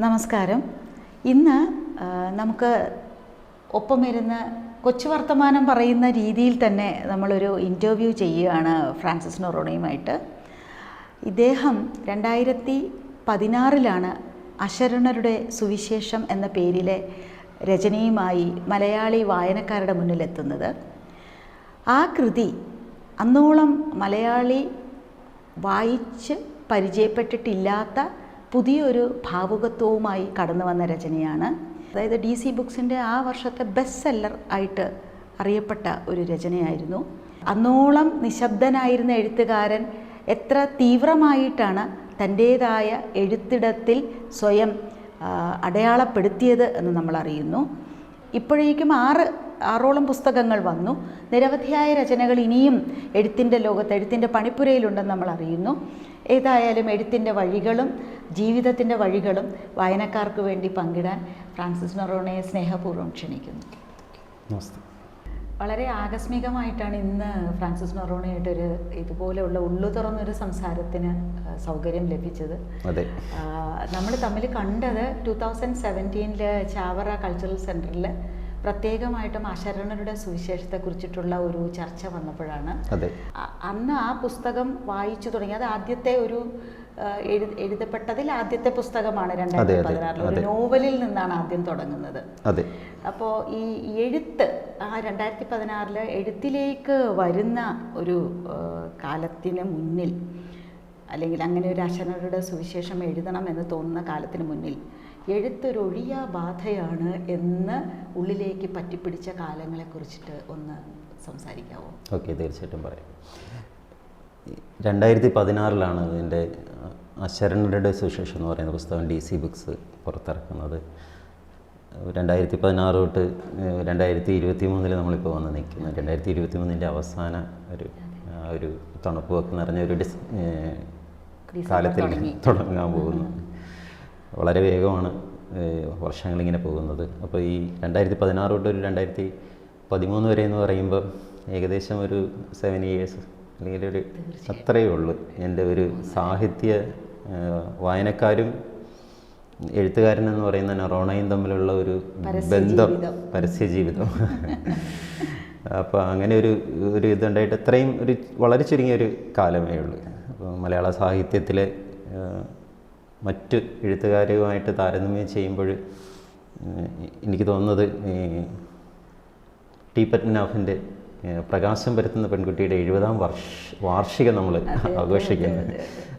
നമസ്കാരം. ഇന്ന് നമുക്ക് ഒപ്പമിരുന്ന് കൊച്ചു വർത്തമാനം പറയുന്ന രീതിയിൽ തന്നെ നമ്മളൊരു ഇൻ്റർവ്യൂ ചെയ്യുകയാണ് ഫ്രാൻസിസ് നൊറോണയുമായിട്ട്. ഇദ്ദേഹം 2016 അശരണരുടെ സുവിശേഷം എന്ന പേരിലെ രചനയുമായി മലയാളി വായനക്കാരുടെ മുന്നിലെത്തുന്നത്. ആ കൃതി അന്നോളം മലയാളി വായിച്ച് പരിചയപ്പെട്ടിട്ടില്ലാത്ത പുതിയൊരു ഭാവുകത്വവുമായി കടന്നു വന്ന രചനയാണ്. അതായത് DC ബുക്സിൻ്റെ ആ വർഷത്തെ ബെസ്റ്റ് സെല്ലർ ആയിട്ട് അറിയപ്പെട്ട ഒരു രചനയായിരുന്നു. അന്നോളം നിശബ്ദനായിരുന്ന എഴുത്തുകാരൻ എത്ര തീവ്രമായിട്ടാണ് തൻ്റേതായ എഴുത്തിടത്തിൽ സ്വയം അടയാളപ്പെടുത്തിയത് എന്ന് നമ്മൾ അറിയുന്നു. ഇപ്പോഴേക്കും ആറോളം പുസ്തകങ്ങൾ വന്നു. നിരവധിയായ രചനകൾ ഇനിയും എഴുത്തിൻ്റെ ലോകത്ത്, എഴുത്തിൻ്റെ പണിപ്പുരയിലുണ്ടെന്ന് നമ്മൾ അറിയുന്നു. ഏതായാലും എഴുത്തിൻ്റെ വഴികളും ജീവിതത്തിൻ്റെ വഴികളും വായനക്കാർക്ക് വേണ്ടി പങ്കിടാൻ ഫ്രാൻസിസ് നൊറോണയെ സ്നേഹപൂർവ്വം ക്ഷണിക്കുന്നു. നമസ്തേ. വളരെ ആകസ്മികമായിട്ടാണ് ഇന്ന് ഫ്രാൻസിസ് നൊറോണയായിട്ടൊരു ഇതുപോലെയുള്ള ഉള്ളു തുറന്നൊരു സംസാരത്തിന് സൗകര്യം ലഭിച്ചത്. നമ്മൾ തമ്മിൽ കണ്ടത് 2017 ചാവറ കൾച്ചറൽ സെൻറ്ററിൽ പ്രത്യേകമായിട്ടും അശരണരുടെ സുവിശേഷത്തെക്കുറിച്ചിട്ടുള്ള ഒരു ചർച്ച വന്നപ്പോഴാണ്. അന്ന് ആ പുസ്തകം വായിച്ചു തുടങ്ങി. അത് ആദ്യത്തെ ഒരു എഴുതപ്പെട്ടതിൽ ആദ്യത്തെ പുസ്തകമാണ്. 2016 ഒരു നോവലിൽ നിന്നാണ് ആദ്യം തുടങ്ങുന്നത്. അപ്പോൾ ഈ എഴുത്ത് ആ 2016 എഴുത്തിലേക്ക് വരുന്ന ഒരു കാലത്തിന് മുന്നിൽ, അല്ലെങ്കിൽ അങ്ങനെ ഒരു അശരണരുടെ സുവിശേഷം എഴുതണം എന്ന് തോന്നുന്ന കാലത്തിന് മുന്നിൽ എഴുത്തൊരൊഴിയാ ബാധയാണ് എന്ന് ഉള്ളിലേക്ക് പറ്റിപ്പിടിച്ച കാലങ്ങളെക്കുറിച്ചിട്ട് ഒന്ന് സംസാരിക്കാമോ? ഓക്കെ, തീർച്ചയായിട്ടും പറയാം. 2016 ഇതിൻ്റെ അശരണരുടെ സുവിശേഷം എന്ന് പറയുന്ന പുസ്തകം DC ബുക്സ് പുറത്തിറക്കുന്നത്. 2016 തൊട്ട് 2023 നമ്മളിപ്പോൾ വന്ന് നിൽക്കുന്നത്. 2023 അവസാന ഒരു തണുപ്പ് വെക്ക് നിറഞ്ഞ ഒരു കാലത്തിൽ തുടങ്ങാൻ പോകുന്നു. വളരെ വേഗമാണ് വർഷങ്ങളിങ്ങനെ പോകുന്നത്. അപ്പോൾ ഈ 2016 തൊട്ട് ഒരു 2013 വരെ എന്ന് പറയുമ്പോൾ ഏകദേശം ഒരു 7 years അല്ലെങ്കിൽ ഒരു അത്രയേ ഉള്ളൂ എൻ്റെ ഒരു സാഹിത്യ വായനക്കാരും എഴുത്തുകാരൻ എന്ന് പറയുന്ന നൊറോണയും തമ്മിലുള്ള ഒരു ബന്ധം, പരസ്യജീവിതം. അപ്പോൾ അങ്ങനെ ഒരു ഇതുണ്ടായിട്ട് അത്രയും ഒരു വളരെ ചുരുങ്ങിയൊരു കാലമേ ഉള്ളൂ. അപ്പോൾ മലയാള സാഹിത്യത്തിലെ മറ്റ് എഴുത്തുകാരുമായിട്ട് താരതമ്യം ചെയ്യുമ്പോൾ എനിക്ക് തോന്നുന്നത് ടി പത്മനാഭൻ്റെ പ്രകാശം പരത്തുന്ന പെൺകുട്ടിയുടെ 70ാം വാർഷികം നമ്മൾ ആഘോഷിക്കുന്നത്.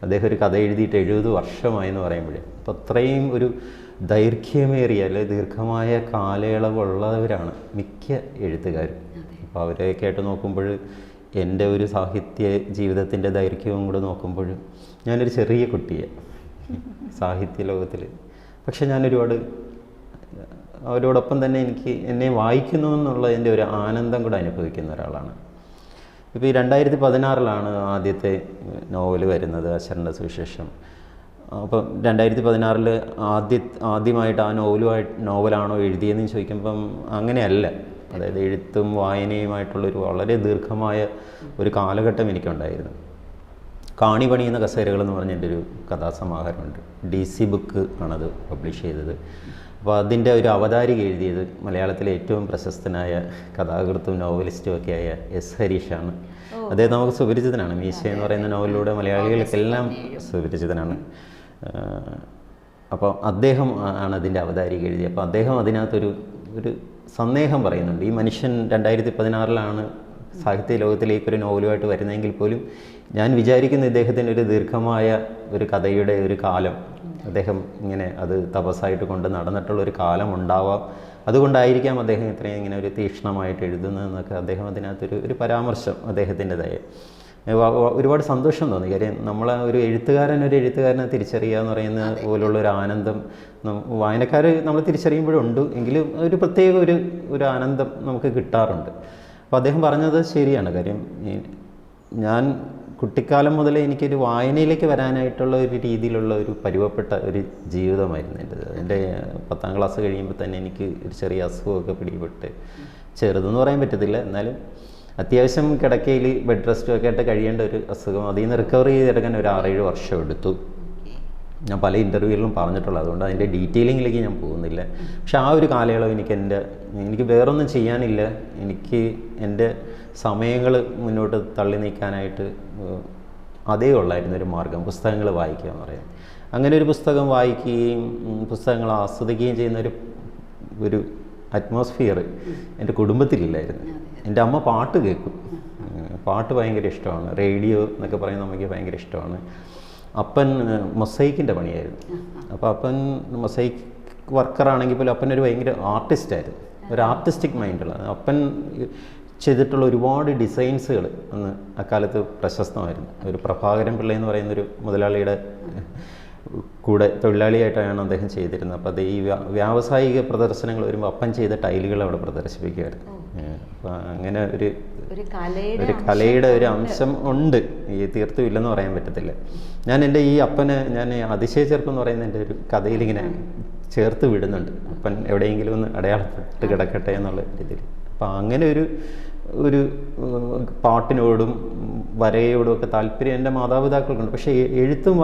അദ്ദേഹം ഒരു കഥ എഴുതിയിട്ട് 70 വർഷമായി എന്ന് പറയുമ്പോൾ അപ്പോൾ അത്രയും ഒരു ദൈർഘ്യമേറിയ അല്ലെങ്കിൽ ദീർഘമായ കാലയളവുള്ളവരാണ് മിക്ക എഴുത്തുകാരും. അപ്പോൾ അവരെയൊക്കെ ആയിട്ട് നോക്കുമ്പോൾ എൻ്റെ ഒരു സാഹിത്യ ജീവിതത്തിൻ്റെ ദൈർഘ്യവും കൂടെ നോക്കുമ്പോൾ ഞാനൊരു ചെറിയ കുട്ടിയെ സാഹിത്യ ലോകത്തിൽ, പക്ഷെ ഞാനൊരുപാട് അവരോടൊപ്പം തന്നെ എന്നെ വായിക്കുന്നു എന്നുള്ള എൻ്റെ ഒരു ആനന്ദം കൂടെ അനുഭവിക്കുന്ന ഒരാളാണ്. ഇപ്പോൾ ഈ 2016 ആദ്യത്തെ നോവൽ വരുന്നത്, അശരണ സുവിശേഷം. അപ്പം 2016 ആദ്യമായിട്ട് ആ നോവലാണോ എഴുതിയതെന്ന് ചോദിക്കുമ്പം അങ്ങനെയല്ല. അതായത് എഴുത്തും വായനയുമായിട്ടുള്ളൊരു വളരെ ദീർഘമായ ഒരു കാലഘട്ടം എനിക്കുണ്ടായിരുന്നു. കാണി പണിയുന്ന കസേരകൾ എന്ന് പറഞ്ഞ എൻ്റെ ഒരു കഥാസമാഹാരമുണ്ട്. DC ബുക്ക് ആണത് പബ്ലിഷ് ചെയ്തത്. അപ്പോൾ അതിൻ്റെ ഒരു അവതാരിക എഴുതിയത് മലയാളത്തിലെ ഏറ്റവും പ്രശസ്തനായ കഥാകൃത്തും നോവലിസ്റ്റും ഒക്കെ ആയ S. ഹരീഷാണ്. അദ്ദേഹം നമുക്ക് സുപരിചിതനാണ്. മീശ എന്ന് പറയുന്ന നോവലിലൂടെ മലയാളികൾക്കെല്ലാം സുപരിചിതനാണ്. അപ്പോൾ അദ്ദേഹം ആണ് അതിൻ്റെ അവതാരിക എഴുതിയത്. അപ്പോൾ അദ്ദേഹം അതിനകത്തൊരു സന്ദേഹം പറയുന്നുണ്ട്. ഈ മനുഷ്യൻ 2016 സാഹിത്യ ലോകത്തിലേക്കൊരു നോവലുമായിട്ട് വരുന്നതെങ്കിൽ പോലും ഞാൻ വിചാരിക്കുന്ന ഇദ്ദേഹത്തിൻ്റെ ഒരു ദീർഘമായ ഒരു കഥയുടെ ഒരു കാലം, അദ്ദേഹം ഇങ്ങനെ അത് തപസ്സായിട്ട് കൊണ്ട് നടന്നിട്ടുള്ളൊരു കാലം ഉണ്ടാവാം. അതുകൊണ്ടായിരിക്കാം അദ്ദേഹം ഇത്രയും ഇങ്ങനെ ഒരു തീക്ഷ്ണമായിട്ട് എഴുതുന്നതെന്നൊക്കെ അദ്ദേഹം അതിനകത്തൊരു പരാമർശം അദ്ദേഹത്തിൻ്റെതായ ഒരുപാട് സന്തോഷം തോന്നി. കാര്യം ഒരു എഴുത്തുകാരനെ തിരിച്ചറിയുക എന്ന് പറയുന്ന പോലുള്ളൊരു ആനന്ദം വായനക്കാർ നമ്മൾ തിരിച്ചറിയുമ്പോഴുണ്ട്. എങ്കിലും ഒരു പ്രത്യേക ഒരു ആനന്ദം നമുക്ക് കിട്ടാറുണ്ട്. അപ്പോൾ അദ്ദേഹം പറഞ്ഞത് ശരിയാണ്. കാര്യം ഞാൻ കുട്ടിക്കാലം മുതലേ എനിക്കൊരു വായനയിലേക്ക് വരാനായിട്ടുള്ള ഒരു രീതിയിലുള്ള ഒരു പരുവപ്പെട്ട ഒരു ജീവിതമായിരുന്നു എൻ്റേത്. എൻ്റെ 10ാം ക്ലാസ് കഴിയുമ്പോൾ തന്നെ എനിക്ക് ഒരു ചെറിയ അസുഖമൊക്കെ പിടിപെട്ട്, ചെറുതെന്ന് പറയാൻ പറ്റത്തില്ല, എന്നാലും അത്യാവശ്യം കിടക്കയിൽ ബെഡ് റെസ്റ്റും ഒക്കെ ആയിട്ട് കഴിയേണ്ട ഒരു അസുഖം. അതിൽ നിന്ന് റിക്കവർ ചെയ്തെടുക്കാൻ ഒരു 6-7 വർഷം എടുത്തു. ഞാൻ പല ഇൻ്റർവ്യൂകളിലും പറഞ്ഞിട്ടുള്ളത്, അതുകൊണ്ട് അതിൻ്റെ ഡീറ്റെയിലിങ്ങിലേക്ക് ഞാൻ പോകുന്നില്ല. പക്ഷെ ആ ഒരു കാലയളവ് എനിക്ക് വേറൊന്നും ചെയ്യാനില്ല, എനിക്ക് എൻ്റെ സമയങ്ങൾ മുന്നോട്ട് തള്ളി നീക്കാനായിട്ട് അതേ ഉള്ളായിരുന്നൊരു മാർഗം പുസ്തകങ്ങൾ വായിക്കുക എന്ന് പറയാം. അങ്ങനെ ഒരു പുസ്തകം വായിക്കുകയും പുസ്തകങ്ങൾ ആസ്വദിക്കുകയും ചെയ്യുന്ന ഒരു അറ്റ്മോസ്ഫിയർ എൻ്റെ കുടുംബത്തിലില്ലായിരുന്നു. എൻ്റെ അമ്മ പാട്ട് കേൾക്കും, പാട്ട് ഭയങ്കര ഇഷ്ടമാണ്, റേഡിയോ എന്നൊക്കെ പറയുന്ന അമ്മയ്ക്ക് ഭയങ്കര ഇഷ്ടമാണ്. അപ്പൻ മൊസൈക്കിൻ്റെ പണിയായിരുന്നു. അപ്പോൾ അപ്പൻ മൊസൈക്ക് വർക്കറാണെങ്കിൽ പോലും അപ്പനൊരു ഭയങ്കര ആർട്ടിസ്റ്റായിരുന്നു, ഒരു ആർട്ടിസ്റ്റിക് മൈൻഡുള്ള. അപ്പൻ ചെയ്തിട്ടുള്ള ഒരുപാട് ഡിസൈൻസുകൾ അന്ന് അക്കാലത്ത് പ്രശസ്തമായിരുന്നു. ഒരു പ്രഭാകരൻ പിള്ള എന്ന് പറയുന്നൊരു മുതലാളിയുടെ കൂടെ തൊഴിലാളിയായിട്ടാണ് അദ്ദേഹം ചെയ്തിരുന്നത്. അപ്പോൾ അത് ഈ വ്യാവസായിക പ്രദർശനങ്ങൾ വരുമ്പോൾ അപ്പൻ ചെയ്ത ടൈലുകൾ അവിടെ പ്രദർശിപ്പിക്കുമായിരുന്നു. അപ്പോൾ അങ്ങനെ ഒരു കലയുടെ ഒരു അംശം ഉണ്ട്, ഈ തീർത്തും ഇല്ലെന്ന് പറയാൻ പറ്റത്തില്ല. ഞാൻ എൻ്റെ ഈ അപ്പനെ ഞാൻ അതിശയ ചെറുപ്പം എന്ന് പറയുന്ന എൻ്റെ ഒരു കഥയിലിങ്ങനെ ചേർത്ത് വിടുന്നുണ്ട്. അപ്പൻ എവിടെയെങ്കിലും ഒന്ന് അടയാളപ്പെട്ട് കിടക്കട്ടെ എന്നുള്ള രീതിയിൽ. അപ്പം അങ്ങനെ ഒരു പാട്ടിനോടും വരയോടും ഒക്കെ താല്പര്യം എൻ്റെ മാതാപിതാക്കൾക്കുണ്ട്. പക്ഷേ എഴുത്തും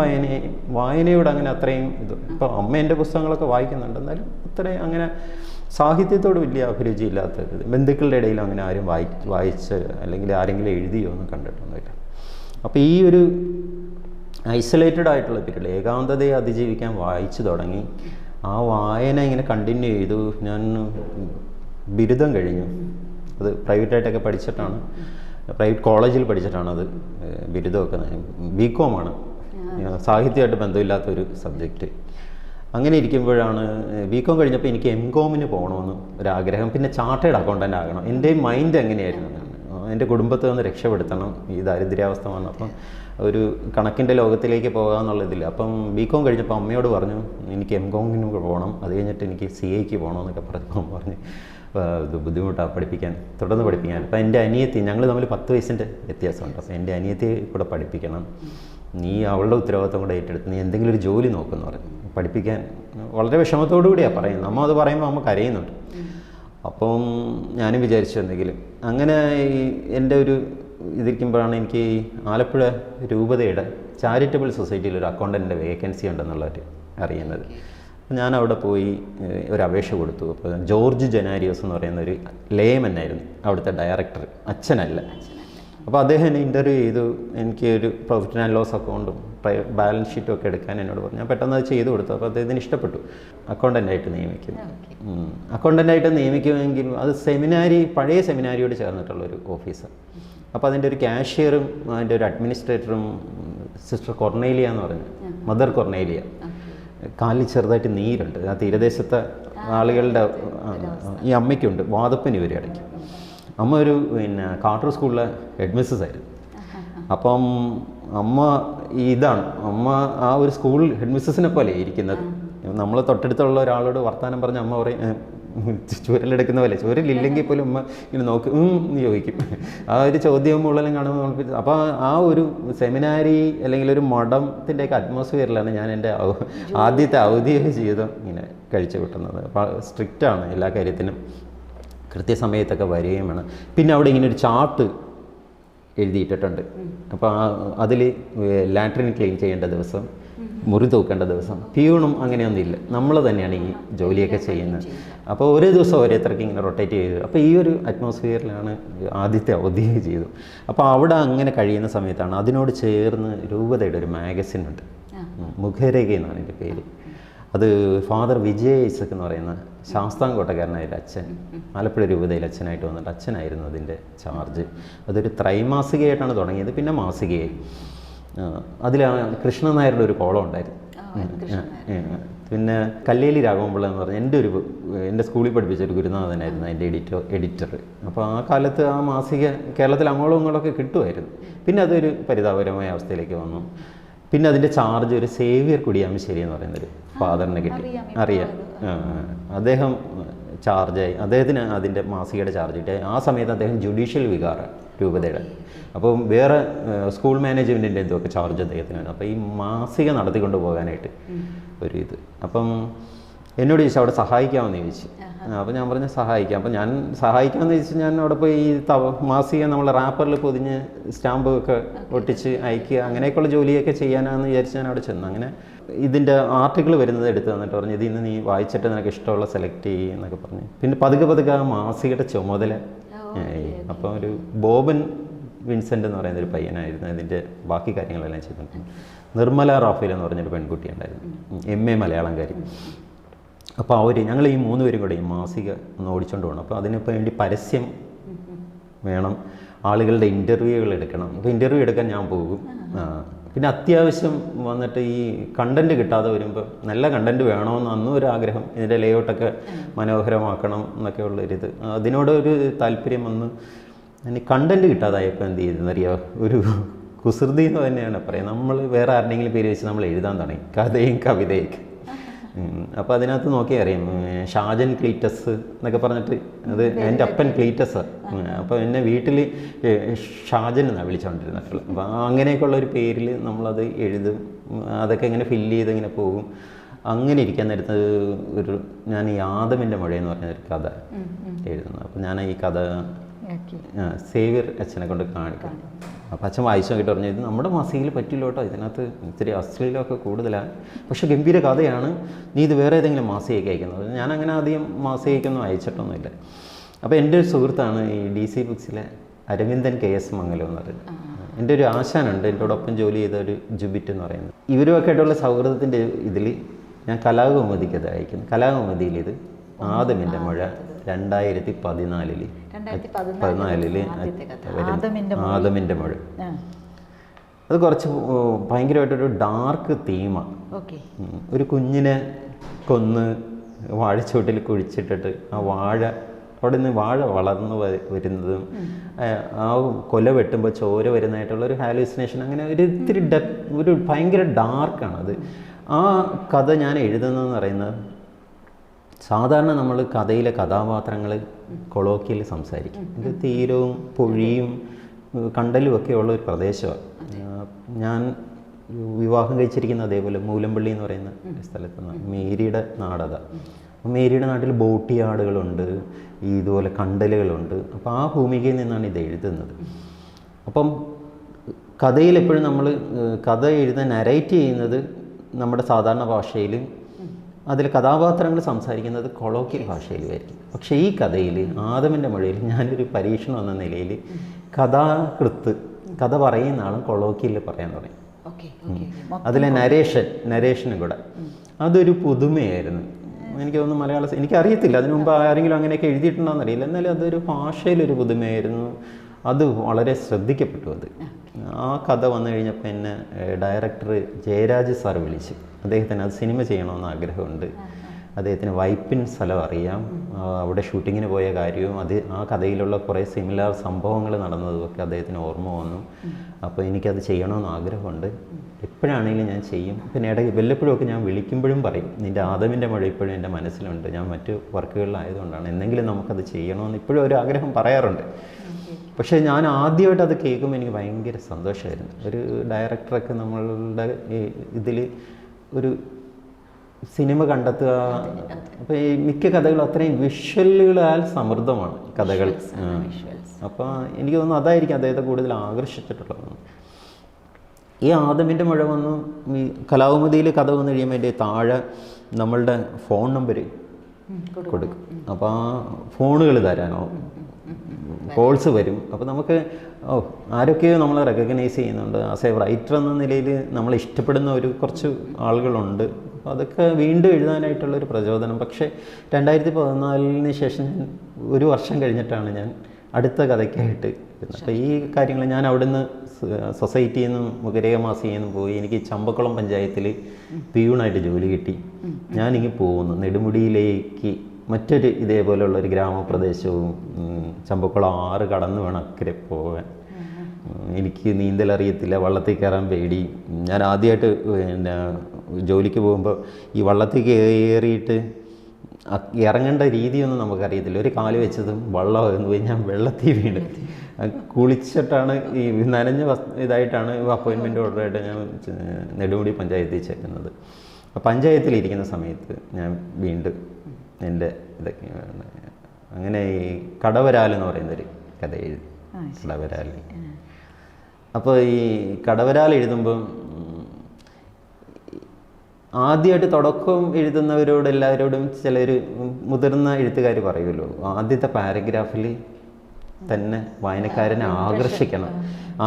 വായനയോട് അങ്ങനെ അത്രയും ഇപ്പോൾ അമ്മ എൻ്റെ പുസ്തകങ്ങളൊക്കെ വായിക്കുന്നുണ്ട്, എന്നാലും അത്രയും അങ്ങനെ സാഹിത്യത്തോട് വലിയ അഭിരുചി ഇല്ലാത്തത്. ബന്ധുക്കളുടെ ഇടയിൽ അങ്ങനെ ആരും വായിച്ച് അല്ലെങ്കിൽ ആരെങ്കിലും എഴുതിയോ ഒന്നും കണ്ടിട്ടൊന്നുമില്ല. അപ്പോൾ ഈ ഒരു ഐസൊലേറ്റഡ് ആയിട്ടുള്ള പീരീഡ്, ഏകാന്തതയെ അതിജീവിക്കാൻ വായിച്ചു തുടങ്ങി. ആ വായന ഇങ്ങനെ കണ്ടിന്യൂ ചെയ്തു. ഞാൻ ബിരുദം കഴിഞ്ഞു. അത് പ്രൈവറ്റായിട്ടൊക്കെ പഠിച്ചിട്ടാണ്, പ്രൈവറ്റ് കോളേജിൽ പഠിച്ചിട്ടാണ് അത് ബിരുദമൊക്കെ. BCom ആണ്, സാഹിത്യമായിട്ട് ബന്ധമില്ലാത്തൊരു സബ്ജക്റ്റ്. അങ്ങനെ ഇരിക്കുമ്പോഴാണ് BCom കഴിഞ്ഞപ്പോൾ എനിക്ക് MComന് പോകണമെന്ന് ഒരാഗ്രഹം. പിന്നെ ചാർട്ടേഡ് അക്കൗണ്ടൻ്റ് ആകണം. എൻ്റെ മൈൻഡ് എങ്ങനെയായിരുന്നു, എൻ്റെ കുടുംബത്തെ ഒന്ന് രക്ഷപ്പെടുത്തണം, ഈ ദാരിദ്ര്യാവസ്ഥ വന്നു. അപ്പം ഒരു കണക്കിൻ്റെ ലോകത്തിലേക്ക് പോകാമെന്നുള്ളതില്ല. അപ്പം BCom കഴിഞ്ഞപ്പോൾ അമ്മയോട് പറഞ്ഞു എനിക്ക് MComന് പോകണം, അത് കഴിഞ്ഞിട്ട് എനിക്ക് CAക്ക് പോകണമെന്നൊക്കെ പറഞ്ഞു. ഇത് ബുദ്ധിമുട്ടാണ് തുടർന്ന് പഠിപ്പിക്കാൻ. അപ്പം എൻ്റെ അനിയത്തി, ഞങ്ങൾ തമ്മിൽ 10 വയസ്സിൻ്റെ വ്യത്യാസമുണ്ട്. അപ്പോൾ എൻ്റെ അനിയത്തിയെ കൂടെ പഠിപ്പിക്കണം, നീ അവളുടെ ഉത്തരവാദിത്വം കൂടെ ഏറ്റെടുത്ത് നീ എന്തെങ്കിലും ഒരു ജോലി നോക്കുമെന്ന് പറഞ്ഞു. പഠിപ്പിക്കാൻ വളരെ വിഷമത്തോടു കൂടിയാണ് പറയുന്നത്. അമ്മ അത് പറയുമ്പോൾ അമ്മ കരയുന്നുണ്ട്. അപ്പം ഞാനും വിചാരിച്ചു എന്തെങ്കിലും. അങ്ങനെ എൻ്റെ ഒരു ഇതിരിക്കുമ്പോഴാണ് എനിക്ക് ആലപ്പുഴ രൂപതയുടെ ചാരിറ്റബിൾ സൊസൈറ്റിയിൽ ഒരു അക്കൗണ്ടൻറ്റിൻ്റെ വേക്കൻസി ഉണ്ടെന്നുള്ളത് അറിയുന്നത്. ഞാൻ അവിടെ പോയി ഒരു അപേക്ഷ കൊടുത്തു. അപ്പോൾ ജോർജ് ജനാരിയോസ് എന്ന് പറയുന്ന ഒരു ലേമൻ ആയിരുന്നു അവിടുത്തെ ഡയറക്ടർ, അച്ഛനല്ല. അപ്പോൾ അദ്ദേഹം എന്നെ ഇൻ്റർവ്യൂ ചെയ്തു. എനിക്ക് ഒരു പ്രോഫിറ്റ് ആൻഡ് ലോസ് അക്കൗണ്ടും ബാലൻസ് ഷീറ്റും ഒക്കെ എടുക്കാൻ എന്നോട് പറഞ്ഞു. ഞാൻ പെട്ടെന്ന് അത് ചെയ്തു കൊടുത്തു. അപ്പോൾ അദ്ദേഹത്തിന് ഇഷ്ടപ്പെട്ടു. അക്കൗണ്ടൻ്റായിട്ട് നിയമിക്കുമെങ്കിൽ അത് പഴയ സെമിനാരിയോട് ചേർന്നിട്ടുള്ളൊരു ഓഫീസാണ്. അപ്പോൾ അതിൻ്റെ ഒരു ക്യാഷ്യറും അതിൻ്റെ ഒരു അഡ്മിനിസ്ട്രേറ്ററും സിസ്റ്റർ കൊർണേലിയ എന്ന് പറഞ്ഞു, മദർ കൊർണേലിയ. കാലിൽ ചെറുതായിട്ട് നീരുണ്ട്. ആ തീരദേശത്തെ ആളുകളുടെ ഈ അമ്മയ്ക്കുണ്ട് വാതപ്പനി വരെ ഇടയ്ക്ക്. അമ്മ ഒരു കാട്ടൂർ സ്കൂളിലെ ഹെഡ് മിസ്സസ് ആയിരുന്നു. അപ്പം അമ്മ അമ്മ ആ ഒരു സ്കൂൾ ഹെഡ് മിസ്സസിനെ പോലെ ഇരിക്കുന്നത്. നമ്മൾ തൊട്ടടുത്തുള്ള ഒരാളോട് വർത്തമാനം പറഞ്ഞ് അമ്മ പറയും ചുരലെടുക്കുന്ന പോലെ, ചുരലില്ലെങ്കിൽ പോലും അമ്മ ഇങ്ങനെ നോക്കും എന്ന് ചോദിക്കും. ആ ഒരു ചോദ്യവും ഉള്ളെല്ലാം കാണുമ്പോൾ അപ്പോൾ ആ ഒരു സെമിനാരി അല്ലെങ്കിൽ ഒരു മഠത്തിൻ്റെയൊക്കെ അറ്റ്മോസ്ഫിയറിലാണ് ഞാൻ എൻ്റെ ആദ്യത്തെ ഔദ്യോഗിക ജീവിതം ഇങ്ങനെ കഴിച്ചു കൂട്ടുന്നത്. അപ്പോൾ സ്ട്രിക്റ്റാണ് എല്ലാ കാര്യത്തിനും, കൃത്യസമയത്തൊക്കെ വരികയും വേണം. പിന്നെ അവിടെ ഇങ്ങനെ ഒരു ചാർട്ട് എഴുതിയിട്ടിട്ടുണ്ട്. അപ്പോൾ അതിൽ ലാട്രിൻ ക്ലീൻ ചെയ്യേണ്ട ദിവസം, മുറി തൂക്കേണ്ട ദിവസം, പ്യൂണും അങ്ങനെയൊന്നുമില്ല, നമ്മൾ തന്നെയാണ് ഈ ജോലിയൊക്കെ ചെയ്യുന്നത്. അപ്പോൾ ഓരോ ദിവസം ഓരോരുത്തർക്ക് ഇങ്ങനെ റൊട്ടേറ്റ് ചെയ്തു. അപ്പോൾ ഈ ഒരു അറ്റ്മോസ്ഫിയറിലാണ് ആദ്യത്തെ ഔദ്യോഗിക ജീവിതം. അപ്പോൾ അവിടെ അങ്ങനെ കഴിയുന്ന സമയത്താണ് അതിനോട് ചേർന്ന് രൂപതയുടെ ഒരു മാഗസിൻ ഉണ്ട്, മുഖരേഖ എന്നാണ് എൻ്റെ പേര്. അത് ഫാദർ വിജയ് ഐസക് എന്ന് പറയുന്ന ശാസ്താംകോട്ടക്കാരനായ അച്ഛൻ, ആലപ്പുഴ രൂപതയിൽ അച്ഛനായിട്ട് വന്നിട്ട് അച്ഛനായിരുന്നു അതിൻ്റെ ചാർജ്. അതൊരു ത്രൈമാസികയായിട്ടാണ് തുടങ്ങിയത്, പിന്നെ മാസികയായി. അതിൽ കൃഷ്ണൻ നായരുടെ ഒരു കോളം ഉണ്ടായിരുന്നു. പിന്നെ കല്ലേലി രാഘവൻപിള്ള എന്ന് പറഞ്ഞാൽ എൻ്റെ സ്കൂളിൽ പഠിപ്പിച്ച ഒരു ഗുരുനാഥനായിരുന്നു അതിൻ്റെ എഡിറ്റർ. അപ്പോൾ ആ കാലത്ത് ആ മാസിക കേരളത്തിൽ അങ്ങോളം ഇങ്ങോളമൊക്കെ കിട്ടുമായിരുന്നു. പിന്നെ അതൊരു പരിതാപകരമായ അവസ്ഥയിലേക്ക് വന്നു. പിന്നെ അതിൻ്റെ ചാർജ് ഒരു സേവിയർ കുടിയാമശ്ശേരി എന്ന് പറയുന്നൊരു ഫാദറിനെ കിട്ടി, അറിയാം. അദ്ദേഹം ചാർജായി, അദ്ദേഹത്തിന് അതിൻ്റെ മാസികയുടെ ചാർജ് കിട്ടി. ആ സമയത്ത് അദ്ദേഹം ജുഡീഷ്യൽ വികാറാണ് രൂപതയുടെ. അപ്പം വേറെ സ്കൂൾ മാനേജ്മെൻറ്റിൻ്റെ എന്തൊക്കെ ചാർജ് അദ്ദേഹത്തിനാണ്. അപ്പോൾ ഈ മാസിക നടത്തിക്കൊണ്ട് പോകാനായിട്ട് ഒരു ഇത്. അപ്പം എന്നോട് ചോദിച്ചു അവിടെ സഹായിക്കാമെന്ന് ചോദിച്ചു. അപ്പോൾ ഞാൻ പറഞ്ഞു സഹായിക്കാം. അപ്പോൾ ഞാൻ സഹായിക്കാമെന്ന് ചോദിച്ചു, ഞാൻ അവിടെ പോയി ഈ മാസിക നമ്മൾ റാപ്പറിൽ പൊതിഞ്ഞ് സ്റ്റാമ്പ് ഒക്കെ ഒട്ടിച്ച് അയക്കുക അങ്ങനെയൊക്കെയുള്ള ജോലിയൊക്കെ ചെയ്യാനാണെന്ന് വിചാരിച്ച് ഞാൻ അവിടെ ചെന്നു. അങ്ങനെ ഇതിൻ്റെ ആർട്ടിക്കിൾ വരുന്നത് എടുത്ത് തന്നിട്ട് പറഞ്ഞു ഇതിൽ നിന്ന് നീ വായിച്ചിട്ട് നിനക്ക് ഇഷ്ടമുള്ള സെലക്ട് ചെയ്യുക എന്നൊക്കെ പറഞ്ഞു. പിന്നെ പതുക്കെ ആ മാസികയുടെ ചുമതല. അപ്പോൾ ഒരു ബോബൻ വിൻസെൻ്റ് എന്ന് പറയുന്ന ഒരു പയ്യനായിരുന്നു ഇതിൻ്റെ ബാക്കി കാര്യങ്ങളെല്ലാം ചെയ്തിട്ടുണ്ട്. നിർമ്മല റാഫേൽ എന്ന് പറഞ്ഞൊരു പെൺകുട്ടി ഉണ്ടായിരുന്നു, MA മലയാളംകാരി. അപ്പോൾ ഞങ്ങൾ ഈ 3 പേരും കൂടെ ഈ മാസിക ഒന്ന് ഓടിച്ചുകൊണ്ട് പോകണം. അപ്പോൾ അതിന് വേണ്ടി പരസ്യം വേണം, ആളുകളുടെ ഇൻ്റർവ്യൂകൾ എടുക്കണം. അപ്പോൾ ഇൻ്റർവ്യൂ എടുക്കാൻ ഞാൻ പോകും. പിന്നെ അത്യാവശ്യം വന്നിട്ട് ഈ കണ്ടൻറ്റ് കിട്ടാതെ വരുമ്പോൾ നല്ല കണ്ടൻറ്റ് വേണമെന്ന് അന്നും ഒരു ആഗ്രഹം, ഇതിൻ്റെ ലേഔട്ടൊക്കെ മനോഹരമാക്കണം എന്നൊക്കെ ഉള്ളൊരിത്, അതിനോടൊരു താല്പര്യം വന്ന് ഇനി കണ്ടൻറ്റ് കിട്ടാതായപ്പോൾ എന്ത് ചെയ്തെന്നറിയോ, ഒരു കുസൃതി എന്ന് തന്നെയാണ് പറയാം. നമ്മൾ വേറെ ആരുടെയെങ്കിലും പേര് വെച്ച് നമ്മൾ എഴുതാൻ തുടങ്ങി കഥയും കവിതയൊക്കെ. അപ്പോൾ അതിനകത്ത് നോക്കിയാൽ അറിയാം, ഷാജൻ ക്ലീറ്റസ് എന്നൊക്കെ പറഞ്ഞിട്ട്, അത് എൻ്റെ അപ്പൻ ക്ലീറ്റസ്. അപ്പോൾ എന്നെ വീട്ടിൽ ഷാജൻ എന്നാണ് വിളിച്ചുകൊണ്ടിരുന്നിട്ടുള്ളത്. അപ്പോൾ അങ്ങനെയൊക്കെയുള്ള ഒരു പേരിൽ നമ്മളത് എഴുതും, അതൊക്കെ ഇങ്ങനെ ഫില്ല് ചെയ്ത് ഇങ്ങനെ പോകും. അങ്ങനെ ഇരിക്കാൻ നേരത്ത് ഞാൻ ഈ ആദമിൻ്റെ മഴ എന്ന് പറഞ്ഞൊരു കഥ എഴുതുന്നത്. അപ്പോൾ ഞാൻ ഈ കഥ സേവ്യർ അച്ഛനെ കൊണ്ട് കാണിക്കാം. അപ്പോൾ അച്ഛൻ വായിച്ചു നോക്കിയിട്ട് പറഞ്ഞു ഇത് നമ്മുടെ മാസികയിൽ പറ്റില്ല കേട്ടോ, ഇതിനകത്ത് ഇത്തിരി അശ്ലീലമൊക്കെ കൂടുതലാണ്, പക്ഷേ ഗംഭീര കഥയാണ്, നീ ഇത് വേറെ ഏതെങ്കിലും മാസികയ്ക്ക് അയക്കുന്നത്. ഞാൻ അങ്ങനെ അധികം മാസികയ്ക്കൊന്നും അയച്ചിട്ടൊന്നുമില്ല. അപ്പോൾ എൻ്റെ ഒരു സുഹൃത്താണ് ഈ DC ബുക്സിലെ അരവിന്ദൻ KS മംഗലം എന്ന് പറയുന്നത്. എൻ്റെ ഒരു ആശാനുണ്ട്, എന്നോടൊപ്പം ജോലി ചെയ്ത ഒരു ജുബിറ്റ് എന്ന് പറയുന്നത്. ഇവരുമൊക്കെ ആയിട്ടുള്ള സൗഹൃദത്തിൻ്റെ ഇതിൽ ഞാൻ കലാകൗമുദിക്കത് അയക്കുന്നു. കലാകൗമുദിയിൽ ഇത് ആദമിൻ്റെ മഴ 2014 ആദമിൻ്റെ മഴ. അത് കുറച്ച് ഭയങ്കരമായിട്ടൊരു ഡാർക്ക് തീമാണ്. ഒരു കുഞ്ഞിനെ കൊന്ന് വാഴച്ചോട്ടിൽ കുഴിച്ചിട്ടിട്ട് ആ വാഴ അവിടെ നിന്ന് വാഴ വളർന്നു വരുന്നതും ആ കൊല വെട്ടുമ്പോൾ ചോര വരുന്നതായിട്ടുള്ള ഒരു ഹാലൂസിനേഷൻ, അങ്ങനെ ഒരു ഇത്തിരി ഒരു ഭയങ്കര ഡാർക്കാണത്. ആ കഥ ഞാൻ എഴുതുന്നതെന്ന് പറയുന്നത്, സാധാരണ നമ്മൾ കഥയിലെ കഥാപാത്രങ്ങൾ കൊളോക്കിയൽ സംസാരിക്കും. ഇത് തീരവും പൊഴിയും കണ്ടലും ഒക്കെ ഉള്ള ഒരു പ്രദേശമാണ്. ഞാൻ വിവാഹം കഴിച്ചിരിക്കുന്ന അതേപോലെ മൂലമ്പള്ളി എന്ന് പറയുന്ന സ്ഥലത്ത് നിന്ന്, മേരിയുടെ നാടത. മേരിയുടെ നാട്ടിൽ ബോട്ടിയാടുകളുണ്ട്, ഇതുപോലെ കണ്ടലുകളുണ്ട്. അപ്പോൾ ആ ഭൂമികയിൽ നിന്നാണ് ഇത് എഴുതുന്നത്. അപ്പം കഥയിൽ എപ്പോഴും നമ്മൾ കഥ എഴുതാൻ നരേറ്റ് ചെയ്യുന്നത് നമ്മുടെ സാധാരണ ഭാഷയിൽ, അതിൽ കഥാപാത്രങ്ങൾ സംസാരിക്കുന്നത് കൊളോക്കിയൽ ഭാഷയിലുമായിരിക്കും. പക്ഷേ ഈ കഥയിൽ ആദമിൻ്റെ മഴയിൽ ഞാനൊരു പരീക്ഷണം എന്ന നിലയിൽ കഥ പറയുന്ന ആളും കൊളോക്കിയൽ പറയാൻ തുടങ്ങി. അതിലെ നരേഷനും കൂടെ അതൊരു പുതുമയായിരുന്നു. എനിക്ക് തോന്നുന്നു എനിക്കറിയത്തില്ല അതിനു മുമ്പ് ആരെങ്കിലും അങ്ങനെയൊക്കെ എഴുതിയിട്ടുണ്ടോയെന്ന് അറിയില്ല, എന്നാലും അതൊരു ഭാഷയിലൊരു പുതുമയായിരുന്നു. അത് വളരെ ശ്രദ്ധിക്കപ്പെട്ടു. ആ കഥ വന്നു കഴിഞ്ഞപ്പോൾ എന്നെ ഡയറക്ടർ ജയരാജ് സാർ വിളിച്ചു. അദ്ദേഹത്തിന് അത് സിനിമ ചെയ്യണമെന്ന് ആഗ്രഹമുണ്ട്. അദ്ദേഹത്തിന് വൈപ്പിൻ സ്ഥലം അറിയാം, അവിടെ ഷൂട്ടിങ്ങിന് പോയ കാര്യവും ആ കഥയിലുള്ള കുറേ സിമിലർ സംഭവങ്ങൾ നടന്നതുമൊക്കെ അദ്ദേഹത്തിന് ഓർമ്മ വന്നു. അപ്പോൾ എനിക്കത് ചെയ്യണമെന്ന് ആഗ്രഹമുണ്ട്, എപ്പോഴാണെങ്കിലും ഞാൻ ചെയ്യും. പിന്നെ ഇടയ്ക്ക് വല്ലപ്പോഴും ഒക്കെ ഞാൻ വിളിക്കുമ്പോഴും പറയും, നിൻ്റെ ആദമിൻ്റെ മഴ ഇപ്പോഴും എൻ്റെ മനസ്സിലുണ്ട്, ഞാൻ മറ്റു വർക്കുകളിലായതുകൊണ്ടാണ്, എന്തെങ്കിലും നമുക്കത് ചെയ്യണമെന്ന് ഇപ്പോഴും ഒരു ആഗ്രഹം പറയാറുണ്ട്. പക്ഷേ ഞാൻ ആദ്യമായിട്ട് അത് കേൾക്കുമ്പോൾ എനിക്ക് ഭയങ്കര സന്തോഷമായിരുന്നു. ഒരു ഡയറക്ടറൊക്കെ നമ്മളുടെ ഇതിൽ ഒരു സിനിമ കണ്ടെത്തുക. അപ്പോൾ ഈ മിക്ക കഥകളും അത്രയും വിഷ്വലുകളാൽ സമൃദ്ധമാണ് കഥകൾ. അപ്പോൾ എനിക്ക് തോന്നുന്നു അതായിരിക്കും അദ്ദേഹത്തെ കൂടുതൽ ആകർഷിച്ചിട്ടുള്ളത്. ഈ ആദമിൻ്റെ മഴ വന്നു, ഈ കലാകൗമുദിയിൽ കഥ വന്നു കഴിയുമ്പോൾ അതിൻ്റെ താഴെ നമ്മളുടെ ഫോൺ നമ്പർ കൊടുക്കും. അപ്പോൾ ആ ഫോണുകൾ തരാനോ കോൾസ് വരും. അപ്പോൾ നമുക്ക് ആരൊക്കെയോ നമ്മളെ റെക്കഗ്നൈസ് ചെയ്യുന്നുണ്ട്. ആസ് എ റൈറ്റർ എന്ന നിലയിൽ നമ്മൾ ഇഷ്ടപ്പെടുന്ന കുറച്ച് ആളുകളുണ്ട്. അപ്പോൾ അതൊക്കെ വീണ്ടും എഴുതാനായിട്ടുള്ളൊരു പ്രചോദനം. പക്ഷേ 2014 ശേഷം ഒരു വർഷം കഴിഞ്ഞിട്ടാണ് ഞാൻ അടുത്ത കഥയ്ക്കായിട്ട് വരുന്നത്. അപ്പോൾ ഈ കാര്യങ്ങൾ ഞാൻ അവിടുന്ന് സൊസൈറ്റിയിൽ നിന്നും മുഖരേഖമാസികയിൽ നിന്നും പോയി എനിക്ക് ചമ്പക്കുളം പഞ്ചായത്തിൽ പിയൂണായിട്ട് ജോലി കിട്ടി. ഞാനിങ്ങനെ പോകുന്നു നെടുമുടിയിലേക്ക്, മറ്റൊരു ഇതേപോലെയുള്ളൊരു ഗ്രാമപ്രദേശവും, ചമ്പക്കുളം 6 കടന്ന് വേണം അക്കരെ പോകാൻ. എനിക്ക് നീന്തലറിയത്തില്ല, വള്ളത്തിൽ കയറാൻ പേടി. ഞാൻ ആദ്യമായിട്ട് പിന്നെ ജോലിക്ക് പോകുമ്പോൾ ഈ വള്ളത്തിൽ കയറിയിട്ട് ഇറങ്ങേണ്ട രീതിയൊന്നും നമുക്കറിയത്തില്ല. ഒരു കാല് വെച്ചതും വള്ളമായിരുന്നു പോയി ഞാൻ വെള്ളത്തിൽ വീണ് കുളിച്ചിട്ടാണ് ഈ നനഞ്ഞ ഇതായിട്ടാണ് അപ്പോയിൻമെൻ്റ് ഓർഡറായിട്ട് ഞാൻ നെടുമുടി പഞ്ചായത്തിൽ ചെല്ലുന്നത്. പഞ്ചായത്തിലിരിക്കുന്ന സമയത്ത് ഞാൻ വീണ്ടും എൻ്റെ ഇതൊക്കെ അങ്ങനെ ഈ കടവരാൽ എന്ന് പറയുന്നൊരു കഥ എഴുതി. കടവരാൽ. അപ്പോൾ ഈ കടവരാൽ എഴുതുമ്പം ആദ്യമായിട്ട് തുടക്കം എഴുതുന്നവരോട് എല്ലാവരോടും ചിലർ മുതിർന്ന എഴുത്തുകാർ പറയുമല്ലോ, ആദ്യത്തെ പാരഗ്രാഫിൽ തന്നെ വായനക്കാരനെ ആകർഷിക്കണം.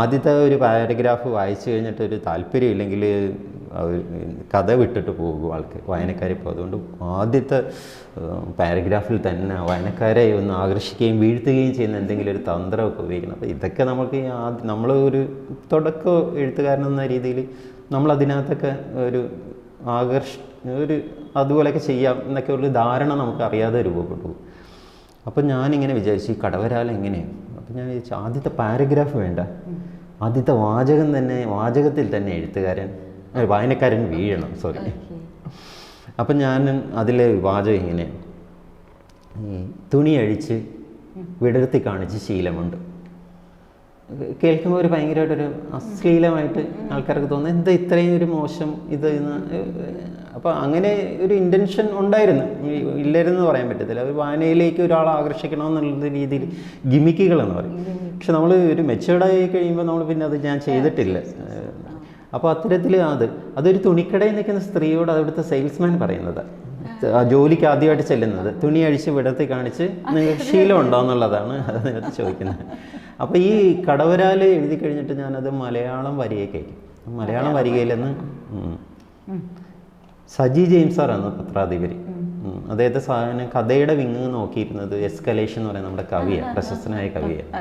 ആദ്യത്തെ ഒരു പാരഗ്രാഫ് വായിച്ചു കഴിഞ്ഞിട്ട് ഒരു താല്പര്യം ഇല്ലെങ്കിൽ കഥ വിട്ടിട്ട് പോകും ആൾക്ക്, വായനക്കാർ. ഇപ്പോൾ അതുകൊണ്ട് ആദ്യത്തെ പാരഗ്രാഫിൽ തന്നെ വായനക്കാരെ ഒന്ന് ആകർഷിക്കുകയും വീഴ്ത്തുകയും ചെയ്യുന്ന എന്തെങ്കിലും ഒരു തന്ത്രമൊക്കെ ഉപയോഗിക്കണം. അപ്പോൾ ഇതൊക്കെ നമുക്ക് നമ്മൾ ഒരു തുടക്ക എഴുത്തുകാരനെന്ന രീതിയിൽ നമ്മളതിനകത്തൊക്കെ ഒരു ഒരു അതുപോലെയൊക്കെ ചെയ്യാം എന്നൊക്കെ ഒരു ധാരണ നമുക്ക് അറിയാതെ രൂപപ്പെട്ടു. അപ്പം ഞാനിങ്ങനെ വിചാരിച്ചു ഈ കടവരാൽ എങ്ങനെയാണ്. അപ്പം ഞാൻ വിചാരിച്ചു ആദ്യത്തെ പാരഗ്രാഫ് വേണ്ട, ആദ്യത്തെ വാചകത്തിൽ തന്നെ എഴുത്തുകാരൻ വായനക്കാരൻ വീഴണം. സോറി. അപ്പം ഞാൻ അതിലെ വാചകം ഇങ്ങനെ, ഈ തുണി അഴിച്ച് വിടർത്തി കാണിച്ച് ശീലമുണ്ട്. കേൾക്കുമ്പോൾ ഒരു ഭയങ്കരമായിട്ടൊരു അശ്ലീലമായിട്ട് ആൾക്കാർക്ക് തോന്നുന്നത്, എന്താ ഇത്രയും ഒരു മോശം ഇത് എന്ന്. അപ്പോൾ അങ്ങനെ ഒരു ഇൻറ്റൻഷൻ ഉണ്ടായിരുന്നു, ഇല്ലായിരുന്നു പറയാൻ പറ്റത്തില്ല. ഒരു വായനയിലേക്ക് ഒരാളെ ആകർഷിക്കണമെന്നുള്ള രീതിയിൽ ഗിമിക്കുകളെന്ന് പറയും. പക്ഷെ നമ്മൾ ഒരു മെച്ചേർഡായി കഴിയുമ്പോൾ നമ്മൾ പിന്നെ അത് ഞാൻ ചെയ്തിട്ടില്ല. അപ്പോൾ അത്തരത്തിൽ അതൊരു തുണിക്കടയിൽ നിൽക്കുന്ന സ്ത്രീയോട് അവിടുത്തെ സെയിൽസ്മാൻ പറയുന്നത്, ആ ജോലിക്ക് ആദ്യമായിട്ട് ചെല്ലുന്നത്, തുണി അഴിച്ച് വിടർത്തി കാണിച്ച് നിങ്ങൾക്ക് ശീലം ഉണ്ടോ എന്നുള്ളതാണ് അതിനകത്ത് ചോദിക്കുന്നത്. അപ്പോൾ ഈ കടവരാൽ എഴുതി കഴിഞ്ഞിട്ട് ഞാനത് മലയാളം വരികയ്ക്ക് അയക്കും. മലയാളം വരികയിലെന്ന് സജി ജെയിംസ് സാറാണ് പത്രാധിപരി. അദ്ദേഹത്തെ കഥയുടെ വിങ്ങ് നോക്കിയിരുന്നത് എസ്കലേഷൻ എന്ന് പറയുന്നത് നമ്മുടെ കവിയാണ്, പ്രശസ്തനായ കവിയാണ്.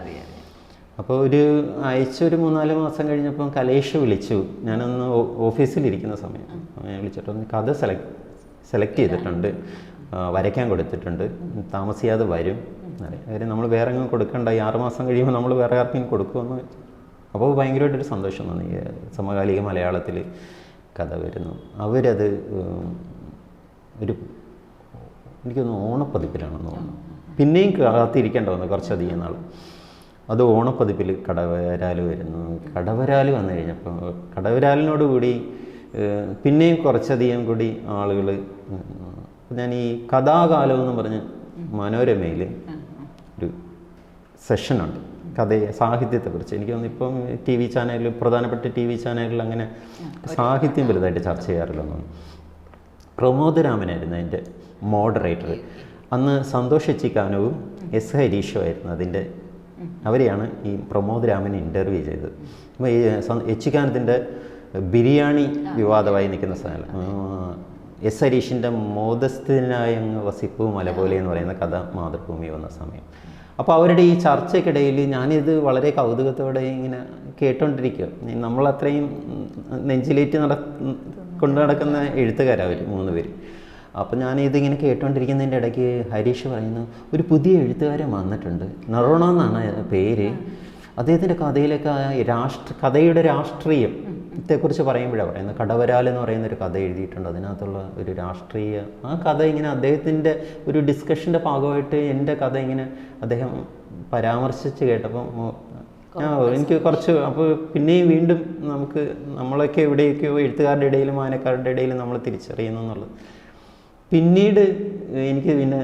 അപ്പോൾ അയച്ചൊരു 3-4 മാസം കഴിഞ്ഞപ്പോൾ കലേഷ് വിളിച്ചു. ഞാനൊന്ന് ഓഫീസിലിരിക്കുന്ന സമയം ഞാൻ വിളിച്ചിട്ടൊന്ന് കഥ സെലക്ട് ചെയ്തിട്ടുണ്ട്, വരയ്ക്കാൻ കൊടുത്തിട്ടുണ്ട്, താമസിയാതെ വരും. കാര്യം നമ്മൾ വേറെ എങ്ങും കൊടുക്കണ്ട, ഈ 6 മാസം കഴിയുമ്പോൾ നമ്മൾ വേറെ ആർക്കെങ്കിലും കൊടുക്കുമെന്ന്. അപ്പോൾ ഭയങ്കരമായിട്ടൊരു സന്തോഷം തോന്നി. സമകാലിക മലയാളത്തിൽ കഥ വരുന്നു. അവരത് എനിക്കൊന്ന് ഓണപ്പതിപ്പിലാണെന്ന് തോന്നുന്നു. പിന്നെയും കാത്തിരിക്കേണ്ട വന്നു കുറച്ചധികം നാൾ. അത് ഓണപ്പതിപ്പിൽ കടവരാൽ വരുന്നു. കടവരാൽ വന്നു കഴിഞ്ഞപ്പോൾ കടവരാലിനോട് കൂടി പിന്നെയും കുറച്ചധികം കൂടി ആളുകൾ. ഞാൻ ഈ കഥാകാലം എന്ന് പറഞ്ഞ് മനോരമയിൽ ഒരു സെഷനുണ്ട് സാഹിത്യത്തെക്കുറിച്ച്. എനിക്ക് തോന്നുന്നു ഇപ്പം ടി വി ചാനലിൽ, പ്രധാനപ്പെട്ട ടി വി ചാനലിൽ അങ്ങനെ സാഹിത്യം വലുതായിട്ട് ചർച്ച ചെയ്യാറില്ലെന്ന് തോന്നുന്നു. പ്രമോദ് രാമനായിരുന്നു അതിൻ്റെ മോഡറേറ്റർ. അന്ന് സന്തോഷ് എച്ചിക്കാനവും എസ് ഹരീഷും ആയിരുന്നു അതിൻ്റെ. അവരെയാണ് ഈ പ്രമോദ് രാമനെ ഇൻ്റർവ്യൂ ചെയ്തത്. അപ്പോൾ ഈ എച്ചിക്കാനത്തിൻ്റെ ബിരിയാണി വിവാദമായി നിൽക്കുന്ന സ്ഥലം, എസ് ഹരീഷിൻ്റെ മോദസ്ഥനായ വസിപ്പു മല പോലെ എന്ന് പറയുന്ന കഥ മാതൃഭൂമി വന്ന സമയം. അപ്പോൾ അവരുടെ ഈ ചർച്ചയ്ക്കിടയിൽ ഞാനിത് വളരെ കൗതുകത്തോടെ ഇങ്ങനെ കേട്ടോണ്ടിരിക്കുക. നമ്മളത്രയും നെഞ്ചിലേറ്റ് കൊണ്ടു നടക്കുന്ന എഴുത്തുകാരാണ് അവർ 3 പേര്. അപ്പോൾ ഞാനിതിങ്ങനെ കേട്ടോണ്ടിരിക്കുന്നതിൻ്റെ ഇടയ്ക്ക് ഹരീഷ് പറയുന്നു, ഒരു പുതിയ എഴുത്തുകാരൻ വന്നിട്ടുണ്ട്, നറോണ എന്നാണ് പേര്. അദ്ദേഹത്തിൻ്റെ കഥയിലൊക്കെ കഥയുടെ രാഷ്ട്രീയത്തെക്കുറിച്ച് പറയുമ്പോഴാണ് പറയുന്നത്. കടവരാൽ എന്ന് പറയുന്നൊരു കഥ എഴുതിയിട്ടുണ്ട്, അതിനകത്തുള്ള ഒരു രാഷ്ട്രീയ ആ കഥ ഇങ്ങനെ അദ്ദേഹത്തിൻ്റെ ഒരു ഡിസ്കഷൻ്റെ ഭാഗമായിട്ട് എൻ്റെ കഥ ഇങ്ങനെ അദ്ദേഹം പരാമർശിച്ച് കേട്ടപ്പോൾ എനിക്ക് കുറച്ച്. അപ്പോൾ പിന്നെയും വീണ്ടും നമ്മളൊക്കെ എവിടെയൊക്കെയോ എഴുത്തുകാരുടെ ഇടയിലും വായനക്കാരുടെ ഇടയിലും നമ്മൾ തിരിച്ചറിയുന്നു എന്നുള്ളത്. പിന്നീട് എനിക്ക് പിന്നെ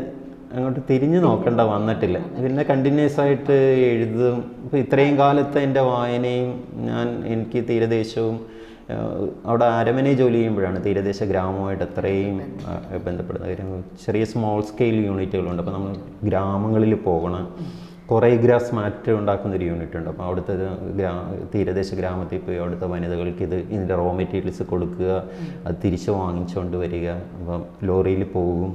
അങ്ങോട്ട് തിരിഞ്ഞു നോക്കേണ്ട വന്നിട്ടില്ല. പിന്നെ കണ്ടിന്യൂസ് ആയിട്ട് എഴുതും. ഇപ്പോൾ ഇത്രയും കാലത്തെ എൻ്റെ വായനയും എനിക്ക് തീരദേശവും അവിടെ അരമനയിൽ ജോലി ചെയ്യുമ്പോഴാണ് തീരദേശ ഗ്രാമവുമായിട്ട് അത്രയും ബന്ധപ്പെടുന്നത്. കാര്യം ചെറിയ സ്മോൾ സ്കെയിൽ യൂണിറ്റുകളുണ്ട്. അപ്പോൾ നമ്മൾ ഗ്രാമങ്ങളിൽ പോകണം. കൊറിയോഗ്രാഫ്സ് മാറ്റ് ഉണ്ടാക്കുന്നൊരു യൂണിറ്റ് ഉണ്ട്. അപ്പോൾ അവിടുത്തെ തീരദേശ ഗ്രാമത്തിൽ പോയി അവിടുത്തെ വനിതകൾക്ക് ഇതിൻ്റെ റോ മെറ്റീരിയൽസ് കൊടുക്കുക, അത് തിരിച്ച് വാങ്ങിച്ചുകൊണ്ട് വരിക. അപ്പം ലോറിയിൽ പോകും,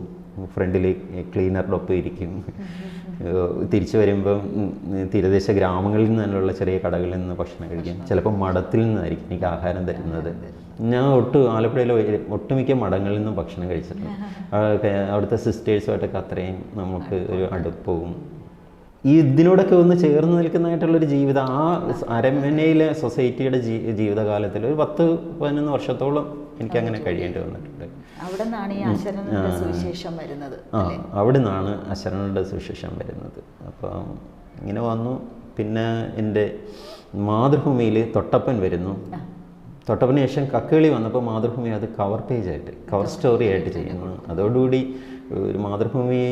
ഫ്രണ്ടിൽ ക്ലീനറുടെ ഒപ്പം ഇരിക്കും. തിരിച്ചു വരുമ്പം തീരദേശ ഗ്രാമങ്ങളിൽ നിന്നുള്ള ചെറിയ കടകളിൽ നിന്ന് ഭക്ഷണം കഴിക്കും. ചിലപ്പോൾ മഠത്തിൽ നിന്നായിരിക്കും എനിക്ക് ആഹാരം തരുന്നത്. ഞാൻ ആലപ്പുഴയിലെ ഒട്ടുമിക്ക മഠങ്ങളിൽ നിന്നും ഭക്ഷണം കഴിച്ചിട്ടുണ്ട്. അവിടുത്തെ സിസ്റ്റേഴ്സുമായിട്ടൊക്കെ അത്രയും നമുക്ക് ഒരു അടുപ്പവും ഇതിനോടൊക്കെ ഒന്ന് ചേർന്ന് നിൽക്കുന്നതായിട്ടുള്ളൊരു ജീവിതം ആ അരമനയിലെ സൊസൈറ്റിയുടെ ജീവിതകാലത്തിൽ ഒരു 10-11 വർഷത്തോളം എനിക്കങ്ങനെ കഴിയേണ്ടി വന്നിട്ടുണ്ട്. അവിടെ നിന്നാണ് ഈ അശരണരുടെ സുവിശേഷം വരുന്നത്. അവിടെ നിന്നാണ് അശരണരുടെ സുവിശേഷം വരുന്നത്. അപ്പം ഇങ്ങനെ വന്നു. പിന്നെ എൻ്റെ മാതൃഭൂമിയിൽ തൊട്ടപ്പൻ വരുന്നു. തൊട്ടപ്പന് ശേഷം കക്കിളി വന്നപ്പോൾ മാതൃഭൂമി അത് കവർ പേജായിട്ട് കവർ സ്റ്റോറി ആയിട്ട് ചെയ്യുന്നു. അതോടുകൂടി ഒരു മാതൃഭൂമി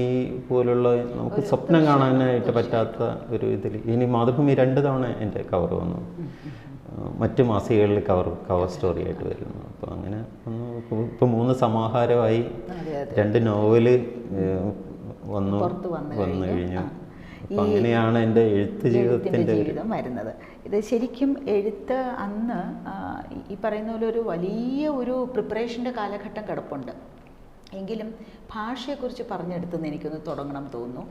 പോലുള്ള നമുക്ക് സ്വപ്നം കാണാനായിട്ട് പറ്റാത്ത ഒരു ഇതിൽ ഇനി മാതൃഭൂമി 2 തവണ എൻ്റെ കവർ വന്നു, മറ്റ് മാസികകളിൽ കവർ സ്റ്റോറി ആയിട്ട് വരുന്നു. അപ്പോൾ അങ്ങനെ ഇപ്പോൾ 3 സമാഹാരമായി, 2 നോവല് വന്നു കഴിഞ്ഞു. അപ്പം അങ്ങനെയാണ് എൻ്റെ എഴുത്ത് ജീവിതത്തിൻ്റെ ജീവിതം വരുന്നത്. ഇത് ശരിക്കും എഴുത്ത് അന്ന് ഈ പറയുന്ന പോലെ ഒരു വലിയ ഒരു പ്രിപ്പറേഷൻ്റെ കാലഘട്ടം കിടപ്പുണ്ട്. എങ്കിലും ഭാഷയെക്കുറിച്ച് പറഞ്ഞെടുത്തെന്ന് എനിക്കൊന്ന് തുടങ്ങണം തോന്നുന്നു.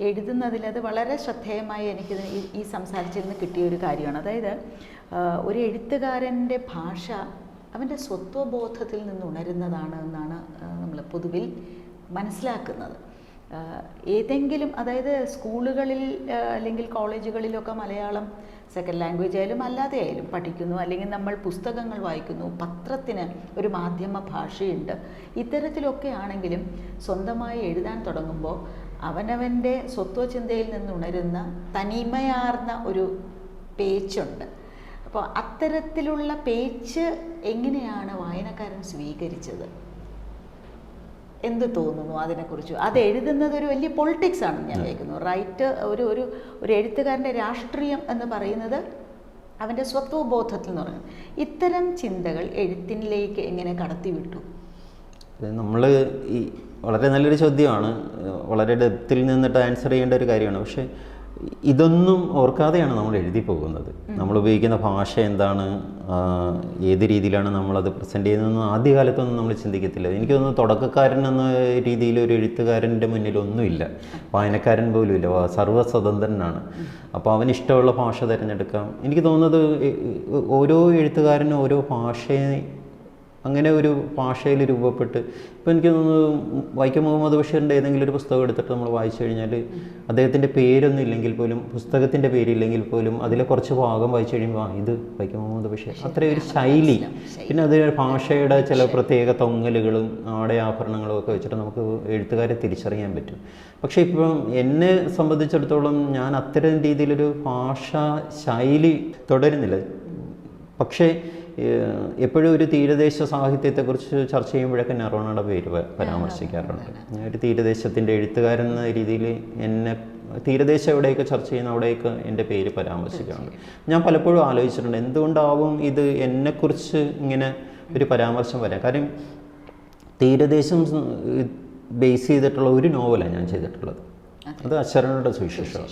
എഴുതുന്നതിൽ അത് വളരെ ശ്രദ്ധേയമായി എനിക്ക് ഈ സംസാരിച്ചിരുന്ന് കിട്ടിയ ഒരു കാര്യമാണ്. അതായത് ഒരു എഴുത്തുകാരൻ്റെ ഭാഷ അവൻ്റെ സ്വത്വബോധത്തിൽ നിന്ന് ഉണരുന്നതാണ് എന്നാണ് നമ്മൾ പൊതുവിൽ മനസ്സിലാക്കുന്നത്. ഏതെങ്കിലും അതായത് സ്കൂളുകളിൽ അല്ലെങ്കിൽ കോളേജുകളിലൊക്കെ മലയാളം സെക്കൻഡ് ലാംഗ്വേജ് ആയാലും അല്ലാതെ ആയാലും പഠിക്കുന്നു, അല്ലെങ്കിൽ നമ്മൾ പുസ്തകങ്ങൾ വായിക്കുന്നു, പത്രത്തിന് ഒരു മാധ്യമ ഭാഷയുണ്ട്. ഇത്തരത്തിലൊക്കെ ആണെങ്കിലും സ്വന്തമായി എഴുതാൻ തുടങ്ങുമ്പോൾ അവനവൻ്റെ സ്വത്വചിന്തയിൽ നിന്നുണരുന്ന തനിമയാർന്ന ഒരു പേച്ചുണ്ട്. അപ്പോൾ അത്തരത്തിലുള്ള പേച്ച് എങ്ങനെയാണ് വായനക്കാരൻ സ്വീകരിച്ചത്? എന്ത് തോന്നുന്നു അതിനെക്കുറിച്ച്? അത് എഴുതുന്നത് ഒരു വലിയ പൊളിറ്റിക്സ് ആണെന്ന് ഞാൻ കേൾക്കുന്നു. റൈറ്റ് ഒരു എഴുത്തുകാരൻ്റെ രാഷ്ട്രീയം എന്ന് പറയുന്നത് അവൻ്റെ സ്വത്വബോധത്തിൽ എന്ന് പറയുന്നത്. ഇത്തരം ചിന്തകൾ എഴുത്തിലേക്ക് എങ്ങനെ കടത്തിവിട്ടു? നമ്മൾ ഈ വളരെ നല്ലൊരു ചോദ്യമാണ്, വളരെ ഡെപ്തിൽ നിന്നിട്ട് ആൻസർ ചെയ്യേണ്ട ഒരു കാര്യമാണ്. പക്ഷേ ഇതൊന്നും ഓർക്കാതെയാണ് നമ്മൾ എഴുതി പോകുന്നത്. നമ്മൾ ഉപയോഗിക്കുന്ന ഭാഷ എന്താണ്, ഏത് രീതിയിലാണ് നമ്മളത് പ്രസൻറ്റ് ചെയ്യുന്നതെന്ന് ആദ്യകാലത്തൊന്നും നമ്മൾ ചിന്തിക്കത്തില്ല. എനിക്ക് തോന്നുന്നു തുടക്കക്കാരൻ എന്ന രീതിയിൽ ഒരു എഴുത്തുകാരൻ്റെ മുന്നിലൊന്നുമില്ല, വായനക്കാരൻ പോലും ഇല്ല, സർവ്വസ്വതന്ത്രനാണ്. അപ്പോൾ അവന് ഇഷ്ടമുള്ള ഭാഷ തിരഞ്ഞെടുക്കാം. എനിക്ക് തോന്നുന്നത് ഓരോ എഴുത്തുകാരനും ഓരോ ഭാഷയെ അങ്ങനെ ഒരു ഭാഷയിൽ രൂപപ്പെട്ട്, ഇപ്പോൾ എനിക്ക് തോന്നുന്നു വൈക്കം മുഹമ്മദ് ബഷീറിൻ്റെ ഏതെങ്കിലും ഒരു പുസ്തകം എടുത്തിട്ട് നമ്മൾ വായിച്ചു കഴിഞ്ഞാൽ അദ്ദേഹത്തിൻ്റെ പേരൊന്നും ഇല്ലെങ്കിൽ പോലും, പുസ്തകത്തിൻ്റെ പേരില്ലെങ്കിൽ പോലും അതിലെ കുറച്ച് ഭാഗം വായിച്ചു കഴിയുമ്പോൾ ഇത് വൈക്കം മുഹമ്മദ് ബഷീർ, അത്രയും ഒരു ശൈലി. പിന്നെ അത് ഭാഷയുടെ ചില പ്രത്യേക തൊങ്ങലുകളും ആഭരണങ്ങളും ഒക്കെ വെച്ചിട്ട് നമുക്ക് എഴുത്തുകാരെ തിരിച്ചറിയാൻ പറ്റും. പക്ഷേ ഇപ്പം എന്നെ സംബന്ധിച്ചിടത്തോളം ഞാൻ അത്തരം രീതിയിലൊരു ഭാഷാ ശൈലി തുടരുന്നില്ല. പക്ഷേ എപ്പോഴും ഒരു തീരദേശ സാഹിത്യത്തെക്കുറിച്ച് ചർച്ച ചെയ്യുമ്പോഴൊക്കെ നറോണയുടെ പേര് പരാമർശിക്കാറുണ്ട്. ഒരു തീരദേശത്തിൻ്റെ എഴുത്തുകാരൻ എന്ന രീതിയിൽ എന്നെ തീരദേശം എവിടെയൊക്കെ ചർച്ച ചെയ്യുന്ന അവിടെയൊക്കെ എൻ്റെ പേര് പരാമർശിക്കാറുണ്ട്. ഞാൻ പലപ്പോഴും ആലോചിച്ചിട്ടുണ്ട് എന്തുകൊണ്ടാവും ഇത് എന്നെക്കുറിച്ച് ഇങ്ങനെ ഒരു പരാമർശം വരാം. കാര്യം തീരദേശം ബേസ് ചെയ്തിട്ടുള്ള ഒരു നോവലാണ് ഞാൻ ചെയ്തിട്ടുള്ളത്, അത് അശരണയുടെ സുവിശേഷം.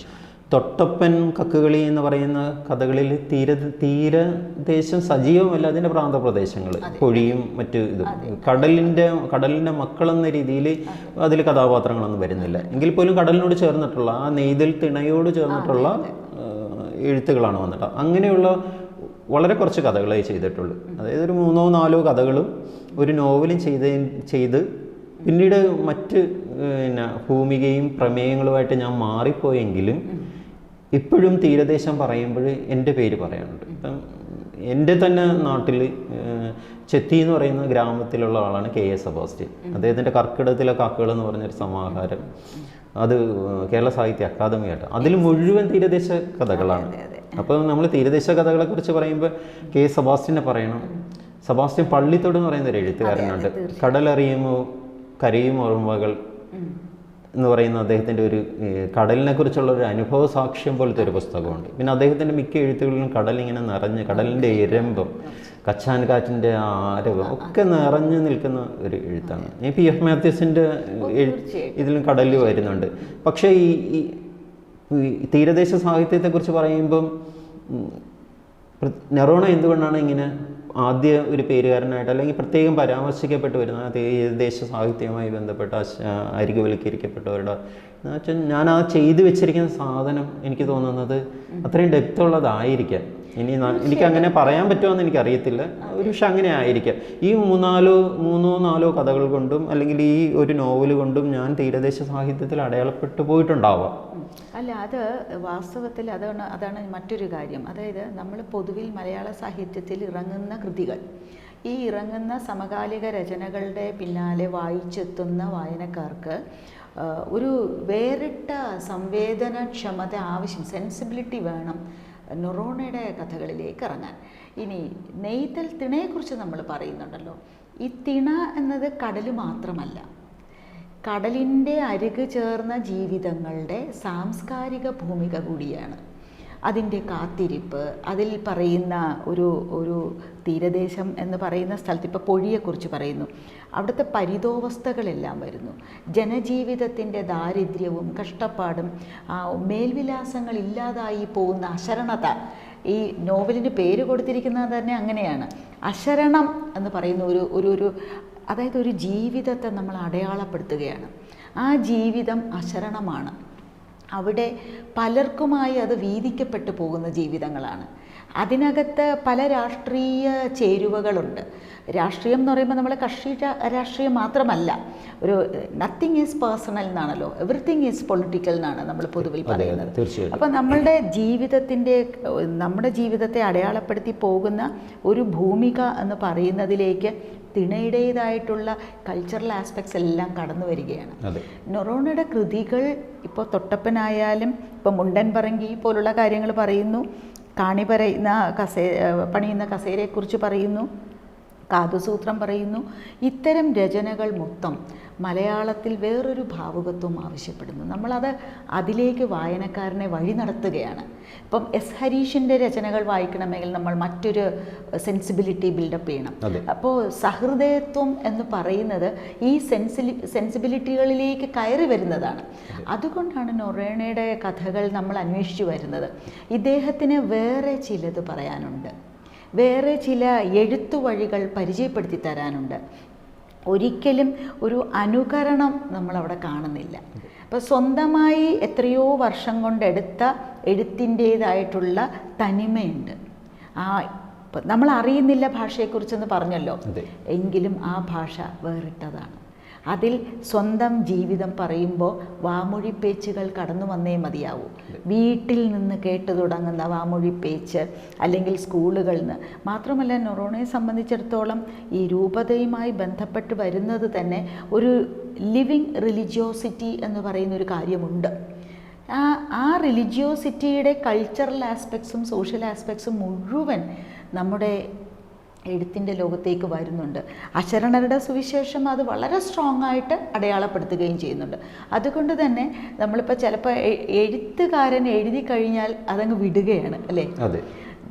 തൊട്ടപ്പൻ, കക്കുകളി എന്ന് പറയുന്ന കഥകളിൽ തീരദേശം സജീവമല്ല, അതിൻ്റെ പ്രാന്തപ്രദേശങ്ങൾ, പൊഴിയും മറ്റ് ഇതും, കടലിൻ്റെ മക്കളെന്ന രീതിയിൽ അതിൽ കഥാപാത്രങ്ങളൊന്നും വരുന്നില്ല. എങ്കിൽ പോലും കടലിനോട് ചേർന്നിട്ടുള്ള ആ നെയ്തൽ തിണയോട് ചേർന്നിട്ടുള്ള എഴുത്തുകളാണ് വന്നിട്ട്. അങ്ങനെയുള്ള വളരെ കുറച്ച് കഥകളെ ചെയ്തിട്ടുള്ളൂ. അതായത് ഒരു 3-4 കഥകളും ഒരു നോവലും ചെയ്ത് പിന്നീട് മറ്റ് ഭൂമികയും പ്രമേയങ്ങളുമായിട്ട് ഞാൻ മാറിപ്പോയെങ്കിലും ഇപ്പോഴും തീരദേശം പറയുമ്പോൾ എൻ്റെ പേര് പറയാനുണ്ട്. ഇപ്പം എൻ്റെ തന്നെ നാട്ടിൽ ചെത്തി എന്ന് പറയുന്ന ഗ്രാമത്തിലുള്ള ആളാണ് KA സെബാസ്റ്റ്യൻ. അദ്ദേഹത്തിൻ്റെ കർക്കിടകത്തിലെ കാക്കുകൾ എന്ന് പറഞ്ഞൊരു സമാഹാരം, അത് കേരള സാഹിത്യ അക്കാദമിയായിട്ട്, അതിൽ മുഴുവൻ തീരദേശ കഥകളാണ്. അപ്പോൾ നമ്മൾ തീരദേശ കഥകളെക്കുറിച്ച് പറയുമ്പോൾ KA സെബാസ്റ്റ്യനെ പറയണം. സെബാസ്റ്റ്യൻ പള്ളിത്തോട് എന്ന് പറയുന്ന ഒരു എഴുത്തുകാരനുണ്ട്. കടലറിയുമോ കരയും ഓർമ്മകൾ എന്ന് പറയുന്ന അദ്ദേഹത്തിൻ്റെ ഒരു കടലിനെ കുറിച്ചുള്ള ഒരു അനുഭവ സാക്ഷ്യം പോലത്തെ ഒരു പുസ്തകമുണ്ട്. പിന്നെ അദ്ദേഹത്തിൻ്റെ മിക്ക എഴുത്തുകളിലും കടലിങ്ങനെ നിറഞ്ഞ്, കടലിൻ്റെ ഇരമ്പം, കച്ചാൻ കാറ്റിൻ്റെ ആരവം ഒക്കെ നിറഞ്ഞു നിൽക്കുന്ന ഒരു എഴുത്താണ്. PF മാത്യൂസിൻ്റെ ഇതിലും കടലിൽ വരുന്നുണ്ട്. പക്ഷേ ഈ തീരദേശ സാഹിത്യത്തെക്കുറിച്ച് പറയുമ്പം നറോണ എന്തുകൊണ്ടാണ് ഇങ്ങനെ ആദ്യ ഒരു പേരുകാരനായിട്ട് അല്ലെങ്കിൽ പ്രത്യേകം പരാമർശിക്കപ്പെട്ട് വരുന്ന തീരദേശ സാഹിത്യവുമായി ബന്ധപ്പെട്ട അരികുവൽക്കരിക്കപ്പെട്ടവരുടെ എന്ന് വെച്ചാൽ ഞാൻ ആ ചെയ്തു വെച്ചിരിക്കുന്ന സാധനം എനിക്ക് തോന്നുന്നത് അത്രയും ഡെപ്ത് ഉള്ളതായിരിക്കാം. എനിക്ക് അങ്ങനെ പറയാൻ പറ്റുമെന്ന് എനിക്കറിയത്തില്ല, ഒരു പക്ഷെ അങ്ങനെ ആയിരിക്കാം. ഈ 3-4 കഥകൾ കൊണ്ടും അല്ലെങ്കിൽ ഈ ഒരു നോവൽ കൊണ്ടും ഞാൻ തീരദേശ സാഹിത്യത്തിൽ അടയാളപ്പെട്ടു പോയിട്ടുണ്ടാവാം. അല്ല, അത് വാസ്തവത്തിൽ അതാണ് മറ്റൊരു കാര്യം. അതായത് നമ്മൾ പൊതുവിൽ മലയാള സാഹിത്യത്തിൽ ഇറങ്ങുന്ന കൃതികൾ, ഈ ഇറങ്ങുന്ന സമകാലിക രചനകളുടെ പിന്നാലെ വായിച്ചെത്തുന്ന വായനക്കാർക്ക് ഒരു വേറിട്ട സംവേദനക്ഷമത ആവശ്യം, സെൻസിബിലിറ്റി വേണം. നൊറോണയുടെ കഥകളിലേക്ക് ഇറങ്ങാൻ. ഇനി നെയ്തൽ തിണയെക്കുറിച്ച് നമ്മൾ പറയുന്നുണ്ടല്ലോ. ഈ തിണ എന്നത് കടൽ മാത്രമല്ല, കടലിൻ്റെ അരികു ചേർന്ന ജീവിതങ്ങളുടെ സാംസ്കാരിക ഭൂമിക കൂടിയാണ്. അതിൻ്റെ കാത്തിരിപ്പ്, അതിൽ പറയുന്ന ഒരു തീരദേശം എന്ന് പറയുന്ന സ്ഥലത്ത് ഇപ്പോൾ പൊഴിയെക്കുറിച്ച് പറയുന്നു, അവിടുത്തെ പരിതോവസ്ഥകളെല്ലാം വരുന്നു. ജനജീവിതത്തിൻ്റെ ദാരിദ്ര്യവും കഷ്ടപ്പാടും മേൽവിലാസങ്ങൾ ഇല്ലാതായി പോകുന്ന അശരണത. ഈ നോവലിന് പേര് കൊടുത്തിരിക്കുന്നത് തന്നെ അങ്ങനെയാണ്, അശരണം എന്ന് പറയുന്ന ഒരു അതായത് ഒരു ജീവിതത്തെ നമ്മൾ അടയാളപ്പെടുത്തുകയാണ്. ആ ജീവിതം അശരണമാണ്. അവിടെ പലർക്കുമായി അത് വീതിക്കപ്പെട്ടു പോകുന്ന ജീവിതങ്ങളാണ്. അതിനകത്ത് പല രാഷ്ട്രീയ ചേരുവകളുണ്ട്. രാഷ്ട്രീയം എന്ന് പറയുമ്പോൾ നമ്മൾ കക്ഷി രാഷ്ട്രീയം മാത്രമല്ല, ഒരു നത്തിങ് ഈസ് പേഴ്സണൽ എന്നാണല്ലോ, എവറിത്തിങ് ഈസ് പൊളിറ്റിക്കൽ എന്നാണ് നമ്മൾ പൊതുവിൽ പറയുന്നത്. അപ്പം നമ്മുടെ ജീവിതത്തെ അടയാളപ്പെടുത്തി പോകുന്ന ഒരു ഭൂമിക എന്ന് പറയുന്നതിലേക്ക് തിണയുടേതായിട്ടുള്ള കൾച്ചറൽ ആസ്പെക്ട്സ് എല്ലാം കടന്നു വരികയാണ്. നൊറോണയുടെ കൃതികൾ ഇപ്പോൾ തൊട്ടപ്പനായാലും ഇപ്പോൾ മുണ്ടൻ പറങ്കി പോലുള്ള കാര്യങ്ങൾ പറയുന്നു, കാണി പണിയുന്ന കസേരയെക്കുറിച്ച് പറയുന്നു, കാതുസൂത്രം പറയുന്നു. ഇത്തരം രചനകൾ മൊത്തം മലയാളത്തിൽ വേറൊരു ഭാവുകത്വം ആവശ്യപ്പെടുന്നു. നമ്മളത് അതിലേക്ക് വായനക്കാരനെ വഴി നടത്തുകയാണ്. ഇപ്പം എസ് ഹരീഷിൻ്റെ രചനകൾ വായിക്കണമെങ്കിൽ നമ്മൾ മറ്റൊരു സെൻസിബിലിറ്റി ബിൽഡപ്പ് ചെയ്യണം. അപ്പോൾ സഹൃദയത്വം എന്ന് പറയുന്നത് ഈ സെൻസിബിലിറ്റികളിലേക്ക് കയറി വരുന്നതാണ്. അതുകൊണ്ടാണ് നൊറോണയുടെ കഥകൾ നമ്മൾ അന്വേഷിച്ചു വരുന്നത്. ഇദ്ദേഹത്തിന് വേറെ ചിലത് പറയാനുണ്ട്, വേറെ ചില എഴുത്തുവഴികൾ പരിചയപ്പെടുത്തി തരാനുണ്ട്. ഒരിക്കലും ഒരു അനുകരണം നമ്മളവിടെ കാണുന്നില്ല. അപ്പോൾ സ്വന്തമായി എത്രയോ വർഷം കൊണ്ടെടുത്ത എഴുത്തിൻ്റേതായിട്ടുള്ള തനിമയുണ്ട്. നമ്മൾ അറിയുന്നില്ല ഭാഷയെക്കുറിച്ചെന്ന് പറഞ്ഞല്ലോ, എങ്കിലും ആ ഭാഷ വേറിട്ടതാണ്. അതിൽ സ്വന്തം ജീവിതം പറയുമ്പോൾ വാമൊഴിപ്പേച്ചുകൾ കടന്നു വന്നേ മതിയാവൂ. വീട്ടിൽ നിന്ന് കേട്ടു തുടങ്ങുന്ന വാമൊഴിപ്പേച്ച്, അല്ലെങ്കിൽ സ്കൂളുകളിൽ നിന്ന് മാത്രമല്ല, നൊറോണയെ സംബന്ധിച്ചിടത്തോളം ഈ രൂപതയുമായി ബന്ധപ്പെട്ട് വരുന്നത് തന്നെ ഒരു ലിവിങ് റിലിജിയോസിറ്റി എന്ന് പറയുന്നൊരു കാര്യമുണ്ട്. ആ റിലിജിയോസിറ്റിയുടെ കൾച്ചറൽ ആസ്പെക്ട്സും സോഷ്യൽ ആസ്പെക്ട്സും മുഴുവൻ നമ്മുടെ എഴുത്തിൻ്റെ ലോകത്തേക്ക് വരുന്നുണ്ട്. അശരണരുടെ സുവിശേഷം അത് വളരെ സ്ട്രോങ് ആയിട്ട് അടയാളപ്പെടുത്തുകയും ചെയ്യുന്നുണ്ട്. അതുകൊണ്ട് തന്നെ നമ്മളിപ്പോൾ ചിലപ്പോൾ എഴുത്തുകാരൻ എഴുതി കഴിഞ്ഞാൽ അതങ്ങ് വിടുകയാണ്, അല്ലേ?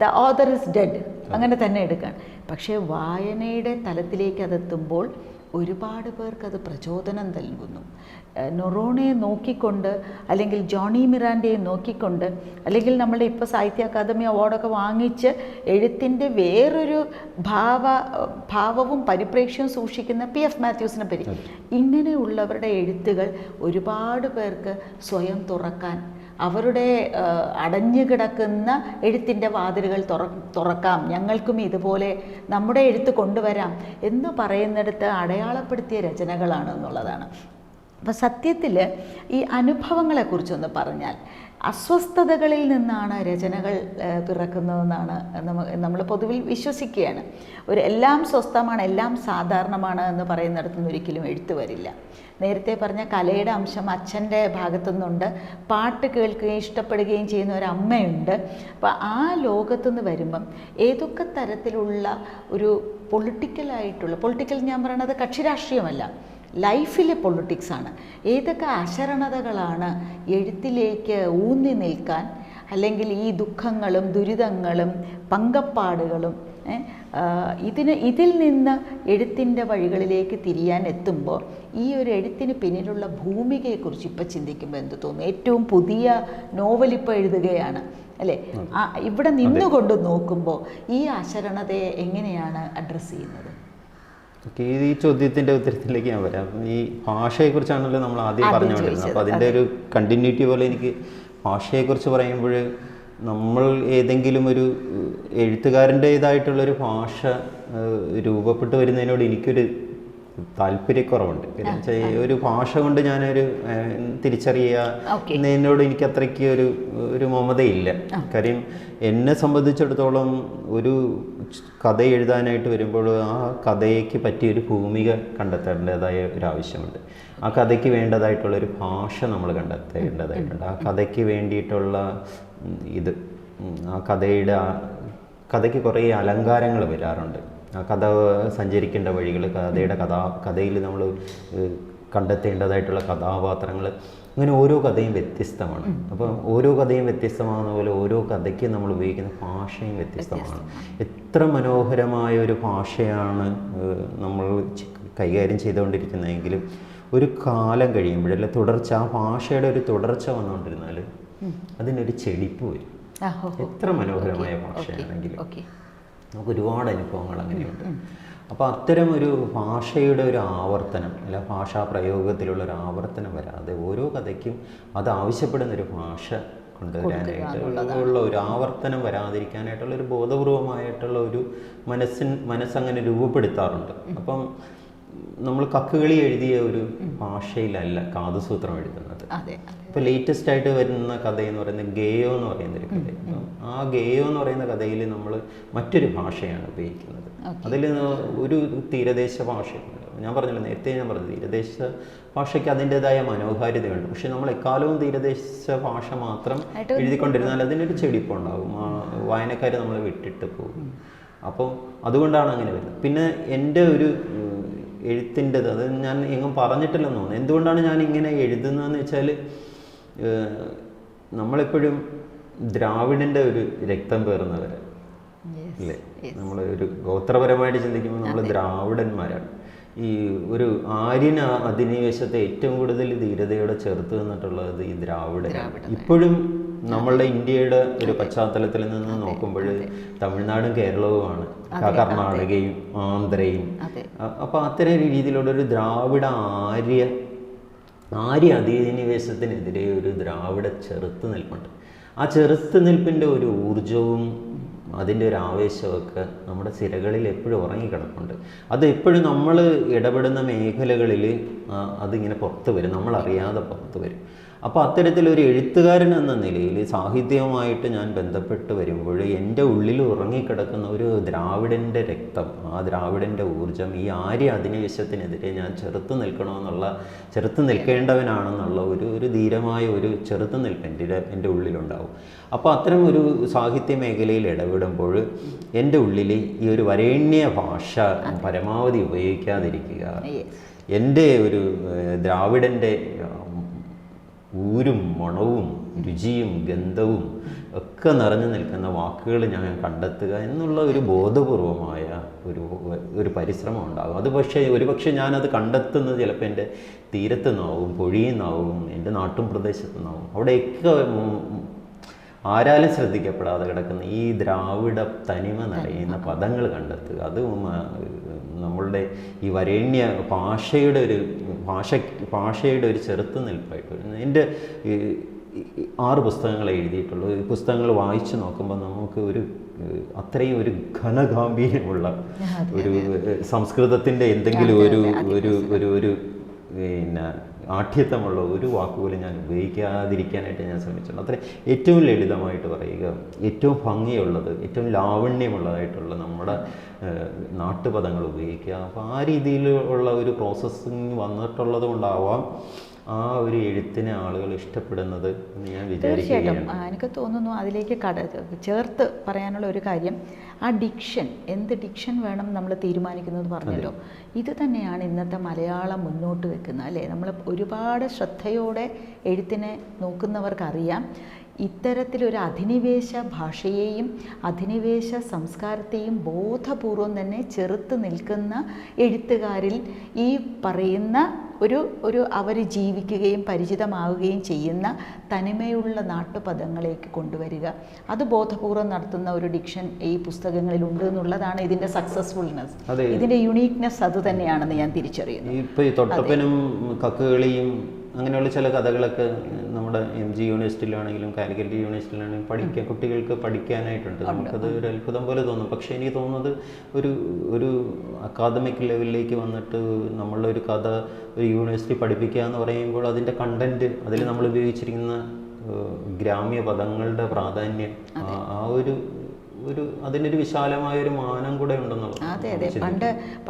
ദ ഓതർ ഇസ് ഡെഡ്, അങ്ങനെ തന്നെ എടുക്കുകയാണ്. പക്ഷേ വായനയുടെ തലത്തിലേക്ക് അതെത്തുമ്പോൾ ഒരുപാട് പേർക്ക് അത് പ്രചോദനം നൽകുന്നു. നൊറോണയെ നോക്കിക്കൊണ്ട്, അല്ലെങ്കിൽ ജോണി മിറാൻഡയെ നോക്കിക്കൊണ്ട്, അല്ലെങ്കിൽ നമ്മുടെ ഇപ്പോൾ സാഹിത്യ അക്കാദമി അവാർഡൊക്കെ വാങ്ങിച്ച് എഴുത്തിൻ്റെ വേറൊരു ഭാവവും പരിപ്രേക്ഷ്യവും സൂക്ഷിക്കുന്ന PF മാത്യൂസിനെ പറ്റി, ഇങ്ങനെയുള്ളവരുടെ എഴുത്തുകൾ ഒരുപാട് പേർക്ക് സ്വയം തുറക്കാൻ, അവരുടെ അടഞ്ഞു കിടക്കുന്ന എഴുത്തിൻ്റെ വാതിലുകൾ തുറക്കാം, ഞങ്ങൾക്കും ഇതുപോലെ നമ്മുടെ എഴുത്ത് കൊണ്ടുവരാം എന്ന് പറയുന്നിടത്ത് അടയാളപ്പെടുത്തിയ രചനകളാണ് എന്നുള്ളതാണ്. അപ്പോൾ സത്യത്തിൽ ഈ അനുഭവങ്ങളെക്കുറിച്ചൊന്ന് പറഞ്ഞാൽ, അസ്വസ്ഥതകളിൽ നിന്നാണ് രചനകൾ പിറക്കുന്നതെന്നാണ് നമ്മൾ പൊതുവിൽ വിശ്വസിക്കുകയാണ്. എല്ലാം സ്വസ്ഥമാണ്, എല്ലാം സാധാരണമാണ് എന്ന് പറയുന്നിടത്തുനിന്ന് ഒരിക്കലും എഴുത്ത് വരില്ല. നേരത്തെ പറഞ്ഞ കലയുടെ അംശം അച്ഛൻ്റെ ഭാഗത്തുനിന്നുണ്ട്, പാട്ട് കേൾക്കുകയും ഇഷ്ടപ്പെടുകയും ചെയ്യുന്ന ഒരു അമ്മയുണ്ട്. അപ്പോൾ ആ ലോകത്തുനിന്ന് വരുമ്പം ഏതൊക്കെ തരത്തിലുള്ള ഒരു പൊളിറ്റിക്കൽ ഞാൻ പറയണത് കക്ഷി രാഷ്ട്രീയമല്ല, ലൈഫിലെ പൊളിറ്റിക്സാണ്. ഏതൊക്കെ അശരണതകളാണ് എഴുത്തിലേക്ക് ഊന്നി നിൽക്കാൻ, അല്ലെങ്കിൽ ഈ ദുഃഖങ്ങളും ദുരിതങ്ങളും പങ്കപ്പാടുകളും ഇതിൽ നിന്ന് എഴുത്തിൻ്റെ വഴികളിലേക്ക് തിരിയാൻ എത്തുമ്പോൾ ഈ ഒരു എഴുത്തിന് പിന്നിലുള്ള ഭൂമികയെക്കുറിച്ച് ഇപ്പോൾ ചിന്തിക്കുമ്പോൾ എന്ത് തോന്നുന്നു? ഏറ്റവും പുതിയ നോവലിപ്പോൾ എഴുതുകയാണ്, അല്ലേ? ഇവിടെ നിന്നുകൊണ്ട് നോക്കുമ്പോൾ ഈ അശരണതയെ എങ്ങനെയാണ് അഡ്രസ്സ് ചെയ്യുന്നത്? ഈ ചോദ്യത്തിൻ്റെ ഉത്തരത്തിലേക്ക് ഞാൻ വരാം. ഈ ഭാഷയെക്കുറിച്ചാണല്ലോ നമ്മൾ ആദ്യം പറഞ്ഞുകൊണ്ടിരുന്നത്. അപ്പോൾ അതിൻ്റെ ഒരു കണ്ടിന്യൂറ്റി പോലെ എനിക്ക് ഭാഷയെക്കുറിച്ച് പറയുമ്പോൾ, നമ്മൾ ഏതെങ്കിലും ഒരു എഴുത്തുകാരൻ്റേതായിട്ടുള്ളൊരു ഭാഷ രൂപപ്പെട്ടു വരുന്നതിനോട് എനിക്കൊരു താല്പര്യക്കുറവുണ്ട്. പിന്നെ ഒരു ഭാഷ കൊണ്ട് ഞാനൊരു തിരിച്ചറിയുന്നതിനോട് എനിക്ക് അത്രയ്ക്ക് ഒരു മമതയില്ല. കാര്യം എന്നെ സംബന്ധിച്ചിടത്തോളം ഒരു കഥ എഴുതാനായിട്ട് വരുമ്പോൾ ആ കഥയ്ക്ക് പറ്റിയൊരു ഭൂമിക കണ്ടെത്തേണ്ടതായ ഒരു ആവശ്യമുണ്ട്. ആ കഥയ്ക്ക് വേണ്ടതായിട്ടുള്ളൊരു ഭാഷ നമ്മൾ കണ്ടെത്തേണ്ടതായിട്ടുണ്ട്. ആ കഥയ്ക്ക് വേണ്ടിയിട്ടുള്ള ആ കഥയ്ക്ക് കുറേ അലങ്കാരങ്ങൾ വരാറുണ്ട്. ആ കഥ സഞ്ചരിക്കേണ്ട വഴികൾ, കഥയിൽ നമ്മൾ കണ്ടെത്തേണ്ടതായിട്ടുള്ള കഥാപാത്രങ്ങൾ, അങ്ങനെ ഓരോ കഥയും വ്യത്യസ്തമാണ്. അപ്പം ഓരോ കഥയും വ്യത്യസ്തമാകുന്ന പോലെ ഓരോ കഥയ്ക്ക് നമ്മൾ ഉപയോഗിക്കുന്ന ഭാഷയും വ്യത്യസ്തമാണ്. എത്ര മനോഹരമായ ഒരു ഭാഷയാണ് നമ്മൾ കൈകാര്യം ചെയ്തുകൊണ്ടിരിക്കുന്നതെങ്കിലും ഒരു കാലം കഴിയുമ്പോഴല്ലേ ആ ഭാഷയുടെ ഒരു തുടർച്ച വന്നുകൊണ്ടിരുന്നാൽ അതിനൊരു ചെടിപ്പ് വരും. എത്ര മനോഹരമായ ഭാഷയാണെങ്കിലും നമുക്ക് ഒരുപാട് അനുഭവങ്ങൾ അങ്ങനെയുണ്ട്. അപ്പോൾ അത്തരം ഒരു ഭാഷയുടെ ഒരു ആവർത്തനം, അല്ല ഭാഷാ പ്രയോഗത്തിലുള്ള ഒരു ആവർത്തനം വരാതെ ഓരോ കഥയ്ക്കും അത് ആവശ്യപ്പെടുന്ന ഒരു ഭാഷ കൊണ്ടുവരാനായിട്ട് ഒരു ആവർത്തനം വരാതിരിക്കാനായിട്ടുള്ള ഒരു ബോധപൂർവമായിട്ടുള്ള ഒരു മനസ്സങ്ങനെ രൂപപ്പെടുത്താറുണ്ട്. അപ്പം നമ്മൾ കക്കുകളി എഴുതിയ ഒരു ഭാഷയിലല്ല കാതുസൂത്രം എഴുതുന്നത്. ഇപ്പോൾ ലേറ്റസ്റ്റ് ആയിട്ട് വരുന്ന കഥ എന്ന് പറയുന്നത് ഗേയോ എന്ന് പറയുന്നൊരു കഥ. ആ ഗേയോ എന്ന് പറയുന്ന കഥയിൽ നമ്മൾ മറ്റൊരു ഭാഷയാണ് ഉപയോഗിക്കുന്നത്. അതിൽ ഒരു തീരദേശ ഭാഷയുണ്ട്. നേരത്തെ ഞാൻ പറഞ്ഞത് തീരദേശ ഭാഷയ്ക്ക് അതിൻ്റെതായ മനോഹാരിതയുണ്ട്. പക്ഷെ നമ്മൾ എക്കാലവും തീരദേശ ഭാഷ മാത്രം എഴുതിക്കൊണ്ടിരുന്നാൽ അതിനൊരു ചെടിപ്പുണ്ടാകും. വായനക്കാർ നമ്മളെ വിട്ടിട്ട് പോകും. അപ്പോൾ അതുകൊണ്ടാണ് അങ്ങനെ വരുന്നത്. പിന്നെ എൻ്റെ ഒരു എഴുത്തിൻ്റെത്, അത് ഞാൻ എങ്ങും പറഞ്ഞിട്ടില്ലെന്ന് തോന്നുന്നു. എന്തുകൊണ്ടാണ് ഞാൻ ഇങ്ങനെ എഴുതുന്നതെന്ന് വെച്ചാൽ, നമ്മളെപ്പോഴും ദ്രാവിഡൻ്റെ ഒരു രക്തം പേറുന്നവരെ അല്ലേ, നമ്മൾ ഒരു ഗോത്രപരമായിട്ട് ചിന്തിക്കുമ്പോൾ നമ്മൾ ദ്രാവിഡന്മാരാണ്. ഈ ഒരു ആര്യൻ അധിനിവേശത്തെ ഏറ്റവും കൂടുതൽ ധീരതയോടെ ചേർത്ത് നിന്നിട്ടുള്ളത് ഈ ദ്രാവിഡരാണ്. ഇപ്പോഴും നമ്മളുടെ ഇന്ത്യയുടെ ഒരു പശ്ചാത്തലത്തിൽ നിന്ന് നോക്കുമ്പോൾ തമിഴ്നാടും കേരളവുമാണ്, കർണാടകയും ആന്ധ്രയും. അപ്പോൾ അത്തരം രീതിയിലുള്ള ഒരു ദ്രാവിഡ ആര്യ അധിനിവേശത്തിനെതിരെ ഒരു ദ്രാവിഡ ചെറുത്ത് നിൽപ്പുണ്ട്. ആ ചെറുത്ത് നിൽപ്പിൻ്റെ ഒരു ഊർജവും അതിൻ്റെ ഒരു ആവേശമൊക്കെ നമ്മുടെ സിരകളിൽ എപ്പോഴും ഉറങ്ങിക്കിടപ്പുണ്ട്. അത് എപ്പോഴും നമ്മൾ ഇടപെടുന്ന മേഖലകളിൽ അതിങ്ങനെ പുറത്ത് വരും, നമ്മളറിയാതെ പുറത്ത് വരും. അപ്പോൾ അത്തരത്തിലൊരു എഴുത്തുകാരൻ എന്ന നിലയിൽ സാഹിത്യവുമായിട്ട് ഞാൻ ബന്ധപ്പെട്ട് വരുമ്പോൾ എൻ്റെ ഉള്ളിൽ ഉറങ്ങിക്കിടക്കുന്ന ഒരു ദ്രാവിഡൻ്റെ രക്തം, ആ ദ്രാവിഡൻ്റെ ഊർജം, ഈ ആര്യ അധിനിവേശത്തിനെതിരെ ഞാൻ ചെറുത്ത് നിൽക്കേണ്ടവനാണെന്നുള്ള ഒരു ധീരമായ ഒരു ചെറുത്ത് നിൽപ്പ് എൻ്റെ ഉള്ളിലുണ്ടാവും. അപ്പോൾ അത്തരം ഒരു സാഹിത്യ മേഖലയിൽ ഇടപെടുമ്പോൾ എൻ്റെ ഉള്ളിൽ ഈ ഒരു വരേണ്യ ഭാഷ പരമാവധി ഉപയോഗിക്കാതിരിക്കുക, എൻ്റെ ഒരു ദ്രാവിഡൻ്റെ ഊരും മണവും രുചിയും ഗന്ധവും ഒക്കെ നിറഞ്ഞു നിൽക്കുന്ന വാക്കുകൾ ഞാൻ കണ്ടെത്തുക എന്നുള്ള ഒരു ബോധപൂർവമായ ഒരു പരിശ്രമം ഉണ്ടാകും. അത് ഒരുപക്ഷെ ഞാനത് കണ്ടെത്തുന്നത് ചിലപ്പോൾ എൻ്റെ തീരത്തു നിന്നാവും, പൊഴിയിൽ നിന്നാവും, എൻ്റെ നാട്ടും പ്രദേശത്തു നിന്നാവും. അവിടെയൊക്കെ ആരാലും ശ്രദ്ധിക്കപ്പെടാതെ കിടക്കുന്ന ഈ ദ്രാവിഡ തനിമ നിറയുന്ന പദങ്ങൾ കണ്ടെത്തുക. അത് നമ്മളുടെ ഈ വരേണ്യ ഭാഷയുടെ ഒരു ചെറുത്ത് നിൽപ്പായിട്ട് വരുന്നത്. എൻ്റെ 6 പുസ്തകങ്ങൾ എഴുതിയിട്ടുള്ളൂ. ഈ പുസ്തകങ്ങൾ വായിച്ചു നോക്കുമ്പോൾ നമുക്ക് അത്രയും ഒരു ഘനഗാംഭീര്യമുള്ള ഒരു സംസ്കൃതത്തിൻ്റെ എന്തെങ്കിലും ഒരു പിന്നെ ആഠ്യത്വമുള്ള ഒരു വാക്കുപോലും ഞാൻ ഉപയോഗിക്കാതിരിക്കാനായിട്ട് ഞാൻ ശ്രമിച്ചിട്ടുണ്ട്. അത്ര ഏറ്റവും ലളിതമായിട്ട് പറയുക, ഏറ്റവും ഭംഗിയുള്ളത്, ഏറ്റവും ലാവണ്യമുള്ളതായിട്ടുള്ള നമ്മുടെ നാട്ടുപദങ്ങൾ ഉപയോഗിക്കുക. അപ്പോൾ ആ രീതിയിലുള്ള ഒരു പ്രോസസ്സിങ് വന്നിട്ടുള്ളത് കൊണ്ടാവാം ആ ഒരു എഴുത്തിനെ ആളുകൾ ഇഷ്ടപ്പെടുന്നത് എന്ന് ഞാൻ വിചാരിക്കുകയാണ്. തീർച്ചയായിട്ടും എനിക്ക് തോന്നുന്നു അതിലേക്ക് ചേർത്ത് പറയാനുള്ള ഒരു കാര്യം, ആ ഡിക്ഷൻ, എന്ത് ഡിക്ഷൻ വേണം നമ്മൾ തീരുമാനിക്കുന്നത് പറഞ്ഞല്ലോ. ഇത് തന്നെയാണ് ഇന്നത്തെ മലയാളം മുന്നോട്ട് വെക്കുന്നത് അല്ലേ. നമ്മൾ ഒരുപാട് ശ്രദ്ധയോടെ എഴുത്തിനെ നോക്കുന്നവർക്കറിയാം, ഇത്തരത്തിലൊരു അധിനിവേശ ഭാഷയെയും അധിനിവേശ സംസ്കാരത്തെയും ബോധപൂർവം തന്നെ ചെറുത്ത് നിൽക്കുന്ന എഴുത്തുകാരിൽ ഈ പറയുന്ന അവർ ജീവിക്കുകയും പരിചിതമാവുകയും ചെയ്യുന്ന തനിമയുള്ള നാട്ടുപദങ്ങളിലേക്ക് കൊണ്ടുവരിക, അത് ബോധപൂർവം നടത്തുന്ന ഒരു ഡിക്ഷൻ ഈ പുസ്തകങ്ങളിലുണ്ട് എന്നുള്ളതാണ് ഇതിൻ്റെ സക്സസ്ഫുൾനെസ്, ഇതിൻ്റെ യുണീക്നെസ് അത് തന്നെയാണെന്ന് ഞാൻ തിരിച്ചറിയുന്നു. ഇപ്പോൾ ഈ തൊട്ടപ്പനും കക്കുകളിയും അങ്ങനെയുള്ള ചില കഥകളൊക്കെ നമ്മുടെ MG യൂണിവേഴ്സിറ്റിയിലാണെങ്കിലും കാലിക്കറ്റ് യൂണിവേഴ്സിറ്റിയിലാണെങ്കിലും കുട്ടികൾക്ക് പഠിക്കാനായിട്ടുണ്ട്. നമുക്കത് ഒരു അത്ഭുതം പോലെ തോന്നും. പക്ഷേ എനിക്ക് തോന്നുന്നത് ഒരു അക്കാദമിക് ലെവലിലേക്ക് വന്നിട്ട് നമ്മളുടെ ഒരു കഥ ഒരു യൂണിവേഴ്സിറ്റി പഠിപ്പിക്കുക എന്ന് പറയുമ്പോൾ അതിൻ്റെ കണ്ടൻറ്റ്, അതിൽ നമ്മൾ ഉപയോഗിച്ചിരിക്കുന്ന ഗ്രാമ്യ പദങ്ങളുടെ പ്രാധാന്യം, ആ അതിനൊരു വിശാലമായ ഒരു മാനം കൂടെ ഉണ്ടെന്നുള്ളത്. അതെ അതെ,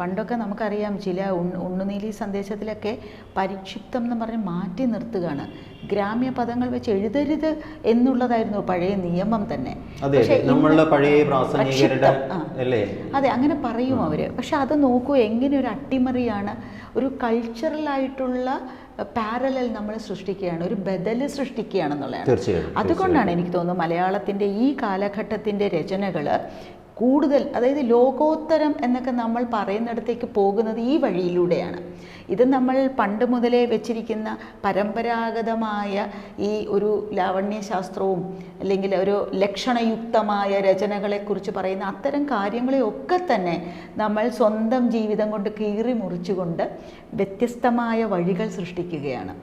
പണ്ടൊക്കെ നമുക്കറിയാം ചില ഉണ്ണുനീലി സന്ദേശത്തിലൊക്കെ പരിക്ഷിപ്തം എന്ന് പറഞ്ഞ് മാറ്റി നിർത്തുകയാണ്. ഗ്രാമ്യ പദങ്ങൾ വെച്ച് എഴുതരുത് എന്നുള്ളതായിരുന്നു പഴയ നിയമം തന്നെ. നമ്മളുടെ പഴയ പ്രാസംഗികരുടെ അതെ, അങ്ങനെ പറയും അവര്. പക്ഷെ അത് നോക്കൂ, എങ്ങനെ ഒരു അട്ടിമറിയാണ്, ഒരു കൾച്ചറലായിട്ടുള്ള പാരലൽ നമ്മൾ സൃഷ്ടിക്കുകയാണ്, ഒരു ബദൽ സൃഷ്ടിക്കുകയാണെന്നുള്ളതാണ്. അതുകൊണ്ടാണ് എനിക്ക് തോന്നുന്നത് മലയാളത്തിൻ്റെ ഈ കാലഘട്ടത്തിൻ്റെ രചനകൾ കൂടുതൽ, അതായത് ലോകോത്തരം എന്നൊക്കെ നമ്മൾ പറയുന്നിടത്തേക്ക് പോകുന്നത് ഈ വഴിയിലൂടെയാണ്. ഇത് നമ്മൾ പണ്ട് മുതലേ വെച്ചിരിക്കുന്ന പരമ്പരാഗതമായ ഈ ഒരു ലാവണ്യശാസ്ത്രവും അല്ലെങ്കിൽ ഒരു ലക്ഷണയുക്തമായ രചനകളെക്കുറിച്ച് പറയുന്ന അത്തരം കാര്യങ്ങളെയൊക്കെ തന്നെ നമ്മൾ സ്വന്തം ജീവിതം കൊണ്ട് കീറി മുറിച്ചുകൊണ്ട് വ്യത്യസ്തമായ വഴികൾ സൃഷ്ടിക്കുകയാണ്.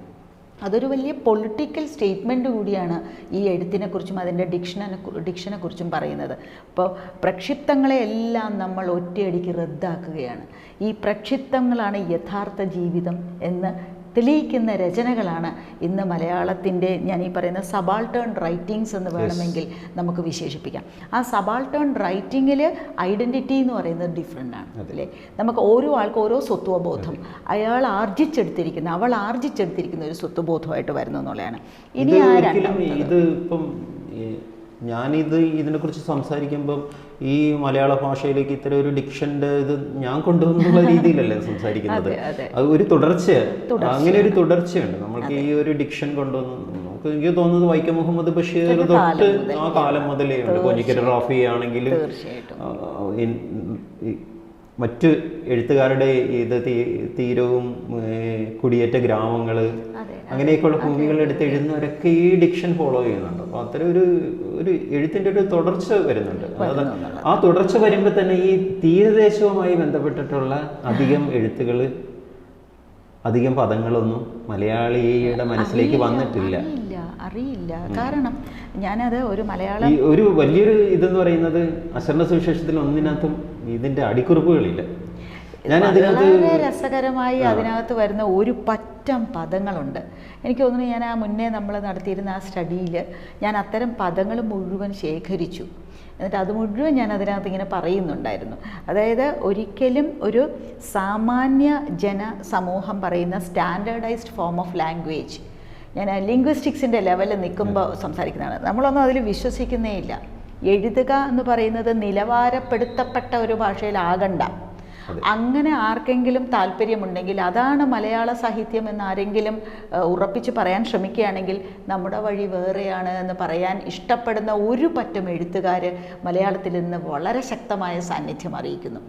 അതൊരു വലിയ പൊളിറ്റിക്കൽ സ്റ്റേറ്റ്മെൻറ്റ് കൂടിയാണ് ഈ എഴുത്തിനെക്കുറിച്ചും അതിൻ്റെ ഡിക്ഷനെക്കുറിച്ചും പറയുന്നത്. അപ്പോൾ പ്രക്ഷിപ്തങ്ങളെയെല്ലാം നമ്മൾ ഒറ്റയടിക്ക് റദ്ദാക്കുകയാണ്. ഈ പ്രക്ഷിപ്തങ്ങളാണ് യഥാർത്ഥ ജീവിതം എന്ന് തെളിയിക്കുന്ന രചനകളാണ് ഇന്ന് മലയാളത്തിൻ്റെ, ഞാൻ ഈ പറയുന്ന സബാൾട്ടേൺ റൈറ്റിങ്സ് എന്ന് വേണമെങ്കിൽ നമുക്ക് വിശേഷിപ്പിക്കാം. ആ സബാൾട്ടേൺ റൈറ്റിങ്ങിൽ ഐഡൻറ്റിറ്റി എന്ന് പറയുന്നത് ഡിഫറെൻ്റ് ആണ് അല്ലേ. നമുക്ക് ഓരോ ആൾക്കും ഓരോ സ്വത്വബോധം അവൾ ആർജിച്ചെടുത്തിരിക്കുന്ന ഒരു സ്വത്വബോധമായിട്ട് വരുന്നു എന്നുള്ളതാണ്. ഇനി ഇത് ഇപ്പം ഇതിനെക്കുറിച്ച് സംസാരിക്കുമ്പം ഈ മലയാള ഭാഷയിലേക്ക് ഇത്തരം ഒരു ഡിക്ഷൻ്റെ ഇത് ഞാൻ കൊണ്ടുവന്നുള്ള രീതിയിലല്ലേ സംസാരിക്കുന്നത്. അത് ഒരു അങ്ങനെ ഒരു തുടർച്ചയുണ്ട്. നമുക്ക് ഈ ഒരു ഡിക്ഷൻ കൊണ്ടുവന്ന് നമുക്ക് എനിക്ക് തോന്നുന്നത് വൈക്കം മുഹമ്മദ് ബഷീർ തൊട്ട് ആ കാലം മുതലേ ഉണ്ട്. കൊഞ്ഞിക്കര റാഫി ആണെങ്കിലും മറ്റ് എഴുത്തുകാരുടെ ഇത് തീരവും കുടിയേറ്റ ഗ്രാമങ്ങൾ അങ്ങനെയൊക്കെയുള്ള ഭൂമികൾ എടുത്ത് എഴുതുന്നവരൊക്കെ ഈ ഡിക്ഷൻ ഫോളോ ചെയ്യുന്നുണ്ട്. അപ്പോൾ അത്തരം ഒരു എഴുത്തിൻ്റെ ഒരു തുടർച്ച വരുന്നുണ്ട്. ആ തുടർച്ച വരുമ്പോൾ തന്നെ ഈ തീരദേശവുമായി ബന്ധപ്പെട്ടിട്ടുള്ള അധികം എഴുത്തുകൾ, അധികം പദങ്ങളൊന്നും മലയാളിയുടെ മനസ്സിലേക്ക് വന്നിട്ടില്ല, അറിയില്ല. കാരണം ഞാനത് ഒരു വലിയൊരു ഇതെന്ന് പറയുന്നത് അശരണ സുവിശേഷത്തിൽ ഒന്നിനകത്തും ഇതിൻ്റെ അടിക്കുറിപ്പുകളില്ല. വളരെ രസകരമായി അതിനകത്ത് വരുന്ന ഒരു പറ്റം പദങ്ങളുണ്ട്. എനിക്ക് തോന്നുന്നു ഞാൻ മുന്നേ നമ്മൾ നടത്തിയിരുന്ന ആ സ്റ്റഡിയിൽ ഞാൻ അത്തരം പദങ്ങൾ മുഴുവൻ ശേഖരിച്ചു. എന്നിട്ട് അത് മുഴുവൻ ഞാൻ അതിനകത്ത് ഇങ്ങനെ പറയുന്നുണ്ടായിരുന്നു. അതായത് ഒരിക്കലും ഒരു സാമാന്യ ജനസമൂഹം പറയുന്ന സ്റ്റാൻഡേർഡൈസ്ഡ് ഫോം ഓഫ് ലാംഗ്വേജ്, ഞാൻ ലിംഗ്വിസ്റ്റിക്സിൻ്റെ ലെവലിൽ നിൽക്കുമ്പോൾ സംസാരിക്കുന്നതാണ്. നമ്മളൊന്നും അതിൽ വിശ്വസിക്കുന്നേ ഇല്ല. എഴുതുക എന്ന് പറയുന്നത് നിലവാരപ്പെടുത്തപ്പെട്ട ഒരു ഭാഷയിലാകണ്ട. അങ്ങനെ ആർക്കെങ്കിലും താല്പര്യമുണ്ടെങ്കിൽ അതാണ് മലയാള സാഹിത്യം എന്ന് ആരെങ്കിലും ഉറപ്പിച്ച് പറയാൻ ശ്രമിക്കുകയാണെങ്കിൽ നമ്മുടെ വഴി വേറെയാണ് എന്ന് പറയാൻ ഇഷ്ടപ്പെടുന്ന ഒരു പറ്റം എഴുത്തുകാർ മലയാളത്തിൽ നിന്ന് വളരെ ശക്തമായ സാന്നിധ്യം അറിയിക്കുന്നു.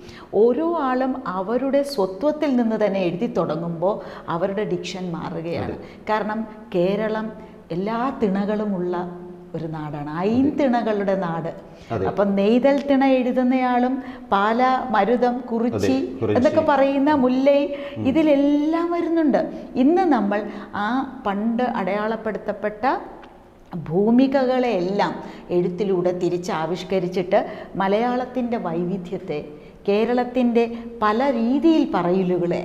ഓരോ ആളും അവരുടെ സ്വത്വത്തിൽ നിന്ന് തന്നെ എഴുതി തുടങ്ങുമ്പോൾ അവരുടെ ഡിക്ഷൻ മാറുകയാണ്. കാരണം കേരളം എല്ലാ തിണകളുമുള്ള ഒരു നാടാണ്, ഐന്തിണകളുടെ നാട്. അപ്പം നെയ്തൽ തിണ എഴുതുന്നയാളും പാല, മരുതം, കുറിച്ചി എന്നൊക്കെ പറയുന്ന മുല്ലൈ, ഇതിലെല്ലാം വരുന്നുണ്ട്. ഇന്ന് നമ്മൾ ആ പണ്ട് അടയാളപ്പെടുത്തപ്പെട്ട ഭൂമികകളെയെല്ലാം എഴുത്തിലൂടെ തിരിച്ചാവിഷ്കരിച്ചിട്ട് മലയാളത്തിൻ്റെ വൈവിധ്യത്തെ, കേരളത്തിൻ്റെ പല രീതിയിൽ പറയലുകളെ,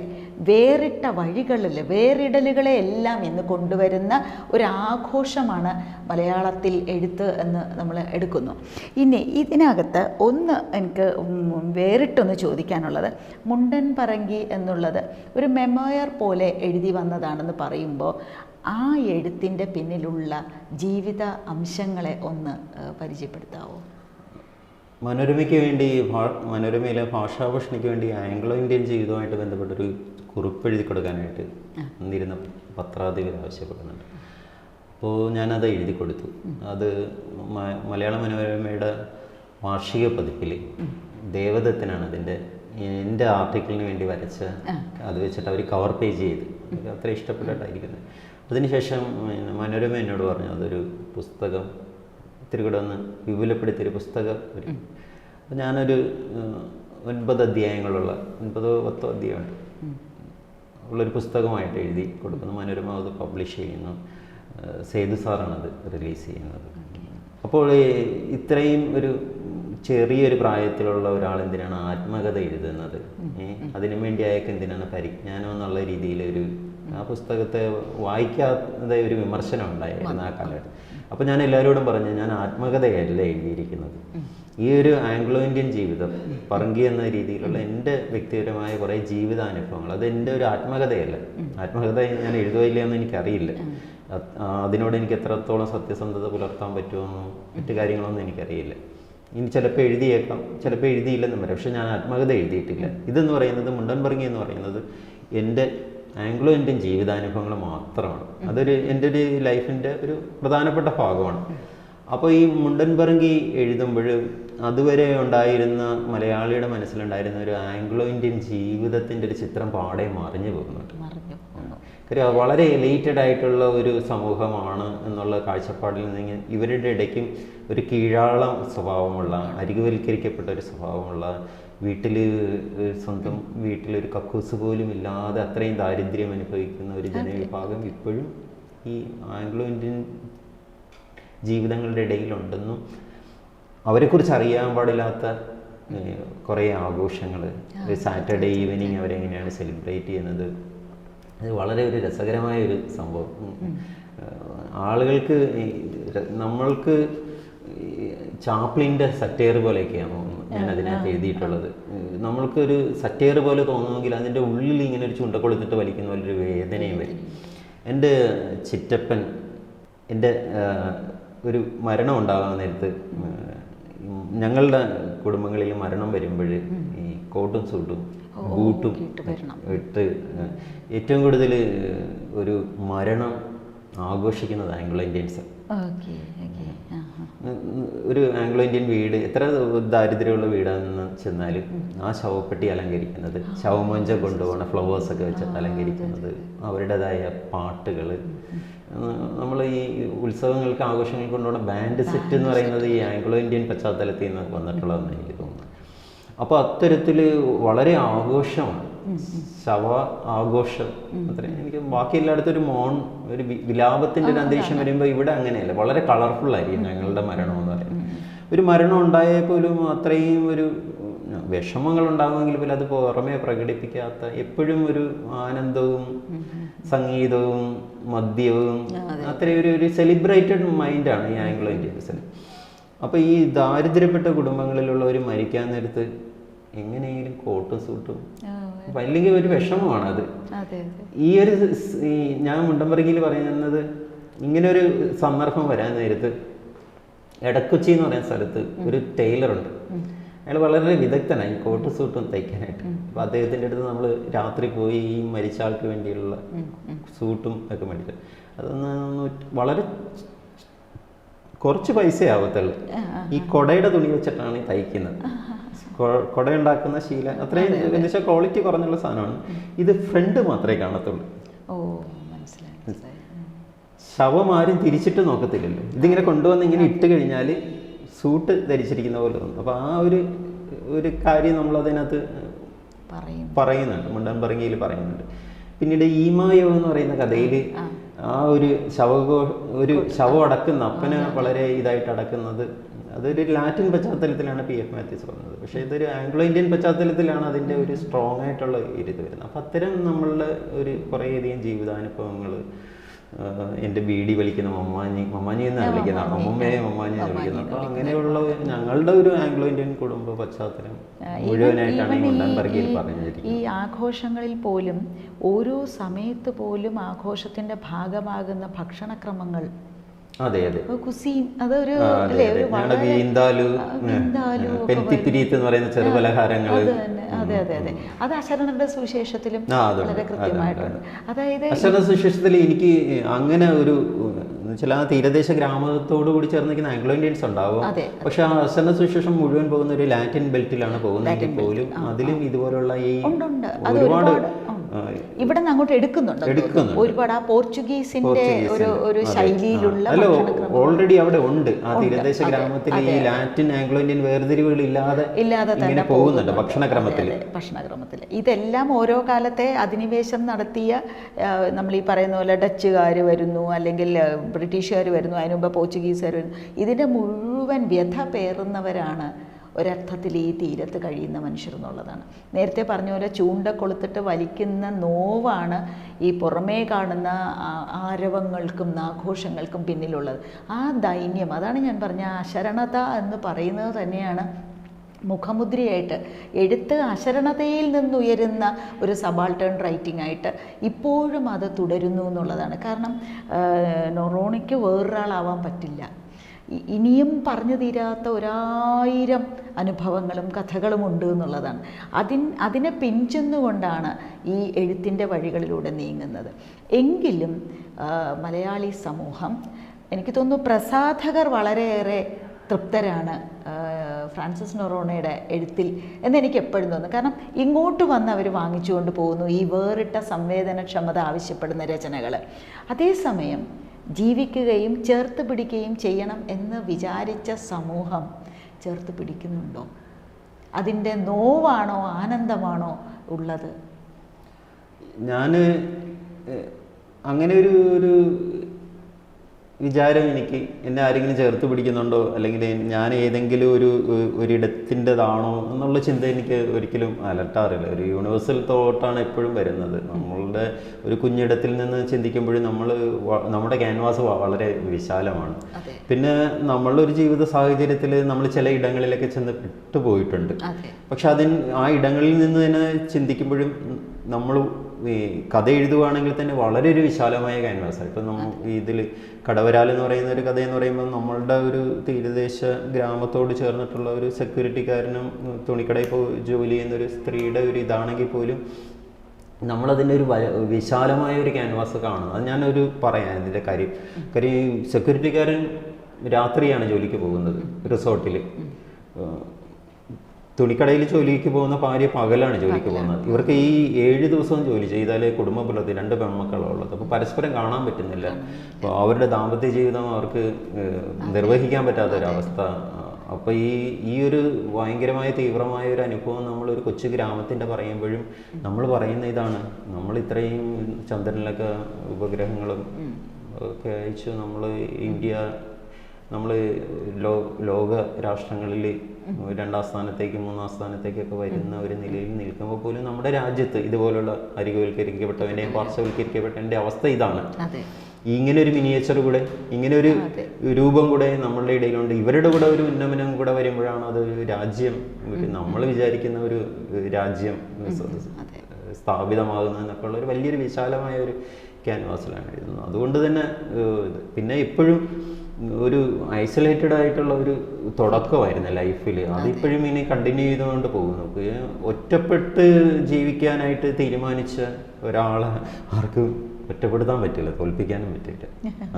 വേറിട്ട വഴികളിൽ വേറിടലുകളെ എല്ലാം ഇന്ന് കൊണ്ടുവരുന്ന ഒരു ആഘോഷമാണ് മലയാളത്തിൽ എഴുത്ത് എന്ന് നമ്മൾ എടുക്കുന്നു. ഇനി ഇതിനകത്ത് ഒന്ന് എനിക്ക് വേറിട്ടൊന്ന് ചോദിക്കാനുള്ളത്, മുണ്ടൻ പറങ്കി എന്നുള്ളത് ഒരു മെമ്മോയർ പോലെ എഴുതി വന്നതാണെന്ന് പറയുമ്പോൾ ആ എഴുത്തിൻ്റെ പിന്നിലുള്ള ജീവിത അംശങ്ങളെ ഒന്ന് പരിചയപ്പെടുത്താവോ? മനോരമയ്ക്ക് വേണ്ടി, മനോരമയിലെ ഭാഷാഭൂഷണിക്ക് വേണ്ടി ആംഗ്ലോ ഇന്ത്യൻ ജീവിതവുമായിട്ട് ബന്ധപ്പെട്ടൊരു കുറിപ്പ് എഴുതി കൊടുക്കാനായിട്ട് വന്നിരുന്ന പത്രാധിപർ ആവശ്യപ്പെടുന്നുണ്ട്. അപ്പോൾ ഞാനത് എഴുതി കൊടുത്തു. അത് മലയാള മനോരമയുടെ വാർഷിക പതിപ്പിൽ ദേവദത്തനാണ് എൻ്റെ ആർട്ടിക്കിളിന് വേണ്ടി വരച്ച, അത് വെച്ചിട്ട് അവർ കവർ പേജ് ചെയ്ത് അത്ര ഇഷ്ടപ്പെട്ടിട്ടായിരിക്കുന്നത്. അതിനുശേഷം മനോരമ എന്നോട് പറഞ്ഞു അതൊരു പുസ്തകം ഇത്തിരി കൂടെ ഒന്ന് വിപുലപ്പെടുത്തിയൊരു പുസ്തകം വരും. അപ്പോൾ ഞാനൊരു 9 അധ്യായങ്ങളുള്ള 9-10 അധ്യായമുണ്ട് ഉള്ളൊരു പുസ്തകമായിട്ട് എഴുതി കൊടുക്കുന്നു. മനോരമ അത് പബ്ലിഷ് ചെയ്യുന്നു. സേതു സാറാണത് റിലീസ് ചെയ്യുന്നത്. അപ്പോൾ ഇത്രയും ഒരു ചെറിയൊരു പ്രായത്തിലുള്ള ഒരാൾ എന്തിനാണ് ആത്മകഥ എഴുതുന്നത്? അതിനു വേണ്ടി അയാൾക്ക് എന്തിനാണ് പരിജ്ഞാനം എന്നുള്ള രീതിയിൽ ആ പുസ്തകത്തെ വായിക്കാതെ ഒരു വിമർശനം ഉണ്ടായിരുന്നു ആ കാലഘട്ടം. അപ്പോൾ ഞാൻ എല്ലാവരോടും പറഞ്ഞു, ഞാൻ ആത്മകഥയല്ല എഴുതിയിരിക്കുന്നത്. ഈ ഒരു ആംഗ്ലോ ഇന്ത്യൻ ജീവിതം, പറങ്കി എന്ന രീതിയിലുള്ള എൻ്റെ വ്യക്തിപരമായ കുറേ ജീവിതാനുഭവങ്ങൾ, അത് എൻ്റെ ഒരു ആത്മകഥയല്ല. ആത്മകഥ ഞാൻ എഴുതുകയില്ല എന്ന് എനിക്കറിയില്ല. അതിനോട് എനിക്ക് എത്രത്തോളം സത്യസന്ധത പുലർത്താൻ പറ്റുമെന്നോ മറ്റു കാര്യങ്ങളൊന്നും എനിക്കറിയില്ല. ഇനി ചിലപ്പോൾ എഴുതിയേക്കാം, ചിലപ്പോൾ എഴുതിയില്ലെന്നും വരാം. പക്ഷെ ഞാൻ ആത്മകഥ എഴുതിയിട്ടില്ല. ഇതെന്ന് പറയുന്നത്, മുണ്ടൻ പറങ്കി എന്ന് പറയുന്നത് എൻ്റെ ആംഗ്ലോ ഇന്ത്യൻ ജീവിതാനുഭവങ്ങൾ മാത്രമാണ്. അതൊരു എൻ്റെ ഒരു ലൈഫിൻ്റെ ഒരു പ്രധാനപ്പെട്ട ഭാഗമാണ്. അപ്പോൾ ഈ മുണ്ടൻ പറങ്കി എഴുതുമ്പോൾ അതുവരെ ഉണ്ടായിരുന്ന മലയാളിയുടെ മനസ്സിലുണ്ടായിരുന്ന ഒരു ആംഗ്ലോ ഇന്ത്യൻ ജീവിതത്തിൻ്റെ ഒരു ചിത്രം പാടെ മറിഞ്ഞു പോകുന്നുണ്ട്. കാര്യം വളരെ എലൈറ്റഡ് ആയിട്ടുള്ള ഒരു സമൂഹമാണ് എന്നുള്ള കാഴ്ചപ്പാടിൽ നിന്ന് ഇവരുടെ ഇടയ്ക്കും ഒരു കീഴാളം സ്വഭാവമുള്ള, അരികുവൽക്കരിക്കപ്പെട്ട ഒരു സ്വഭാവമുള്ള, വീട്ടിൽ സ്വന്തം വീട്ടിലൊരു കക്കൂസ് പോലും ഇല്ലാതെ അത്രയും ദാരിദ്ര്യം അനുഭവിക്കുന്ന ഒരു ജനവിഭാഗം ഇപ്പോഴും ഈ ആംഗ്ലോ ഇന്ത്യൻ ജീവിതങ്ങളുടെ ഇടയിലുണ്ടെന്നും അവരെക്കുറിച്ച് അറിയാൻ പാടില്ലാത്ത കുറേ ആഘോഷങ്ങൾ, സാറ്റർഡേ ഈവനിങ് അവരെങ്ങനെയാണ് സെലിബ്രേറ്റ് ചെയ്യുന്നത്, അത് വളരെ ഒരു രസകരമായ ഒരു സംഭവം. ആളുകൾക്ക് നമ്മൾക്ക് ചാപ്ലിൻ്റെ സറ്റയർ പോലെയൊക്കെയാണ് ഞാൻ അതിനകത്ത് എഴുതിയിട്ടുള്ളത്. നമ്മൾക്കൊരു സറ്റയർ പോലെ തോന്നുമെങ്കിൽ അതിൻ്റെ ഉള്ളിൽ ഇങ്ങനെ ഒരു ചുണ്ട കൊളുത്തിട്ട് വലിക്കുന്ന പോലൊരു വേദനയും വരും. എൻ്റെ ചിറ്റപ്പൻ, എൻ്റെ ഒരു മരണം ഉണ്ടാകാൻ നേരത്ത്, ഞങ്ങളുടെ കുടുംബങ്ങളിൽ മരണം വരുമ്പോൾ ഈ കോട്ടും സൂട്ടും ബൂട്ടും ഇട്ട് ഏറ്റവും കൂടുതൽ ഒരു മരണം ആഘോഷിക്കുന്നത് ആംഗ്ലോ ഇന്ത്യൻസ്. ഒരു ആംഗ്ലോ ഇന്ത്യൻ വീട് എത്ര ദാരിദ്ര്യമുള്ള വീടാണെന്ന് ചെന്നാലും ആ ശവപ്പെട്ടി അലങ്കരിക്കുന്നത്, ശവമൊഞ്ച കൊണ്ടുപോകണ ഫ്ലവേഴ്സൊക്കെ വെച്ചിട്ട് അലങ്കരിക്കുന്നത്, അവരുടേതായ പാട്ടുകൾ, നമ്മൾ ഈ ഉത്സവങ്ങൾക്ക് ആഘോഷങ്ങൾക്ക് കൊണ്ടുപോകുന്ന ബാൻഡ് സെറ്റ് എന്ന് പറയുന്നത് ഈ ആംഗ്ലോ ഇന്ത്യൻ പശ്ചാത്തലത്തിൽ നിന്ന് വന്നിട്ടുള്ളതെന്ന് എനിക്ക് തോന്നുന്നു. അപ്പോൾ അത്തരത്തിൽ വളരെ ആഘോഷമാണ്, ശവ ആഘോഷം. അത്രയും എനിക്ക് ബാക്കി എല്ലായിടത്തും ഒരു വിലാപത്തിൻ്റെ ഒരു അന്തരീക്ഷം വരുമ്പോൾ ഇവിടെ അങ്ങനെയല്ല, വളരെ കളർഫുള്ളായിരിക്കും ഞങ്ങളുടെ മരണം എന്ന് പറയുന്നത്. ഒരു മരണം ഉണ്ടായാൽ പോലും അത്രയും ഒരു വിഷമങ്ങൾ ഉണ്ടാകുമെങ്കിൽ പോലും അത് പുറമേ പ്രകടിപ്പിക്കാത്ത, എപ്പോഴും ഒരു ആനന്ദവും സംഗീതവും മദ്യവും, അത്രയും ഒരു സെലിബ്രേറ്റഡ് മൈൻഡാണ് ഈ ആംഗ്ലോ ഇന്ത്യൻസിന്. അപ്പോൾ ഈ ദാരിദ്ര്യപ്പെട്ട കുടുംബങ്ങളിലുള്ളവർ മരിക്കാൻ നേരത്ത് എങ്ങനെയെങ്കിലും കോട്ടും സൂട്ടും, അല്ലെങ്കിൽ ഒരു വിഷമമാണത്. ഈ ഒരു ഞാൻ മുണ്ടൻപറങ്കിയിൽ പറയുന്നത്, ഇങ്ങനൊരു സന്ദർഭം വരാൻ നേരത്ത് എടക്കൊച്ചി എന്ന് പറയുന്ന സ്ഥലത്ത് ഒരു ടൈലറുണ്ട്. അയാൾ വളരെ വിദഗ്ധനായി കോട്ടും സൂട്ടും തയ്ക്കാനായിട്ട്. അപ്പോൾ അദ്ദേഹത്തിൻ്റെ അടുത്ത് നമ്മൾ രാത്രി പോയി ഈ മരിച്ച ആൾക്ക് വേണ്ടിയുള്ള സൂട്ടും ഒക്കെ മേടിച്ചു. അതൊന്ന് വളരെ കുറച്ച് പൈസ ആവത്തുള്ളൂ. ഈ കൊടയുടെ തുണി വെച്ചിട്ടാണ് ഈ തയ്ക്കുന്നത്. കൊട ഉണ്ടാക്കുന്ന ശീല അത്രയും എന്ന് വെച്ചാൽ ക്വാളിറ്റി കുറഞ്ഞുള്ള സാധനമാണ്. ഇത് ഫ്രണ്ട് മാത്രമേ കാണത്തുള്ളൂ. ശവം ആരും തിരിച്ചിട്ട് നോക്കത്തില്ലല്ലോ. ഇതിങ്ങനെ കൊണ്ടുവന്ന് ഇങ്ങനെ ഇട്ട് കഴിഞ്ഞാൽ സൂട്ട് ധരിച്ചിരിക്കുന്ന പോലെ തോന്നും. അപ്പോൾ ആ ഒരു കാര്യം നമ്മളതിനകത്ത് പറയുന്നുണ്ട്, മുണ്ടൻ പറങ്കിയിൽ പറയുന്നുണ്ട്. പിന്നീട് ഈമായോ എന്ന് പറയുന്ന കഥയിൽ ആ ഒരു ശവം അടക്കുന്ന അപ്പനെ വളരെ ഇതായിട്ട് അടക്കുന്നത്, അതൊരു ലാറ്റിൻ പശ്ചാത്തലത്തിലാണ് പി.എഫ്. മാത്യൂസ് പറഞ്ഞത്. പക്ഷേ ഇതൊരു ആംഗ്ലോ ഇന്ത്യൻ പശ്ചാത്തലത്തിലാണ് അതിൻ്റെ ഒരു സ്ട്രോങ് ആയിട്ടുള്ള ഇത് വരുന്നത്. അപ്പം അത്തരം നമ്മളുടെ ഒരു കുറേയധികം ജീവിതാനുഭവങ്ങൾ, എൻ്റെ ബീഡി വലിക്കുന്ന മമ്മാഞ്ഞി എന്നാണ് വിളിക്കുന്നത്, അമ്മമ്മയെ മമ്മാഞ്ഞി എന്ന് വിളിക്കുന്നത്. അപ്പോൾ അങ്ങനെയുള്ള ഞങ്ങളുടെ ഒരു ആംഗ്ലോ ഇന്ത്യൻ കുടുംബ പശ്ചാത്തലം മുഴുവനായിട്ടാണ് ഈ മുണ്ടൻ പറങ്കിയിൽ പറഞ്ഞിരിക്കുന്നത്. ഈ ആഘോഷങ്ങളിൽ പോലും ഓരോ സമയത്ത് പോലും ആഘോഷത്തിൻ്റെ ഭാഗമാകുന്ന ഭക്ഷണക്രമങ്ങൾ, അതെ അതെ, കുസീൻ, അതൊരു ഞങ്ങളുടെ വീന്താലു, പെന്തിപ്പിരീത്ത് എന്ന് പറയുന്ന ചെറുപലഹാരങ്ങൾ, അതെ അതെ അതെ, അത് അശരണരുടെ സുവിശേഷത്തിലും വളരെ കൃത്യമായിട്ടുണ്ട്. അതായത് അശരണ സുവിശേഷത്തിൽ എനിക്ക് അങ്ങനെ ഒരു ചില തീരദേശ ഗ്രാമത്തോടു കൂടി ചേർന്ന് നിൽക്കുന്ന ആംഗ്ലോ ഇന്ത്യൻസ് ഉണ്ടാവും. പക്ഷെ ആ അശരണ സുവിശേഷം മുഴുവൻ പോകുന്ന ഒരു ലാറ്റിൻ ബെൽറ്റിലാണ് പോകുന്നതെങ്കിൽ പോലും അതിലും ഇതുപോലുള്ള ഈ ഒരുപാട് ഇവിടെ നിന്ന് അങ്ങോട്ട് എടുക്കുന്നുണ്ട് ഒരുപാട്. ആ പോർച്ചുഗീസിന്റെ ഒരു ശൈലിയിലുള്ള ഓൾറെഡി അവിടെ ഉണ്ട്. ആ തീരദേശ ഗ്രാമത്തിൽ ഈ ലാറ്റിൻ ആംഗ്ലോ ഇന്ത്യൻ വേർതിരിവുകൾ ഇല്ലാതെ തന്നെ പോകുന്നുണ്ട് ഭക്ഷണക്രമത്തിൽ. ഇതെല്ലാം ഓരോ കാലത്തെ അധിനിവേശം നടത്തിയ, നമ്മൾ ഈ പറയുന്ന പോലെ ഡച്ചുകാർ വരുന്നു, അല്ലെങ്കിൽ ബ്രിട്ടീഷുകാർ വരുന്നു, അതിനു മുമ്പ് പോർച്ചുഗീസുകാർ വരുന്നു, ഇതിൻ്റെ മുഴുവൻ വ്യഥ പേറുന്നവരാണ് ഒരർത്ഥത്തിൽ ഈ തീരത്ത് കഴിയുന്ന മനുഷ്യർ എന്നുള്ളതാണ്. നേരത്തെ പറഞ്ഞ പോലെ ചൂണ്ട കൊളുത്തിട്ട് വലിക്കുന്ന നോവാണ് ഈ പുറമേ കാണുന്ന ആരവങ്ങൾക്കും ആഘോഷങ്ങൾക്കും പിന്നിലുള്ളത്. ആ ദൈന്യം, അതാണ് ഞാൻ പറഞ്ഞ അശരണത എന്ന് പറയുന്നത് തന്നെയാണ് മുഖമുദ്രയായിട്ട് എഴുത്ത് അശരണതയിൽ നിന്നുയരുന്ന ഒരു സബാൾട്ടേൺ റൈറ്റിംഗ് ആയിട്ട് ഇപ്പോഴും അത് തുടരുന്നു എന്നുള്ളതാണ്. കാരണം നൊറോണിക്ക് വേറൊരാളാവാൻ പറ്റില്ല. ഇനിയും പറഞ്ഞു തീരാത്ത 1000 അനുഭവങ്ങളും കഥകളും ഉണ്ട് എന്നുള്ളതാണ്. അതിനെ പിഞ്ചെന്നുകൊണ്ടാണ് ഈ എഴുത്തിൻ്റെ വഴികളിലൂടെ നീങ്ങുന്നത്. എങ്കിലും മലയാളി സമൂഹം, എനിക്ക് തോന്നുന്നു പ്രസാധകർ വളരെയേറെ തൃപ്തരാണ് ഫ്രാൻസിസ് നൊറോണയുടെ എഴുത്തിൽ എന്നെനിക്ക് എപ്പോഴും തോന്നുന്നു. കാരണം ഇങ്ങോട്ട് വന്ന് അവർ വാങ്ങിച്ചുകൊണ്ട് പോകുന്നു ഈ വേറിട്ട സംവേദനക്ഷമത ആവശ്യപ്പെടുന്ന രചനകൾ. അതേസമയം ജീവിക്കുകയും ചേർത്ത് പിടിക്കുകയും ചെയ്യണം എന്ന് വിചാരിച്ച സമൂഹം ചേർത്ത് പിടിക്കുന്നുണ്ടോ? അതിൻ്റെ നോവാണോ ആനന്ദമാണോ ഉള്ളത്? ഞാൻ അങ്ങനെ ഒരു വിചാരം എനിക്ക് എന്നെ ആരെങ്കിലും ചേർത്ത് പിടിക്കുന്നുണ്ടോ, അല്ലെങ്കിൽ ഞാൻ ഏതെങ്കിലും ഒരിടത്തിൻ്റെതാണോ എന്നുള്ള ചിന്ത എനിക്ക് ഒരിക്കലും അലട്ടാറില്ല. ഒരു യൂണിവേഴ്സൽ തോട്ടാണ് എപ്പോഴും വരുന്നത്. നമ്മളുടെ ഒരു കുഞ്ഞിടത്തിൽ നിന്ന് ചിന്തിക്കുമ്പോഴും നമ്മുടെ ക്യാൻവാസ് വളരെ വിശാലമാണ്. പിന്നെ നമ്മളൊരു ജീവിത സാഹചര്യത്തിൽ നമ്മൾ ചില ഇടങ്ങളിലൊക്കെ ചെന്ന് വിട്ടുപോയിട്ടുണ്ട്. പക്ഷെ ആ ഇടങ്ങളിൽ നിന്ന് തന്നെ ചിന്തിക്കുമ്പോഴും നമ്മൾ ഈ കഥ എഴുതുകയാണെങ്കിൽ തന്നെ വളരെ ഒരു വിശാലമായ ക്യാൻവാസാണ്. ഇപ്പം നമ്മൾ ഇതിൽ കടവരാൽ എന്ന് പറയുന്ന ഒരു കഥയെന്ന് പറയുമ്പോൾ നമ്മളുടെ ഒരു തീരദേശ ഗ്രാമത്തോട് ചേർന്നിട്ടുള്ള ഒരു സെക്യൂരിറ്റിക്കാരനും തുണിക്കടയിൽ ജോലി ചെയ്യുന്ന ഒരു സ്ത്രീയുടെ ഒരു ഇതാണെങ്കിൽ പോലും നമ്മളതിൻ്റെ ഒരു വിശാലമായ ഒരു ക്യാൻവാസ് കാണുന്നു. അത് ഞാനൊരു പറയാം ഇതിൻ്റെ കാര്യം. സെക്യൂരിറ്റിക്കാരൻ രാത്രിയാണ് ജോലിക്ക് പോകുന്നത് റിസോർട്ടിൽ. തുണിക്കടയിൽ ജോലിക്ക് പോകുന്ന ഭാര്യ പകലാണ് ജോലിക്ക് പോകുന്നത്. ഇവർക്ക് ഈ 7 ദിവസവും ജോലി ചെയ്താലേ കുടുംബം പുലർത്തി 2 പെൺമക്കളാണ് ഉള്ളത്. അപ്പോൾ പരസ്പരം കാണാൻ പറ്റുന്നില്ല. അപ്പോൾ അവരുടെ ദാമ്പത്യ ജീവിതം അവർക്ക് നിർവഹിക്കാൻ പറ്റാത്തൊരവസ്ഥ. അപ്പോൾ ഈ ഒരു ഭയങ്കരമായ തീവ്രമായ ഒരു അനുഭവം നമ്മളൊരു കൊച്ചു ഗ്രാമത്തിൻ്റെ പറയുമ്പോഴും നമ്മൾ പറയുന്ന ഇതാണ്. നമ്മൾ ഇത്രയും ചന്ദ്രനിലൊക്കെ ഉപഗ്രഹങ്ങളും ഒക്കെ അയച്ചു നമ്മൾ ലോക രാഷ്ട്രങ്ങളിൽ 2ാം സ്ഥാനത്തേക്ക് 3ാം സ്ഥാനത്തേക്കൊക്കെ വരുന്ന ഒരു നിലയിൽ നിൽക്കുമ്പോൾ പോലും നമ്മുടെ രാജ്യത്ത് ഇതുപോലുള്ള അരികുവൽക്കരിക്കപ്പെട്ടവൻ്റെയും പാർശ്വവൽക്കരിക്കപ്പെട്ടതിൻ്റെ അവസ്ഥ ഇതാണ്. ഇങ്ങനെ ഒരു മിനിയേച്ചർ കൂടെ, ഇങ്ങനെ ഒരു രൂപം കൂടെ നമ്മളുടെ ഇടയിലുണ്ട്. ഇവരുടെ കൂടെ ഒരു ഉന്നമനം കൂടെ വരുമ്പോഴാണ് അത് രാജ്യം, നമ്മൾ വിചാരിക്കുന്ന ഒരു രാജ്യം സ്ഥാപിതമാകുന്നതെന്നൊക്കെ ഉള്ള ഒരു വലിയൊരു വിശാലമായ ഒരു ക്യാൻവാസിലാണ് എഴുതുന്നത്. അതുകൊണ്ട് തന്നെ പിന്നെ എപ്പോഴും ഒരു ഐസൊലേറ്റഡ് ആയിട്ടുള്ള ഒരു തുടക്കമായിരുന്നു ലൈഫിൽ. അതിപ്പോഴും ഇനി കണ്ടിന്യൂ ചെയ്തുകൊണ്ട് പോകുന്നു. ഒറ്റപ്പെട്ട് ജീവിക്കാനായിട്ട് തീരുമാനിച്ച ഒരാളെ ആർക്കും ഒറ്റപ്പെടുത്താൻ പറ്റില്ല, തോൽപ്പിക്കാനും പറ്റില്ല.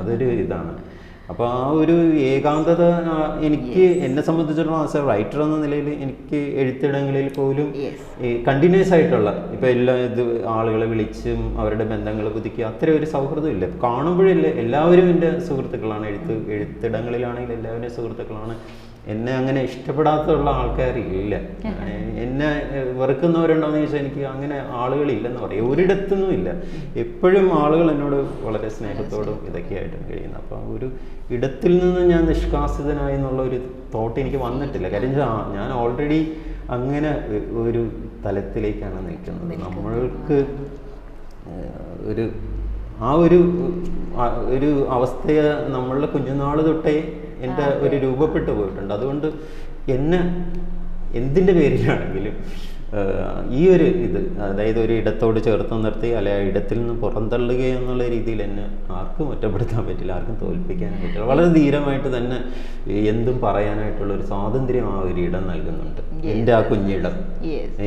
അതൊരു ഇതാണ്. അപ്പോൾ ആ ഒരു ഏകാന്തത എനിക്ക് എന്നെ സംബന്ധിച്ചിടത്തോളം ആസ് എ റൈറ്റർ എന്ന നിലയിൽ എനിക്ക് എഴുത്തിടങ്ങളിൽ പോലും കണ്ടിന്യൂസ് ആയിട്ടുള്ള ഇപ്പോൾ ആളുകളെ വിളിച്ചും അവരുടെ ബന്ധങ്ങൾ പുതുക്കി അത്ര ഒരു സൗഹൃദം ഇല്ല. കാണുമ്പോഴില്ല, എല്ലാവരും എൻ്റെ സുഹൃത്തുക്കളാണ്. എഴുത്തിടങ്ങളിലാണെങ്കിൽ എല്ലാവരും സുഹൃത്തുക്കളാണ്. എന്നെ അങ്ങനെ ഇഷ്ടപ്പെടാത്തുള്ള ആൾക്കാരില്ല. എന്നെ വെറുക്കുന്നവരുണ്ടോയെന്ന് ചോദിച്ചാൽ എനിക്ക് അങ്ങനെ ആളുകളില്ലെന്ന് പറയും. ഒരിടത്തൊന്നും ഇല്ല. എപ്പോഴും ആളുകൾ എന്നോട് വളരെ സ്നേഹത്തോടും ഇതൊക്കെയായിട്ടും കഴിയുന്നത്. അപ്പം ഒരു ഇടത്തിൽ നിന്ന് ഞാൻ നിഷ്കാസിതനായി എന്നുള്ള ഒരു തോട്ട് എനിക്ക് വന്നിട്ടില്ല. കാര്യം ഞാൻ ഓൾറെഡി അങ്ങനെ ഒരു തലത്തിലേക്കാണ് നിൽക്കുന്നത്. നമ്മൾക്ക് ഒരു അവസ്ഥയെ നമ്മളുടെ കുഞ്ഞുനാൾ തൊട്ടേ എൻ്റെ ഒരു രൂപപ്പെട്ടു പോയിട്ടുണ്ട്. അതുകൊണ്ട് എന്നെ എന്തിൻ്റെ പേരിലാണെങ്കിലും ഈ ഒരു അതായത് ഒരു ഇടത്തോട് ചേർത്ത് നിർത്തി അല്ലെ ഇടത്തിൽ നിന്ന് പുറന്തള്ളുക എന്നുള്ള രീതിയിൽ എന്നെ ആർക്കും ഒറ്റപ്പെടുത്താൻ പറ്റില്ല, ആർക്കും തോൽപ്പിക്കാനും പറ്റില്ല. വളരെ ധീരമായിട്ട് തന്നെ എന്തും പറയാനായിട്ടുള്ള ഒരു സ്വാതന്ത്ര്യം ആ ഒരു ഇടം നൽകുന്നുണ്ട്. എൻ്റെ ആ കുഞ്ഞിടം,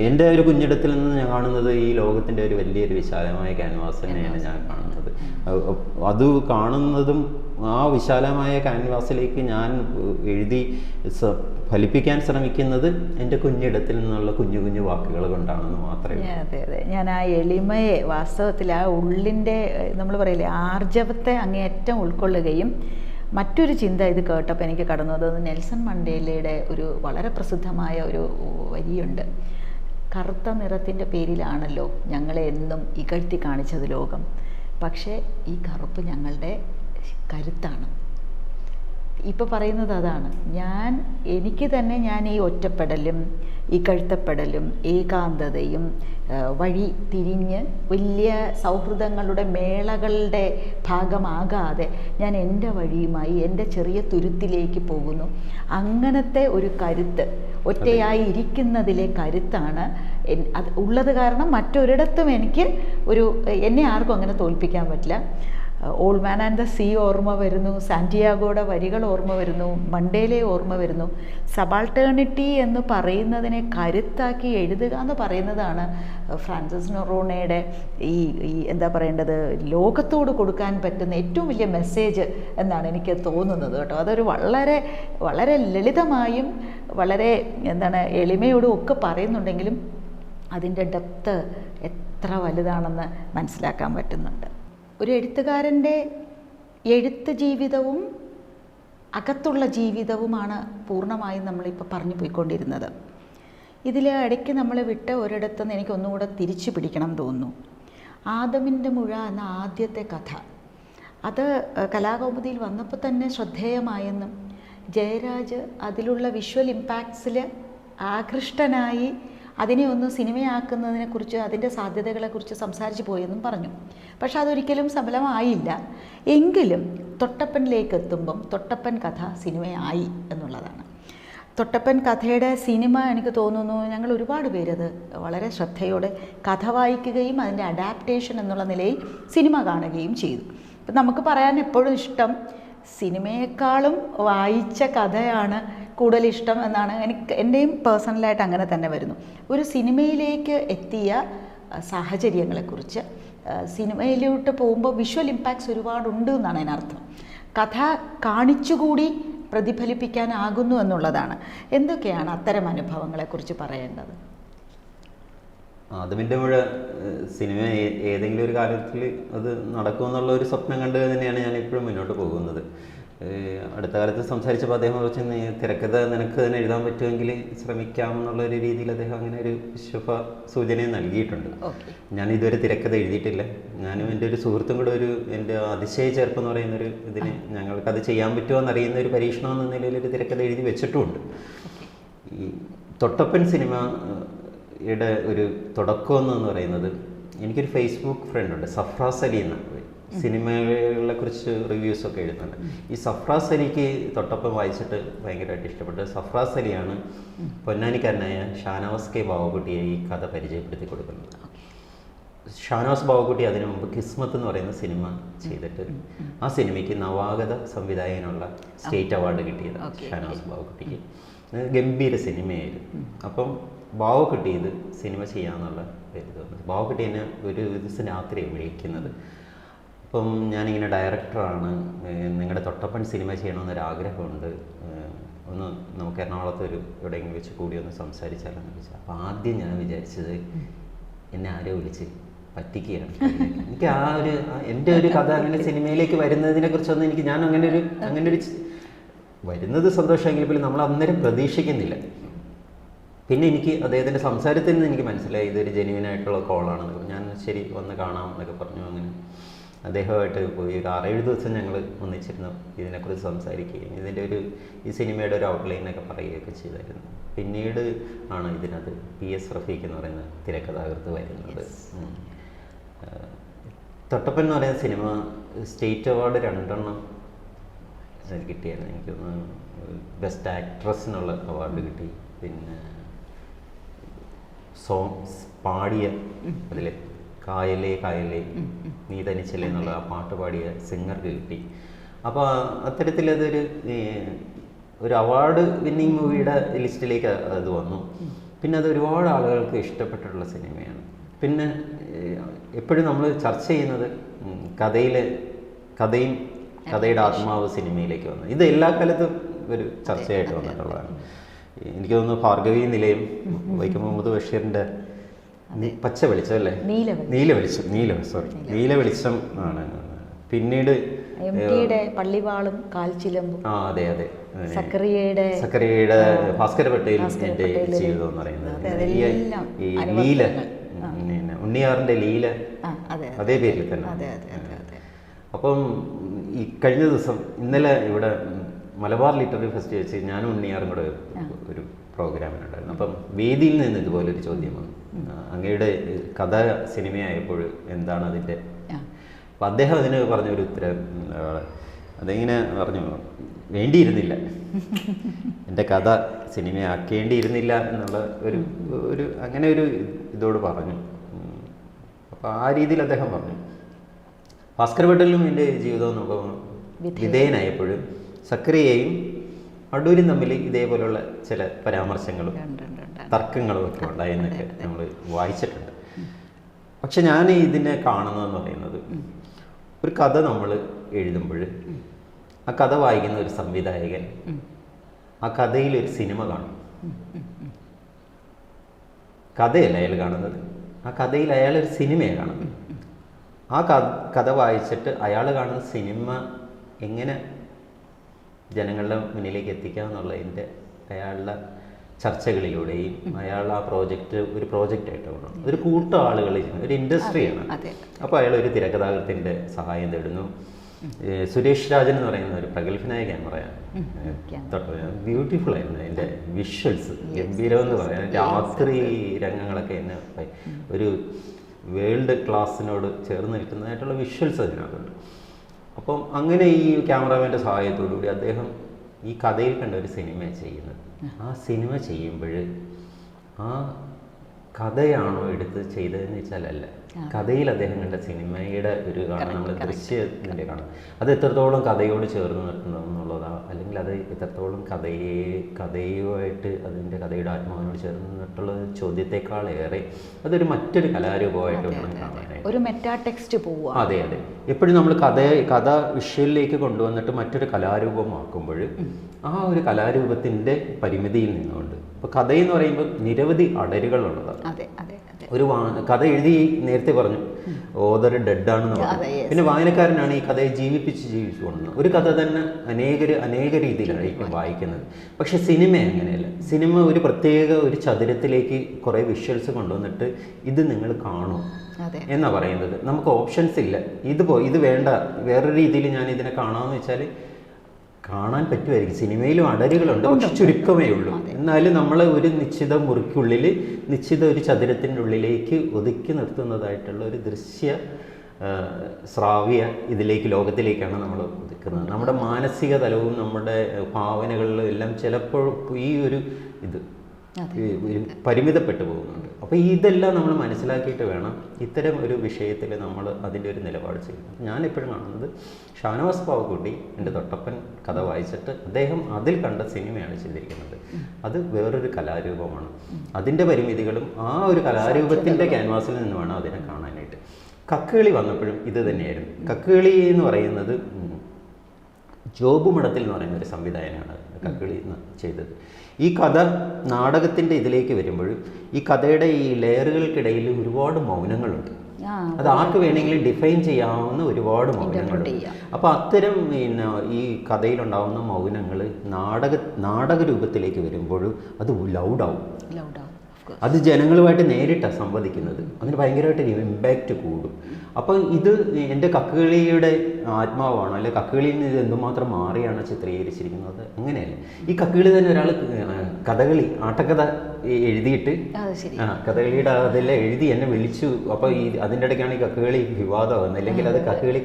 എൻ്റെ ഒരു കുഞ്ഞിടത്തിൽ നിന്ന് ഞാൻ കാണുന്നത് ഈ ലോകത്തിൻ്റെ ഒരു വലിയൊരു വിശാലമായ ക്യാൻവാസ് തന്നെയാണ് ഞാൻ കാണുന്നത്. അത് കാണുന്നതും ആ വിശാലമായ ക്യാൻവാസിലേക്ക് ഞാൻ എഴുതി ഫലിപ്പിക്കാൻ ശ്രമിക്കുന്നത് എൻ്റെ കുഞ്ഞിടത്തിൽ നിന്നുള്ള കുഞ്ഞു കുഞ്ഞു വാക്കുകൾ കൊണ്ടാണെന്ന് മാത്രമേ. അതെ അതെ, ഞാൻ ആ എളിമയെ വാസ്തവത്തിൽ ആ ഉള്ളിൻ്റെ നമ്മൾ പറയില്ലേ ആർജവത്തെ അങ്ങേയറ്റം ഉൾക്കൊള്ളുകയും മറ്റൊരു ചിന്ത ഇത് കേട്ടപ്പോൾ എനിക്ക് കടന്നു വന്നത് നെൽസൺ മണ്ടേലയുടെ ഒരു വളരെ പ്രസിദ്ധമായ ഒരു വരിയുണ്ട്. കറുത്ത നിറത്തിൻ്റെ പേരിലാണല്ലോ ഞങ്ങളെ എന്നും ഇകഴ്ത്തി കാണിച്ചത് ലോകം, പക്ഷേ ഈ കറുപ്പ് ഞങ്ങളുടെ കരുത്താണ്. ഇപ്പോൾ പറയുന്നത് അതാണ്. എനിക്ക് തന്നെ ഞാൻ ഈ ഒറ്റപ്പെടലും ഈ കഴുത്തപ്പെടലും ഏകാന്തതയും വഴി തിരിഞ്ഞ് വലിയ സൗഹൃദങ്ങളുടെ മേളകളുടെ ഭാഗമാകാതെ ഞാൻ എൻ്റെ വഴിയുമായി എൻ്റെ ചെറിയ തുരുത്തിലേക്ക് പോകുന്നു. അങ്ങനത്തെ ഒരു കരുത്ത്, ഒറ്റയായി ഇരിക്കുന്നതിലെ കരുത്താണ് അത് ഉള്ളത്. കാരണം മറ്റൊരിടത്തും എന്നെ ആർക്കും അങ്ങനെ തോൽപ്പിക്കാൻ പറ്റില്ല. Old man and the sea ഓർമ്മ വരുന്നു, സാന്റിയാഗോയുടെ വരികൾ ഓർമ്മ വരുന്നു, മണ്ടേലെ ഓർമ്മ വരുന്നു. സബാൾട്ടേണിറ്റി എന്ന് പറയുന്നതിനെ കരുത്താക്കി എഴുതുക എന്ന് പറയുന്നതാണ് ഫ്രാൻസിസ് നൊറോണയുടെ ഈ എന്താ പറയേണ്ടത്, ലോകത്തോട് കൊടുക്കാൻ പറ്റുന്ന ഏറ്റവും വലിയ മെസ്സേജ് എന്നാണ് എനിക്ക് തോന്നുന്നത് കേട്ടോ. അതൊരു വളരെ വളരെ ലളിതമായും വളരെ എളിമയോടും ഒക്കെ പറയുന്നുണ്ടെങ്കിലും അതിൻ്റെ ഡെപ്ത് എത്ര വലുതാണെന്ന് മനസ്സിലാക്കാൻ പറ്റുന്നുണ്ട്. ഒരു എഴുത്തുകാരൻ്റെ എഴുത്ത് ജീവിതവും അകത്തുള്ള ജീവിതവുമാണ് പൂർണ്ണമായും നമ്മളിപ്പോൾ പറഞ്ഞു പോയിക്കൊണ്ടിരുന്നത്. ഇതിൽ ഇടയ്ക്ക് നമ്മൾ വിട്ട ഒരിടത്തുനിന്ന് എനിക്ക് ഒന്നുകൂടെ തിരിച്ചു പിടിക്കണം തോന്നുന്നു. ആദമിൻ്റെ മുഴ എന്ന ആദ്യത്തെ കഥ, അത് കലാകൗമുദിയിൽ വന്നപ്പോൾ തന്നെ ശ്രദ്ധേയമായെന്നും ജയരാജ് അതിലുള്ള വിഷ്വൽ ഇമ്പാക്ട്സിൽ ആകൃഷ്ടനായി അതിനെ ഒന്ന് സിനിമയാക്കുന്നതിനെക്കുറിച്ച്, അതിൻ്റെ സാധ്യതകളെക്കുറിച്ച് സംസാരിച്ച് പോയെന്നും പറഞ്ഞു. പക്ഷെ അതൊരിക്കലും സഫലമായില്ല. എങ്കിലും തൊട്ടപ്പനിലേക്ക് എത്തുമ്പം തൊട്ടപ്പൻ കഥ സിനിമയായി എന്നുള്ളതാണ്. തൊട്ടപ്പൻ കഥയുടെ സിനിമ എനിക്ക് തോന്നുന്നു ഞങ്ങൾ ഒരുപാട് പേരത് വളരെ ശ്രദ്ധയോടെ കഥ വായിക്കുകയും അതിൻ്റെ അഡാപ്റ്റേഷൻ എന്നുള്ള നിലയിൽ സിനിമ കാണുകയും ചെയ്തു. ഇപ്പം നമുക്ക് പറയാൻ എപ്പോഴും ഇഷ്ടം സിനിമയെക്കാളും വായിച്ച കഥയാണ് കൂടുതൽ ഇഷ്ടം എന്നാണ് എൻ്റെയും പേഴ്സണലായിട്ട് അങ്ങനെ തന്നെ വരുന്നു. ഒരു സിനിമയിലേക്ക് എത്തിയ സാഹചര്യങ്ങളെക്കുറിച്ച്, സിനിമയിലോട്ട് പോകുമ്പോൾ വിഷ്വൽ ഇമ്പാക്ട്സ് ഒരുപാടുണ്ട് എന്നാണ് അതിനർത്ഥം. കഥ കാണിച്ചുകൂടി പ്രതിഫലിപ്പിക്കാനാകുന്നു എന്നുള്ളതാണ്. എന്തൊക്കെയാണ് അത്തരം അനുഭവങ്ങളെക്കുറിച്ച് പറയേണ്ടത്? ആദമിൻ്റെ മുഴ സിനിമ ഏതെങ്കിലും ഒരു കാലത്തിൽ അത് നടക്കുമെന്നുള്ള ഒരു സ്വപ്നം കണ്ട് തന്നെയാണ് ഞാൻ ഇപ്പോഴും മുന്നോട്ട് പോകുന്നത്. അടുത്ത കാലത്ത് സംസാരിച്ചപ്പോൾ അദ്ദേഹം കുറച്ച് തിരക്കഥ നിനക്ക് തന്നെ എഴുതാൻ പറ്റുമെങ്കിൽ ശ്രമിക്കാമെന്നുള്ളൊരു രീതിയിൽ അദ്ദേഹം അങ്ങനെ ഒരു ശുഭ സൂചനയും നൽകിയിട്ടുണ്ട്. ഞാൻ ഇതുവരെ തിരക്കഥ എഴുതിയിട്ടില്ല. ഞാനും എൻ്റെ ഒരു സുഹൃത്തും കൂടെ എൻ്റെ അതിശയ ചെറുപ്പം എന്ന് പറയുന്നൊരു ഇതിന് ഞങ്ങൾക്കത് ചെയ്യാൻ പറ്റുമോ എന്നറിയുന്ന ഒരു പരീക്ഷണം എന്ന നിലയിൽ ഒരു തിരക്കഥ എഴുതി വെച്ചിട്ടുമുണ്ട്. ഈ തൊട്ടപ്പൻ സിനിമയുടെ ഒരു തുടക്കം എന്ന് പറയുന്നത്, എനിക്കൊരു ഫേസ്ബുക്ക് ഫ്രണ്ടുണ്ട് സഫ്രാസ് അലി എന്ന, സിനിമകളെ കുറിച്ച് റിവ്യൂസൊക്കെ എഴുതുന്നുണ്ട്. ഈ സഫ്രാസ് അലിക്ക് തൊട്ടപ്പം വായിച്ചിട്ട് ഭയങ്കരമായിട്ട് ഇഷ്ടപ്പെട്ടു. സഫ്രാസ് അലിയാണ് പൊന്നാനിക്കാരനായ ഷാനവാസ് കെ ബാവക്കുട്ടിയെ ഈ കഥ പരിചയപ്പെടുത്തി കൊടുക്കുന്നത്. ഷാനവാസ് ബാവക്കുട്ടി അതിനു മുമ്പ് കിസ്മത്ത് എന്ന് പറയുന്ന സിനിമ ചെയ്തിട്ട് ആ സിനിമയ്ക്ക് നവാഗത സംവിധായകനുള്ള സ്റ്റേറ്റ് അവാർഡ് കിട്ടിയത് ഷാനവാസ് ബാവക്കുട്ടിക്ക്. ഗംഭീര സിനിമയായിരുന്നു. അപ്പം ബാവക്കുട്ടി ഇത് സിനിമ ചെയ്യാമെന്നുള്ള പേര് തോന്നുന്നത്. ബാവക്കുട്ടി എന്നെ ഒരു ദിവസം രാത്രിയാണ് വിളിക്കുന്നത്. അപ്പം ഞാനിങ്ങനെ ഡയറക്ടറാണ്, നിങ്ങളുടെ തൊട്ടപ്പൻ സിനിമ ചെയ്യണമെന്നൊരാഗ്രഹമുണ്ട്, ഒന്ന് നമുക്ക് എറണാകുളത്ത് എവിടെയെങ്കിലും വെച്ച് കൂടി ഒന്ന് സംസാരിച്ചാലെന്ന് ചോദിച്ചാൽ. അപ്പോൾ ആദ്യം ഞാൻ വിചാരിച്ചത് എന്നെ ആരോ വിളിച്ച് പറ്റിക്കുകയാണ്. എനിക്ക് എൻ്റെ ഒരു കഥ അങ്ങനെ സിനിമയിലേക്ക് വരുന്നതിനെ കുറിച്ചൊന്നും ഞാൻ അങ്ങനെ ഒരു വരുന്നത് സന്തോഷമെങ്കിൽ പോലും നമ്മൾ അന്നേരം പ്രതീക്ഷിക്കുന്നില്ല. പിന്നെ എനിക്ക് അദ്ദേഹത്തിൻ്റെ സംസാരത്തിൽ നിന്ന് എനിക്ക് മനസ്സിലായി ഇതൊരു ജെന്യുവനായിട്ടുള്ള കോളാണെന്ന്. ഞാൻ ശരി വന്ന് കാണാം എന്നൊക്കെ പറഞ്ഞു. അങ്ങനെ അദ്ദേഹമായിട്ട് പോയി ഒരു 6-7 ദിവസം ഞങ്ങൾ ഒന്നിച്ചിരുന്നു, ഇതിനെക്കുറിച്ച് സംസാരിക്കുകയും ഈ സിനിമയുടെ ഒരു ഔട്ട്ലൈനൊക്കെ പറയുകയൊക്കെ ചെയ്തായിരുന്നു. പിന്നീട് ആണ് ഇതിനകത്ത് PS റഫീഖ് എന്ന് പറയുന്ന തിരക്കഥാകൃത്ത് വരുന്നത്. തൊട്ടപ്പൻ എന്ന് പറയുന്ന സിനിമ സ്റ്റേറ്റ് അവാർഡ് 2 കിട്ടിയായിരുന്നു. എനിക്കൊന്ന് ബെസ്റ്റ് ആക്ട്രസിനുള്ള അവാർഡ് കിട്ടി. പിന്നെ സോങ്സ് പാടിയ അതിൽ കായലേ കായലേ നീ തനിച്ചല്ലേ എന്നുള്ള ആ പാട്ട് പാടിയ സിംഗർക്ക് കിട്ടി. അപ്പോൾ അത്തരത്തിലതൊരു അവാർഡ് വിന്നിങ് മൂവിയുടെ ലിസ്റ്റിലേക്ക് അത് വന്നു. പിന്നെ അത് ഒരുപാട് ആളുകൾക്ക് ഇഷ്ടപ്പെട്ടിട്ടുള്ള സിനിമയാണ്. പിന്നെ എപ്പോഴും നമ്മൾ ചർച്ച ചെയ്യുന്നത് കഥയുടെ ആത്മാവ് സിനിമയിലേക്ക് വന്നു. ഇത് എല്ലാ കാലത്തും ഒരു ചർച്ചയായിട്ട് വന്നിട്ടുള്ളതാണ്. എനിക്ക് തോന്നുന്നു ഭാർഗവി നിലയം, വൈക്കം മുഹമ്മദ് ബഷീറിൻ്റെ പച്ച വെളിച്ചം അല്ലേ, നീല വെളിച്ചം ആണ്. പിന്നീട് പള്ളിവാളും കാൽച്ചിലമ്പും, അതെ സക്കറിയയുടെ ഭാസ്കര പട്ടേലിന്റെ ജീവിതം എന്ന് പറയുന്നത് ഈ ലീല, ഉണ്ണിയാറിന്റെ ലീല, അതേ പേരിൽ തന്നെ. അപ്പം ഈ കഴിഞ്ഞ ദിവസം ഇന്നലെ ഇവിടെ മലബാർ ലിറ്റററി ഫെസ്റ്റ് വെച്ച് ഞാനും ഉണ്ണിയാറും കൂടെ ഒരു പ്രോഗ്രാമിനുണ്ടായിരുന്നു. അപ്പം വേദിയിൽ നിന്ന് ഇതുപോലൊരു ചോദ്യം വന്നു, അങ്ങയുടെ കഥ സിനിമയായപ്പോൾ എന്താണ് അതിൻ്റെ. അപ്പം അദ്ദേഹം അതിന് പറഞ്ഞൊരു ഉത്തരം, അതെങ്ങനെ പറഞ്ഞു, വേണ്ടിയിരുന്നില്ല, എൻ്റെ കഥ സിനിമയാക്കേണ്ടിയിരുന്നില്ല എന്നുള്ള ഒരു അങ്ങനെ ഒരു ഇതോട് പറഞ്ഞു. അപ്പോൾ ആ രീതിയിൽ അദ്ദേഹം പറഞ്ഞു. ഭാസ്കർ ഭട്ടിലും എൻ്റെ ജീവിതം നോക്കുമ്പോൾ വിധേയനായപ്പോഴും സക്രിയയും അടൂരും തമ്മിൽ ഇതേപോലുള്ള ചില പരാമർശങ്ങളും തർക്കങ്ങളും ഒക്കെ ഉണ്ടായെന്നൊക്കെ നമ്മൾ വായിച്ചിട്ടുണ്ട്. പക്ഷെ ഞാൻ ഇതിനെ കാണുന്നതെന്ന് പറയുന്നത്, ഒരു കഥ നമ്മൾ എഴുതുമ്പോൾ ആ കഥ വായിക്കുന്ന ഒരു സംവിധായകൻ ആ കഥയിലൊരു സിനിമ കാണും. കഥയല്ല അയാൾ കാണുന്നത്, ആ കഥയിൽ അയാളൊരു സിനിമയെ കാണുന്നത്. ആ കഥ വായിച്ചിട്ട് അയാൾ കാണുന്ന സിനിമ എങ്ങനെ ജനങ്ങളുടെ മുന്നിലേക്ക് എത്തിക്കാം എന്നുള്ളതിൻ്റെ അയാളുടെ ചർച്ചകളിലൂടെയും അയാൾ ആ ഒരു പ്രോജക്റ്റായിട്ട് കൊണ്ടുപോകണം. ഒരു കൂട്ടം ആളുകൾ ഒരു ഇൻഡസ്ട്രിയാണ്. അപ്പോൾ അയാൾ ഒരു തിരക്കഥാകൃത്തിൻ്റെ സഹായം തേടുന്നു. സുരേഷ് രാജൻ എന്ന് പറയുന്ന ഒരു പ്രഗത്ഭനായ ക്യാമറയാണ്, ബ്യൂട്ടിഫുൾ ആയിരുന്നു അതിൻ്റെ വിഷ്വൽസ്, ഗംഭീരം എന്ന് പറയാൻ. രാത്രി രംഗങ്ങളൊക്കെ എന്നെ ഒരു വേൾഡ് ക്ലാസ്സിനോട് ചേർന്ന് നിൽക്കുന്നതായിട്ടുള്ള വിഷ്വൽസ് അതിനകത്തുണ്ട്. അപ്പം അങ്ങനെ ഈ ക്യാമറാമാൻ്റെ സഹായത്തോടുകൂടി അദ്ദേഹം ഈ കഥയിൽ കണ്ട ഒരു സിനിമയാണ് ചെയ്യുന്നത്. ആ സിനിമ ചെയ്യുമ്പോൾ ആ കഥയാണോ എടുത്ത് ചെയ്തതെന്ന് വെച്ചാൽ അല്ല, കഥയിൽ അദ്ദേഹം കണ്ട സിനിമയുടെ ഒരു കാണാൻ നമ്മൾ ദൃശ്യത്തിൻ്റെ കാണാം. അത് എത്രത്തോളം കഥയോട് ചേർന്ന് നിൽക്കുന്നതെന്നുള്ളതാ, അല്ലെങ്കിൽ അത് എത്രത്തോളം കഥയുമായിട്ട് അതിൻ്റെ കഥയുടെ ആത്മാവിനോട് ചേർന്ന് നിന്നിട്ടുള്ള ചോദ്യത്തെക്കാളേറെ അതൊരു മറ്റൊരു കലാരൂപമായിട്ട് വേണം കാണാനായിട്ട്. ഒരു മെറ്റാ ടെക്സ്റ്റ് പോവുക. അതെ. എപ്പോഴും നമ്മൾ കഥ വിഷ്വലിലേക്ക് കൊണ്ടുവന്നിട്ട് മറ്റൊരു കലാരൂപമാക്കുമ്പോൾ ആ ഒരു കലാരൂപത്തിൻ്റെ പരിമിതിയിൽ നിന്നുകൊണ്ട്, ഇപ്പോൾ കഥയെന്ന് പറയുമ്പോൾ നിരവധി അടരുകളുള്ളതാണ്. ഒരു കഥ എഴുതി നേരത്തെ പറഞ്ഞു ഓതർ ഡെഡാണെന്ന് പറഞ്ഞു. പിന്നെ വായനക്കാരനാണ് ഈ കഥയെ ജീവിപ്പിച്ച് കൊണ്ടുവന്നത്. ഒരു കഥ തന്നെ അനേക രീതിയിലായിരിക്കും വായിക്കുന്നത്. പക്ഷെ സിനിമ അങ്ങനെയല്ല. സിനിമ ഒരു പ്രത്യേക ഒരു ചതുരത്തിലേക്ക് കുറേ വിഷ്വൽസ് കൊണ്ടുവന്നിട്ട് ഇത് നിങ്ങൾ കാണും എന്നാ പറയുന്നത്. നമുക്ക് ഓപ്ഷൻസ് ഇല്ല. ഇത് വേണ്ട, വേറൊരു രീതിയിൽ ഞാൻ ഇതിനെ കാണാമെന്ന് വെച്ചാൽ കാണാൻ പറ്റുമായിരിക്കും. സിനിമയിലും അടരുകളുണ്ട്, പക്ഷെ ചുരുക്കമേ ഉള്ളൂ. എന്നാലും നമ്മൾ ഒരു നിശ്ചിത മുറിക്കുള്ളിൽ നിശ്ചിത ഒരു ചതുരത്തിൻ്റെ ഉള്ളിലേക്ക് ഒതുക്കി നിർത്തുന്നതായിട്ടുള്ള ഒരു ശ്രാവ്യ ലോകത്തിലേക്കാണ് നമ്മൾ ഒതുക്കുന്നത്. നമ്മുടെ മാനസിക തലവും നമ്മുടെ ഭാവനകളിലും എല്ലാം ചിലപ്പോൾ ഈ ഒരു പരിമിതപ്പെട്ടു പോകുന്നുണ്ട്. അപ്പോൾ ഇതെല്ലാം നമ്മൾ മനസ്സിലാക്കിയിട്ട് വേണം ഇത്തരം ഒരു വിഷയത്തിൽ നമ്മൾ അതിൻ്റെ ഒരു നിലപാട് ചെയ്യുന്നത്. ഞാനെപ്പോഴും കാണുന്നത് ഷാനവാസ് പാവക്കുട്ടി എൻ്റെ തൊട്ടപ്പൻ കഥ വായിച്ചിട്ട് അദ്ദേഹം അതിൽ കണ്ട സിനിമയാണ് ചെയ്തിരിക്കുന്നത്. അത് വേറൊരു കലാരൂപമാണ്. അതിൻ്റെ പരിമിതികളും ആ ഒരു കലാരൂപത്തിൻ്റെ ക്യാൻവാസിൽ നിന്ന് വേണം അതിനെ കാണാനായിട്ട്. കക്കുകളി വന്നപ്പോഴും ഇത് തന്നെയായിരുന്നു. കക്കുകളി എന്ന് പറയുന്നത് ജോബ് മഠത്തിൽ എന്ന് പറയുന്ന ഒരു സംവിധായകനാണ് കക്കുകളി ചെയ്തത്. ഈ കഥ നാടകത്തിൻ്റെ ഇതിലേക്ക് വരുമ്പോൾ ഈ കഥയുടെ ഈ ലെയറുകൾക്കിടയിൽ ഒരുപാട് മൗനങ്ങളുണ്ട്. അത് ആർക്ക് വേണമെങ്കിലും ഡിഫൈൻ ചെയ്യാവുന്ന ഒരുപാട് മൗനങ്ങളുണ്ട്. അപ്പോൾ അത്തരം ഈ കഥയിലുണ്ടാവുന്ന മൗനങ്ങൾ നാടക രൂപത്തിലേക്ക് വരുമ്പോഴും അത് ലൗഡാവും. അത് ജനങ്ങളുമായിട്ട് നേരിട്ടാണ് സംവദിക്കുന്നത്. അതിന് ഭയങ്കരമായിട്ട് ഇമ്പാക്റ്റ് കൂടും. അപ്പം ഇത് എൻ്റെ കക്കുകളിയുടെ ആത്മാവാണ്, അല്ലെ കക്കുകളിയിൽ നിന്ന് ഇത് എന്തുമാത്രം മാറിയാണ് ചിത്രീകരിച്ചിരിക്കുന്നത്. അങ്ങനെയല്ല. ഈ കക്കുകളി തന്നെ ഒരാൾ കഥകളി ആട്ടക്കഥ എഴുതിയിട്ട് കഥകളിയുടെ അതെല്ലാം എഴുതി എന്നെ വിളിച്ചു. അപ്പോൾ അതിൻ്റെ ഇടയ്ക്കാണ് ഈ കക്കുകളി വിവാദമാകുന്നത്. അല്ലെങ്കിൽ അത്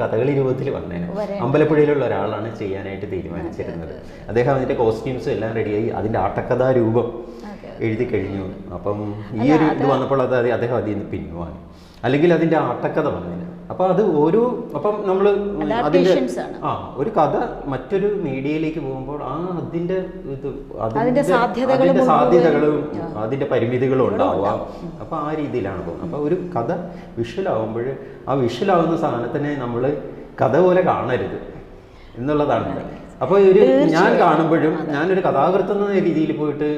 കഥകളി രൂപത്തിൽ വന്നേനെ. അമ്പലപ്പുഴയിലുള്ള ഒരാളാണ് ചെയ്യാനായിട്ട് തീരുമാനിച്ചിരുന്നത്. അദ്ദേഹം അതിൻ്റെ കോസ്റ്റ്യൂംസും എല്ലാം റെഡിയായി അതിൻ്റെ ആട്ടക്കഥാ രൂപം എഴുതി കഴിഞ്ഞു. അപ്പം ഈ ഒരു ഇത് വന്നപ്പോൾ അദ്ദേഹം അതിൽ നിന്ന് പിൻവാങ്ങി. അല്ലെങ്കിൽ അതിൻ്റെ ആട്ടക്കഥ വന്നില്ല. അപ്പോൾ അപ്പം നമ്മൾ ഒരു കഥ മറ്റൊരു മീഡിയയിലേക്ക് പോകുമ്പോൾ അതിൻ്റെ സാധ്യതകളും അതിൻ്റെ പരിമിതികളും ഉണ്ടാവാം. അപ്പോൾ ആ രീതിയിലാണ് പോകുന്നത്. അപ്പോൾ ഒരു കഥ വിഷ്വലാവുമ്പോൾ ആ വിഷ്വലാവുന്ന സാധനത്തിനെ നമ്മൾ കഥ പോലെ കാണരുത് എന്നുള്ളതാണ്. അപ്പോൾ ഞാൻ കാണുമ്പോഴും ഞാനൊരു കഥാകൃത്ത് എന്ന രീതിയിൽ പോയിട്ട്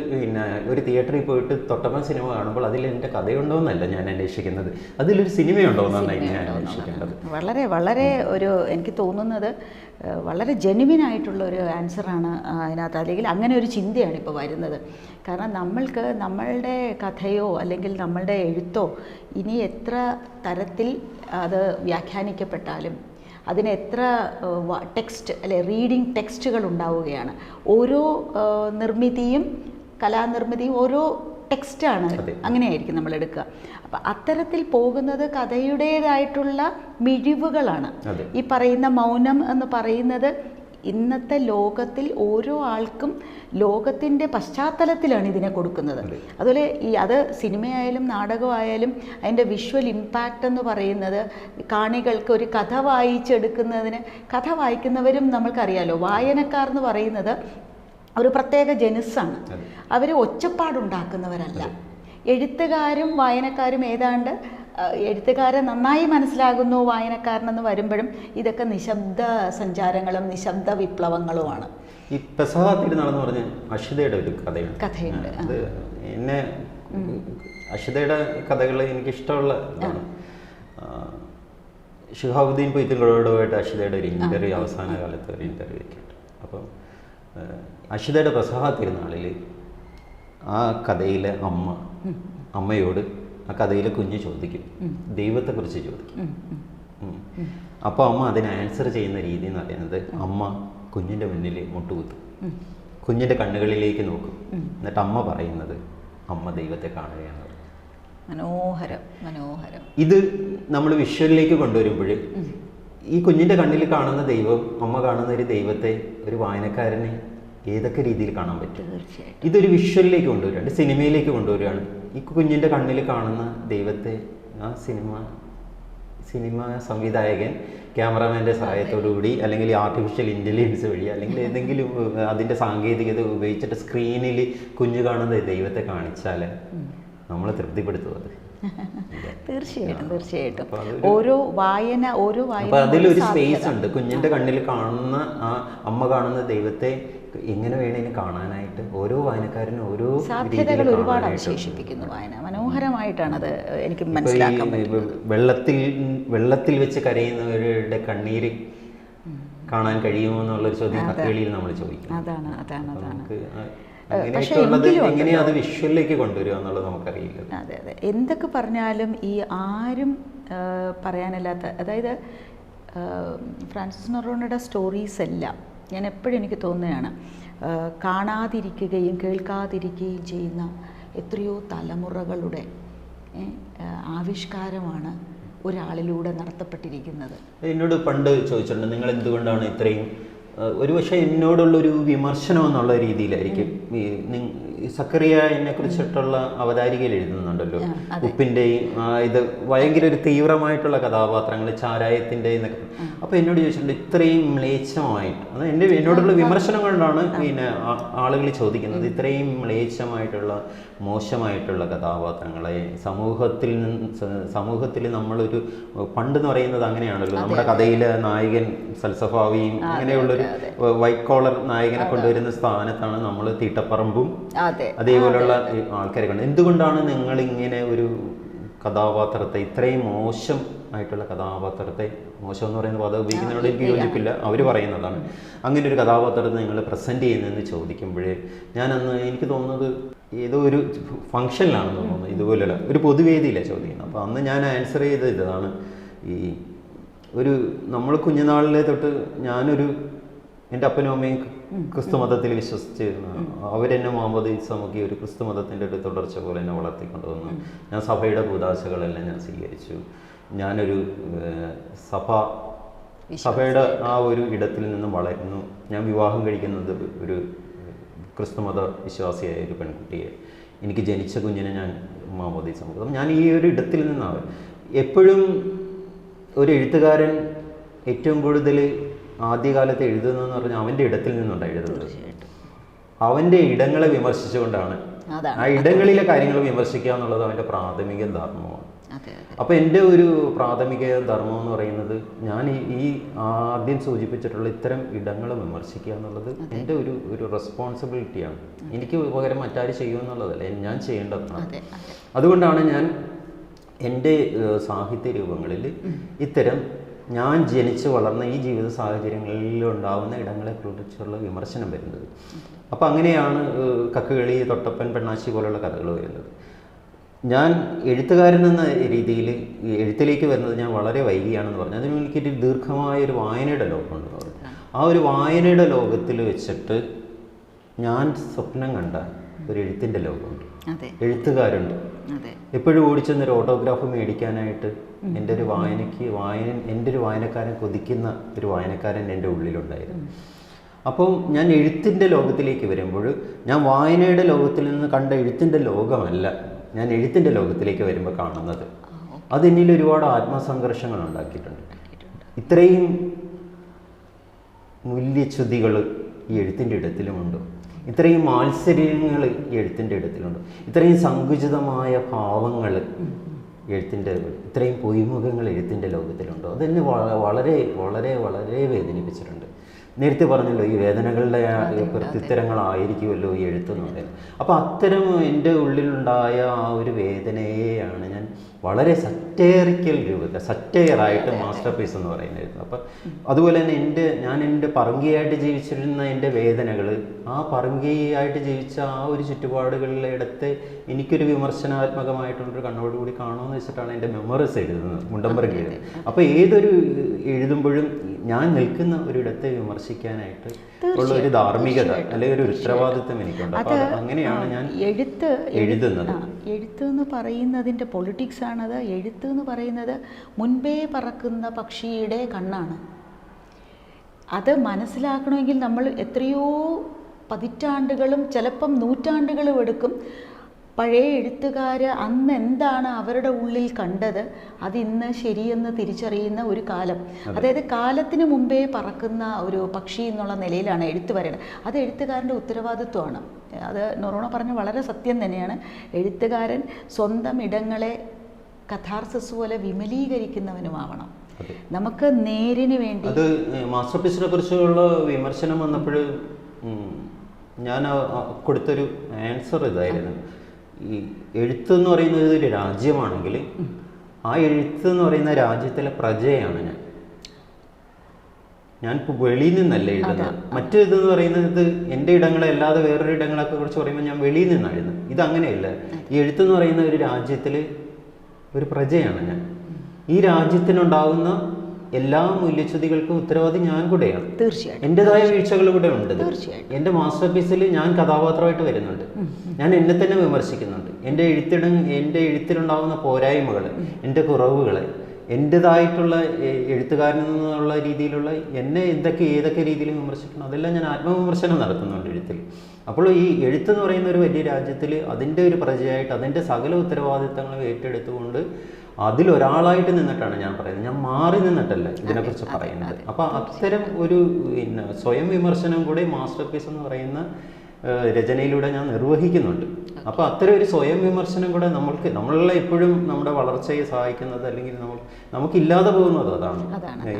ഒരു തിയേറ്ററിൽ പോയിട്ട് തൊട്ടപ്പൻ സിനിമ കാണുമ്പോൾ അതിൽ എൻ്റെ കഥയുണ്ടോ എന്നല്ല ഞാൻ അന്വേഷിക്കുന്നത്, അതിലൊരു സിനിമയുണ്ടോ എന്നാണ് ഞാൻ അന്വേഷിക്കേണ്ടത്. വളരെ വളരെ എനിക്ക് തോന്നുന്നത് വളരെ ജെന്യുവിനായിട്ടുള്ള ഒരു ആൻസറാണ് അതിനകത്ത്. അല്ലെങ്കിൽ അങ്ങനെ ഒരു ചിന്തയാണ് ഇപ്പോൾ വരുന്നത്. കാരണം നമ്മളുടെ കഥയോ അല്ലെങ്കിൽ നമ്മളുടെ എഴുത്തോ ഇനി എത്ര തരത്തിൽ അത് വ്യാഖ്യാനിക്കപ്പെട്ടാലും അതിന് എത്ര ടെക്സ്റ്റ് അല്ലെ റീഡിങ് ടെക്സ്റ്റുകൾ ഉണ്ടാവുകയാണ്. ഓരോ നിർമ്മിതിയും കലാനിർമ്മിതിയും ഓരോ ടെക്സ്റ്റാണ്, അങ്ങനെയായിരിക്കും നമ്മൾ എടുക്കുക. അപ്പം അത്തരത്തിൽ പോകുന്നത് കഥയുടേതായിട്ടുള്ള മിഴിവുകളാണ്. ഈ പറയുന്ന മൗനം എന്ന് പറയുന്നത് ഇന്നത്തെ ലോകത്തിൽ ഓരോ ആൾക്കും ലോകത്തിൻ്റെ പശ്ചാത്തലത്തിലാണ് ഇതിനെ കൊടുക്കുന്നത്. അതുപോലെ അത് സിനിമയായാലും നാടകമായാലും അതിൻ്റെ വിഷ്വൽ ഇമ്പാക്റ്റ് എന്ന് പറയുന്നത് കാണികൾക്ക് ഒരു കഥ വായിച്ചെടുക്കുന്നതിന്, കഥ വായിക്കുന്നവരും നമ്മൾക്കറിയാലോ, വായനക്കാർ എന്ന് പറയുന്നത് ഒരു പ്രത്യേക ജനുസാണ്. അവർ ഒച്ചപ്പാടുണ്ടാക്കുന്നവരല്ല. എഴുത്തുകാരും വായനക്കാരും ഏതാണ്ട് എഴുത്തുകാരെ നന്നായി മനസ്സിലാകുന്നു വായനക്കാരനെന്ന് വരുമ്പോഴും ഇതൊക്കെ നിശബ്ദ സഞ്ചാരങ്ങളും നിശബ്ദ വിപ്ലവങ്ങളുമാണ്. ഈ പെസഹ തിരുനാളെന്ന് പറഞ്ഞ് അഷിതയുടെ ഒരു കഥയുണ്ട്. അത് എന്നെ അഷിതയുടെ കഥകൾ എനിക്കിഷ്ടമുള്ള ഇതാണ്. ഷിഹാബുദ്ദീൻ പൊയ്ത്തുകളോടുമായിട്ട് അഷിതയുടെ ഒരു ഇൻ്റർവ്യൂ, അവസാന കാലത്ത് ഒരു ഇൻ്റർവ്യൂ ഒക്കെ ഉണ്ട്. അപ്പം അഷിതയുടെ പെസഹ തിരുനാളിൽ ആ കഥയിലെ അമ്മയോട് ആ കഥയിലെ കുഞ്ഞ് ചോദിക്കും, ദൈവത്തെക്കുറിച്ച് ചോദിക്കും. അപ്പോൾ അമ്മ അതിന് ആൻസർ ചെയ്യുന്ന രീതി എന്ന് പറയുന്നത്, അമ്മ കുഞ്ഞിൻ്റെ മുന്നിൽ മുട്ടുകുത്തും, കുഞ്ഞിൻ്റെ കണ്ണുകളിലേക്ക് നോക്കും, എന്നിട്ട് അമ്മ പറയുന്നത് അമ്മ ദൈവത്തെ കാണുകയാണ്. മനോഹരം, മനോഹരം. ഇത് നമ്മൾ വിഷ്വലിലേക്ക് കൊണ്ടുവരുമ്പോൾ ഈ കുഞ്ഞിൻ്റെ കണ്ണിൽ കാണുന്ന ദൈവം, അമ്മ കാണുന്ന ഒരു ദൈവത്തെ ഒരു വായനക്കാരന് ഏതൊക്കെ രീതിയിൽ കാണാൻ പറ്റും? ഇതൊരു വിഷ്വലിലേക്ക് കൊണ്ടുവരികയാണ്, സിനിമയിലേക്ക് കൊണ്ടുവരികയാണ്. ഈ കുഞ്ഞിൻ്റെ കണ്ണിൽ കാണുന്ന ദൈവത്തെ ആ സിനിമ സംവിധായകൻ ക്യാമറാമാൻ്റെ സഹായത്തോടുകൂടി അല്ലെങ്കിൽ ആർട്ടിഫിഷ്യൽ ഇൻ്റലിജൻസ് വഴി അല്ലെങ്കിൽ ഏതെങ്കിലും അതിൻ്റെ സാങ്കേതികത ഉപയോഗിച്ചിട്ട് സ്ക്രീനിൽ കുഞ്ഞ് കാണുന്ന ദൈവത്തെ കാണിച്ചാൽ നമ്മൾ തൃപ്തിപ്പെടുത്തുന്നത്. തീർച്ചയായിട്ടും ഓരോ വായന അതിലൊരു സ്പേസ് ഉണ്ട്. കുഞ്ഞിൻ്റെ കണ്ണിൽ കാണുന്ന ആ അമ്മ കാണുന്ന ദൈവത്തെ എങ്ങനെ വേണേലും കാണാനായിട്ട് ഓരോ വായനക്കാരനും ഓരോ സാധ്യതകൾ ഒരുപാട് അവശേഷിപ്പിക്കുന്നു വായന. മനോഹരമായിട്ടാണ് അത് എനിക്ക് മനസ്സിലാക്കാൻ പറ്റുന്നത്. വെള്ളത്തിൽ വെച്ച് കരയുന്നവരുടെ കണ്ണീര് കാണാൻ കഴിയുമോ എന്നുള്ളൊരു ചോദ്യം കഥകളിയിൽ നമ്മൾ ചോദിക്കും. അതാണ് എങ്ങനെയാ അത് വിഷ്വലിലേക്ക് കൊണ്ടുവരിക എന്നുള്ളത് നമുക്കറിയില്ല. അതെ. എന്തൊക്കെ പറഞ്ഞാലും ഈ ആരും പറയാനില്ലാത്ത, അതായത് ഫ്രാൻസിസ് നൊറോണയുടെ സ്റ്റോറീസ് എല്ലാം ഞാൻ എപ്പോഴും എനിക്ക് തോന്നുകയാണ്, കാണാതിരിക്കുകയും കേൾക്കാതിരിക്കുകയും ചെയ്യുന്ന എത്രയോ തലമുറകളുടെ ആവിഷ്കാരമാണ് ഒരാളിലൂടെ നടത്തപ്പെട്ടിരിക്കുന്നത്. എന്നോട് പണ്ട് ചോദിച്ചിട്ടുണ്ട്, നിങ്ങൾ എന്തുകൊണ്ടാണ് ഇത്രയും, ഒരുപക്ഷെ എന്നോടുള്ളൊരു വിമർശനം എന്നുള്ള രീതിയിലായിരിക്കും. സക്കറിയ എന്നെ കുറിച്ചിട്ടുള്ള അവതാരികയിൽ എഴുതുന്നുണ്ടല്ലോ, ഉപ്പിൻ്റെയും ഇത് ഭയങ്കര ഒരു തീവ്രമായിട്ടുള്ള കഥാപാത്രങ്ങൾ, ചാരായത്തിൻ്റെ എന്നൊക്കെ. അപ്പോൾ എന്നോട് ചോദിച്ചിട്ടുണ്ട്, ഇത്രയും മ്ലേച്ഛമായിട്ട്, അത് എന്നോടുള്ള വിമർശനം കൊണ്ടാണ് പിന്നെ ആളുകൾ ചോദിക്കുന്നത്, ഇത്രയും മ്ലേച്ഛമായിട്ടുള്ള മോശമായിട്ടുള്ള കഥാപാത്രങ്ങളെ സമൂഹത്തിൽ നമ്മളൊരു പണ്ടെന്ന് പറയുന്നത് അങ്ങനെയാണല്ലോ, നമ്മുടെ കഥയിലെ നായകൻ സൽസഫാവിയും അങ്ങനെയുള്ളൊരു വൈറ്റ് കോളർ നായകനെ കൊണ്ടുവരുന്ന സ്ഥാനത്താണ് നമ്മൾ തീട്ടപ്പറമ്പും അതേപോലുള്ള ആൾക്കാരെ കണ്ടത്. എന്തുകൊണ്ടാണ് നിങ്ങൾ ഇങ്ങനെ ഒരു കഥാപാത്രത്തെ, ഇത്രയും മോശം ആയിട്ടുള്ള കഥാപാത്രത്തെ, മോശം എന്ന് പറയുന്ന പദം ഉപയോഗിക്കുന്നതിനോട് എനിക്ക് യോജിപ്പില്ല, അവർ പറയുന്നതാണ്, അങ്ങനെ ഒരു കഥാപാത്രത്തെ നിങ്ങൾ പ്രസൻറ്റ് ചെയ്യുന്നതെന്ന് ചോദിക്കുമ്പോഴേ ഞാനന്ന് എനിക്ക് തോന്നുന്നത് ഏതോ ഒരു ഫംഗ്ഷനിലാണെന്ന് തോന്നുന്നു, ഇതുപോലെയുള്ള ഒരു പൊതുവേദിയിലാണ് ചോദിക്കുന്നത്. അപ്പോൾ അന്ന് ഞാൻ ആൻസർ ചെയ്തത് ഇതാണ്, ഈ ഒരു നമ്മൾ കുഞ്ഞുനാളിലെ തൊട്ട് എൻ്റെ അപ്പനും അമ്മയും ക്രിസ്തു മതത്തിൽ വിശ്വസിച്ചിരുന്നു. അവരെന്നെ മുഹമ്മദ് ഈസമുക്കി ഒരു ക്രിസ്തു മതത്തിൻ്റെ ഒരു തുടർച്ച പോലെ എന്നെ വളർത്തിക്കൊണ്ടുവന്നു. ഞാൻ സഭയുടെ കൂദാശകളെല്ലാം ഞാൻ സ്വീകരിച്ചു. ഞാനൊരു സഭയുടെ ആ ഒരു ഇടത്തിൽ നിന്നും വളരുന്നു. ഞാൻ വിവാഹം കഴിക്കുന്നത് ഒരു ക്രിസ്തുമത വിശ്വാസിയായ ഒരു പെൺകുട്ടിയെ, എനിക്ക് ജനിച്ച കുഞ്ഞിനെ ഞാൻ മുഹമ്മദ് ഈസമുക്കി. അപ്പം ഞാൻ ഈ ഒരു ഇടത്തിൽ നിന്നാണ് എപ്പോഴും ഒരു എഴുത്തുകാരൻ ഏറ്റവും കൂടുതൽ ആദ്യകാലത്ത് എഴുതുന്നതെന്ന് പറഞ്ഞാൽ അവൻ്റെ ഇടത്തിൽ നിന്നുണ്ടാണ് എഴുതുന്നത്. അവൻ്റെ ഇടങ്ങളെ വിമർശിച്ചുകൊണ്ടാണ്, ആ ഇടങ്ങളിലെ കാര്യങ്ങൾ വിമർശിക്കുക എന്നുള്ളത് അവൻ്റെ പ്രാഥമിക ധർമ്മമാണ്. അപ്പോൾ എൻ്റെ ഒരു പ്രാഥമിക ധർമ്മം എന്ന് പറയുന്നത് ഞാൻ ഈ ആദ്യം സൂചിപ്പിച്ചിട്ടുള്ള ഇത്തരം ഇടങ്ങളെ വിമർശിക്കുക എന്നുള്ളത് എൻ്റെ ഒരു റെസ്പോൺസിബിലിറ്റിയാണ്. എനിക്ക് പകരം മറ്റാരും ചെയ്യുമെന്നുള്ളതല്ല, ഞാൻ ചെയ്യേണ്ടതാണ്. അതുകൊണ്ടാണ് ഞാൻ എൻ്റെ സാഹിത്യ രൂപങ്ങളിൽ ഇത്തരം ഞാൻ ജനിച്ച് വളർന്ന ഈ ജീവിത സാഹചര്യങ്ങളിൽ ഉണ്ടാകുന്ന ഇടങ്ങളെക്കുറിച്ചുള്ള വിമർശനം വരുന്നത്. അപ്പോൾ അങ്ങനെയാണ് കക്കുകളി, തൊട്ടപ്പൻ, പെണ്ണാശി പോലുള്ള കഥകൾ വരുന്നത്. ഞാൻ എഴുത്തുകാരൻ എന്ന രീതിയിൽ എഴുത്തിലേക്ക് വരുന്നത് ഞാൻ വളരെ വൈകിയാണെന്ന് പറഞ്ഞു. അതിന് എനിക്കൊരു ദീർഘമായൊരു വായനയുടെ ലോകമുണ്ടെന്ന് പറഞ്ഞു. ആ ഒരു വായനയുടെ ലോകത്തിൽ വെച്ചിട്ട് ഞാൻ സ്വപ്നം കണ്ട ഒരു എഴുത്തിൻ്റെ ലോകമുണ്ട്, എഴുത്തുകാരുണ്ട്. എപ്പോഴും ഓടിച്ചെന്നൊരു ഓട്ടോഗ്രാഫ് മേടിക്കാനായിട്ട് എൻ്റെ ഒരു എൻ്റെ ഒരു വായനക്കാരൻ കൊതിക്കുന്ന ഒരു വായനക്കാരൻ എൻ്റെ ഉള്ളിലുണ്ടായിരുന്നു. അപ്പം ഞാൻ എഴുത്തിൻ്റെ ലോകത്തിലേക്ക് വരുമ്പോൾ ഞാൻ വായനയുടെ ലോകത്തിൽ നിന്ന് കണ്ട എഴുത്തിൻ്റെ ലോകമല്ല ഞാൻ എഴുത്തിൻ്റെ ലോകത്തിലേക്ക് വരുമ്പോൾ കാണുന്നത്. അത് എന്നിൽ ഒരുപാട് ആത്മസംഘർഷങ്ങൾ ഉണ്ടാക്കിയിട്ടുണ്ട്. ഇത്രയും മൂല്യച്യുതികൾ ഈ എഴുത്തിൻ്റെ ഇടത്തിലുമുണ്ട്, ഇത്രയും മാത്സര്യങ്ങൾ ഈ എഴുത്തിൻ്റെ ഇടത്തിലുണ്ട്, ഇത്രയും സങ്കുചിതമായ ഭാവങ്ങൾ എഴുത്തിൻ്റെ, ഇത്രയും പൊയ്മുഖങ്ങൾ എഴുത്തിൻ്റെ ലോകത്തിലുണ്ട്. അതെന്നെ വളരെ വളരെ വളരെ വേദനിപ്പിച്ചിട്ടുണ്ട്. നേരത്തെ പറഞ്ഞല്ലോ ഈ വേദനകളുടെ പ്രത്യുത്തരങ്ങളായിരിക്കുമല്ലോ ഈ എഴുത്തെന്ന് പറയുന്നത്. അപ്പോൾ അത്തരം എൻ്റെ ഉള്ളിലുണ്ടായ ആ ഒരു വേദനയെയാണ് ഞാൻ വളരെ സറ്റയറിക്കൽ രൂപത്തിൽ, സറ്റയറായിട്ട് മാസ്റ്റർ പീസ് എന്ന് പറയുന്നത്. അപ്പം അതുപോലെ തന്നെ ഞാൻ എൻ്റെ പറങ്കിയായിട്ട് ജീവിച്ചിരുന്ന എൻ്റെ വേദനകൾ, ആ പറങ്കിയായിട്ട് ജീവിച്ച ആ ഒരു ചുറ്റുപാടുകളിലിടത്ത് എനിക്കൊരു വിമർശനാത്മകമായിട്ടുള്ളൊരു കണ്ണോടുകൂടി കാണുമെന്ന് വെച്ചിട്ടാണ് എൻ്റെ മെമ്മറീസ് എഴുതുന്നത്, മുണ്ടമ്പറങ്കി എഴുതുന്നത്. അപ്പോൾ ഏതൊരു എഴുതുമ്പോഴും ഞാൻ നിൽക്കുന്ന ഒരിടത്തെ വിമർശിക്കാനായിട്ട് ഉള്ള ഒരു ധാർമ്മികത അല്ലെങ്കിൽ ഒരു ഉത്തരവാദിത്വം എനിക്കുണ്ട്. അപ്പോൾ അങ്ങനെയാണ് ഞാൻ എഴുതുന്നത്. എഴുത്ത് എന്ന് പറയുന്നതിൻ്റെ പൊളിറ്റിക്സ് ആണത്. എഴുത്ത് എന്ന് പറയുന്നത് മുൻപേ പറക്കുന്ന പക്ഷിയുടെ കണ്ണാണ്. അത് മനസ്സിലാക്കണമെങ്കിൽ നമ്മൾ എത്രയോ പതിറ്റാണ്ടുകളും ചിലപ്പം നൂറ്റാണ്ടുകളും എടുക്കും. പഴയ എഴുത്തുകാർ അന്ന് എന്താണ് അവരുടെ ഉള്ളിൽ കണ്ടത് അതിന്ന് ശരിയെന്ന് തിരിച്ചറിയുന്ന ഒരു കാലം, അതായത് കാലത്തിന് മുമ്പേ പറക്കുന്ന ഒരു പക്ഷി എന്നുള്ള നിലയിലാണ് എഴുത്ത് പറയുന്നത്. അത് എഴുത്തുകാരൻ്റെ ഉത്തരവാദിത്വമാണ്. അത് നൊറോണ പറഞ്ഞ വളരെ സത്യം തന്നെയാണ്. എഴുത്തുകാരൻ സ്വന്തം ഇടങ്ങളെ കഥാർസിസ് പോലെ വിമലീകരിക്കുന്നവനുമാവണം. നമുക്ക് നേരിന് വേണ്ടി അത് മാസ്റ്റർ പീസിനെ കുറിച്ചുള്ള വിമർശനം വന്നപ്പോൾ ഞാൻ കൊടുത്തൊരു ആൻസർ ഇതായിരുന്നു. ഈ എഴുത്തെന്ന് പറയുന്നത് ഒരു രാജ്യമാണെങ്കിൽ ആ എഴുത്ത് എന്ന് പറയുന്ന രാജ്യത്തിലെ പ്രജയാണ് ഞാൻ വെളിയിൽ നിന്നല്ല എഴുതുന്നത്. മറ്റു ഇതെന്ന് പറയുന്നത് എൻ്റെ ഇടങ്ങളെ അല്ലാതെ വേറൊരു ഇടങ്ങളൊക്കെ കുറിച്ച് പറയുമ്പോൾ ഞാൻ വെളിയിൽ നിന്നാണ് എഴുതുന്നത്. ഇതങ്ങനെയല്ല. ഈ എഴുത്തെന്ന് പറയുന്ന ഒരു രാജ്യത്തിൽ ഒരു പ്രജയാണ് ഞാൻ. ഈ രാജ്യത്തിനുണ്ടാകുന്ന എല്ലാ മൂല്യച്യുതികൾക്കും ഉത്തരവാദി ഞാൻ കൂടെയാണ്. തീർച്ചയായിട്ടും എൻ്റെതായ വീഴ്ചകൾ കൂടെ ഉണ്ട്. എൻ്റെ മാസ്റ്റർ പീസിൽ ഞാൻ കഥാപാത്രമായിട്ട് വരുന്നുണ്ട്. ഞാൻ എന്നെ തന്നെ വിമർശിക്കുന്നുണ്ട്. എൻ്റെ എഴുത്തിലുണ്ടാകുന്ന പോരായ്മകൾ, എൻ്റെ കുറവുകൾ, എൻ്റെതായിട്ടുള്ള എഴുത്തുകാരൻ എന്നുള്ള രീതിയിലുള്ള എന്നെ ഏതൊക്കെ രീതിയിൽ വിമർശിക്കണം അതെല്ലാം ഞാൻ ആത്മവിമർശനം നടത്തുന്നുണ്ട് എഴുത്തിൽ. അപ്പോൾ ഈ എഴുത്തെന്ന് പറയുന്ന ഒരു വലിയ രാജ്യത്തിൽ അതിൻ്റെ ഒരു പ്രജയായിട്ട് അതിൻ്റെ സകല ഉത്തരവാദിത്തങ്ങളും ഏറ്റെടുത്തുകൊണ്ട് അതിലൊരാളായിട്ട് നിന്നിട്ടാണ് ഞാൻ പറയുന്നത്. ഞാൻ മാറി നിന്നിട്ടല്ല ഇതിനെക്കുറിച്ച് പറയുന്നത്. അപ്പോൾ അത്തരം ഒരു സ്വയം വിമർശനം കൂടെ മാസ്റ്റർ പീസ് എന്ന് പറയുന്ന രചനയിലൂടെ ഞാൻ നിർവഹിക്കുന്നുണ്ട്. അപ്പോൾ അത്തരം ഒരു സ്വയം വിമർശനം കൂടെ നമ്മളെ എപ്പോഴും നമ്മുടെ വളർച്ചയെ സഹായിക്കുന്നത് അല്ലെങ്കിൽ നമുക്കില്ലാതെ പോകുന്നത് അതാണ്.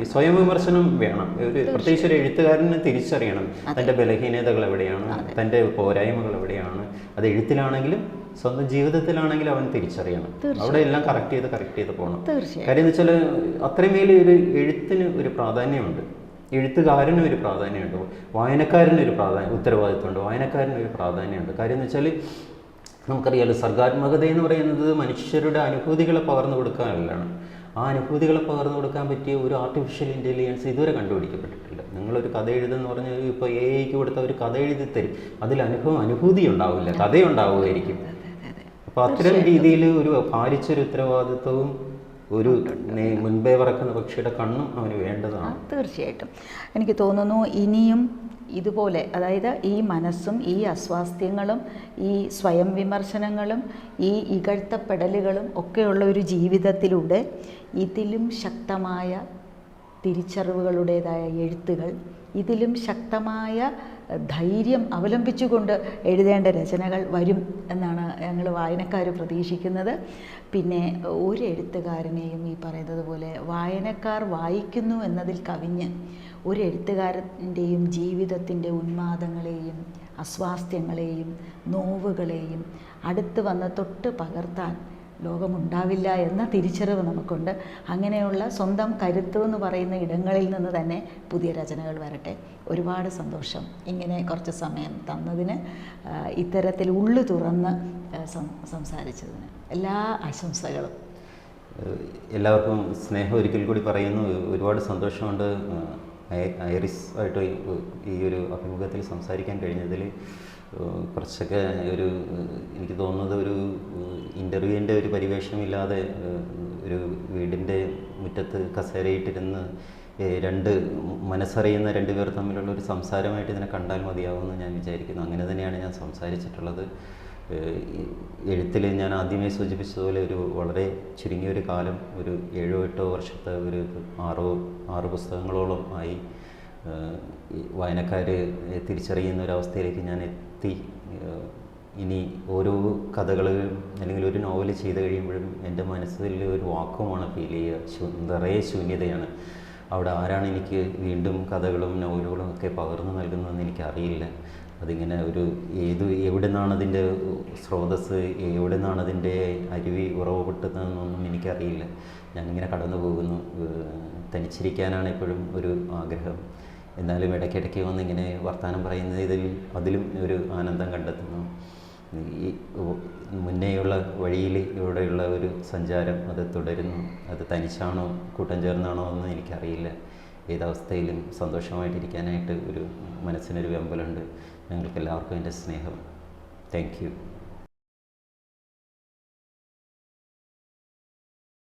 ഈ സ്വയം വിമർശനം വേണം. പ്രത്യേകിച്ച് ഒരു എഴുത്തുകാരന് തിരിച്ചറിയണം തൻ്റെ ബലഹീനതകൾ എവിടെയാണ്, തൻ്റെ പോരായ്മകൾ എവിടെയാണ്. അത് എഴുത്തിലാണെങ്കിലും സ്വന്തം ജീവിതത്തിലാണെങ്കിലും അവൻ തിരിച്ചറിയണം. അവിടെ എല്ലാം കറക്റ്റ് ചെയ്ത് പോകണം. കാര്യം എന്ന് വെച്ചാൽ അത്രമേൽ ഒരു എഴുത്തിന് ഒരു പ്രാധാന്യമുണ്ട്, എഴുത്തുകാരന് ഒരു പ്രാധാന്യമുണ്ട്, വായനക്കാരന് ഒരു ഉത്തരവാദിത്വമുണ്ട്, വായനക്കാരന് ഒരു പ്രാധാന്യമുണ്ട്. കാര്യം എന്ന് വെച്ചാൽ നമുക്കറിയാലോ, സർഗാത്മകത എന്ന് പറയുന്നത് മനുഷ്യരുടെ അനുഭൂതികളെ പകർന്നു കൊടുക്കാനുള്ളതാണ്. ആ അനുഭൂതികളെ പകർന്നു കൊടുക്കാൻ പറ്റിയ ഒരു ആർട്ടിഫിഷ്യൽ ഇൻ്റലിജൻസ് ഇതുവരെ കണ്ടുപിടിക്കപ്പെട്ടിട്ടില്ല. നിങ്ങളൊരു കഥ എഴുതുമെന്ന് പറഞ്ഞാൽ ഇപ്പോൾ AI-ക്ക് കൊടുത്ത ഒരു കഥ എഴുതി തരും, അതിൽ അനുഭൂതി ഉണ്ടാവില്ല, കഥയുണ്ടാവുമായിരിക്കും. അപ്പോൾ അത്തരം രീതിയിൽ ഒരു ഭാരിച്ചൊരു ഉത്തരവാദിത്വവും ഒരു മുൻപേ പറക്കുന്ന പക്ഷിയുടെ കണ്ണും അവന് വേണ്ടതാണ്. തീർച്ചയായിട്ടും എനിക്ക് തോന്നുന്നു ഇനിയും ഇതുപോലെ, അതായത് ഈ മനസ്സും ഈ അസ്വാസ്ഥ്യങ്ങളും ഈ സ്വയം വിമർശനങ്ങളും ഈ ഇകഴ്ത്തപ്പെടലുകളും ഒക്കെയുള്ള ഒരു ജീവിതത്തിലൂടെ ഇതിലും ശക്തമായ തിരിച്ചറിവുകളുടേതായ എഴുത്തുകൾ, ഇതിലും ശക്തമായ ധൈര്യം അവലംബിച്ചുകൊണ്ട് എഴുതേണ്ട രചനകൾ വരും എന്നാണ് ഞങ്ങൾ വായനക്കാർ പ്രതീക്ഷിക്കുന്നത്. പിന്നെ ഒരു എഴുത്തുകാരനെയും ഈ പറയുന്നത് പോലെ വായനക്കാർ വായിക്കുന്നു എന്നതിൽ കവിഞ്ഞ് ഒരു എഴുത്തുകാരൻ്റെയും ജീവിതത്തിൻ്റെ ഉന്മാദങ്ങളെയും അസ്വാസ്ഥ്യങ്ങളെയും നോവുകളെയും അടുത്ത് വന്ന് തൊട്ട് പകർത്താൻ ലോകമുണ്ടാവില്ല എന്ന തിരിച്ചറിവ് നമുക്കുണ്ട്. അങ്ങനെയുള്ള സ്വന്തം കരുത്ത് എന്ന് പറയുന്ന ഇടങ്ങളിൽ നിന്ന് തന്നെ പുതിയ രചനകൾ വരട്ടെ. ഒരുപാട് സന്തോഷം ഇങ്ങനെ കുറച്ച് സമയം തന്നതിന്, ഇത്തരത്തിൽ ഉള്ളു തുറന്ന് സംസാരിച്ചതിന്. എല്ലാ ആശംസകളും. എല്ലാവർക്കും സ്നേഹം ഒരിക്കൽ കൂടി പറയുന്നു. ഒരുപാട് സന്തോഷമുണ്ട് ഐറിസ് ആയിട്ട് ഈ ഒരു അഭിമുഖത്തിൽ സംസാരിക്കാൻ കഴിഞ്ഞതിൽ. കുറച്ചൊക്കെ ഒരു എനിക്ക് തോന്നുന്നത് ഒരു ഇൻ്റർവ്യൂവിൻ്റെ ഒരു പരിവേഷമില്ലാതെ ഒരു വീടിൻ്റെ മുറ്റത്ത് കസേരയിട്ടിരുന്ന് രണ്ട് മനസ്സറിയുന്ന രണ്ടുപേർ തമ്മിലുള്ള ഒരു സംസാരമായിട്ട് ഇതിനെ കണ്ടാൽ മതിയാവുമെന്ന് ഞാൻ വിചാരിക്കുന്നു. അങ്ങനെ തന്നെയാണ് ഞാൻ സംസാരിച്ചിട്ടുള്ളത്. എഴുത്തിൽ ഞാൻ ആദ്യമേ സൂചിപ്പിച്ചതുപോലെ ഒരു വളരെ ചുരുങ്ങിയൊരു കാലം, ഒരു 7-8 വർഷത്തെ ഒരു 6 പുസ്തകങ്ങളോളം ആയി വായനക്കാർ തിരിച്ചറിയുന്ന ഒരവസ്ഥയിലേക്ക് ഞാൻ എത്തി. ഇനി ഓരോ കഥകൾ അല്ലെങ്കിൽ ഒരു നോവൽ ചെയ്ത് കഴിയുമ്പോഴും എൻ്റെ മനസ്സിൽ ഒരു വാക്കുമാണ് ഫീൽ ചെയ്യുക. നിറയെ ശൂന്യതയാണ്. അവിടെ ആരാണ് എനിക്ക് വീണ്ടും കഥകളും നോവലുകളും ഒക്കെ പകർന്നു നൽകുന്നതെന്ന് എനിക്കറിയില്ല. അതിങ്ങനെ ഒരു എവിടെ നിന്നാണ് അതിൻ്റെ സ്രോതസ്സ്, എവിടെ നിന്നാണ് അതിൻ്റെ അരുവി ഉറവപ്പെട്ടതെന്നൊന്നും എനിക്കറിയില്ല. ഞാനിങ്ങനെ കടന്നു പോകുന്നു. തനിച്ചിരിക്കാനാണ് എപ്പോഴും ഒരു ആഗ്രഹം. എന്നാലും ഇടയ്ക്കിടയ്ക്ക് വന്നിങ്ങനെ വർത്തമാനം പറയുന്നതിൽ അതിലും ഒരു ആനന്ദം കണ്ടെത്തുന്നു. ഈ മുന്നേയുള്ള വഴിയിൽ ഇവിടെയുള്ള ഒരു സഞ്ചാരം അത് തുടരുന്നു. അത് തനിച്ചാണോ കൂട്ടം ചേർന്നാണോ എന്ന് എനിക്കറിയില്ല. ഏതവസ്ഥയിലും സന്തോഷമായിട്ടിരിക്കാനായിട്ട് ഒരു മനസ്സിനൊരു വെമ്പലുണ്ട്. ഞങ്ങൾക്ക് എല്ലാവർക്കും എൻ്റെ സ്നേഹം. Thank you.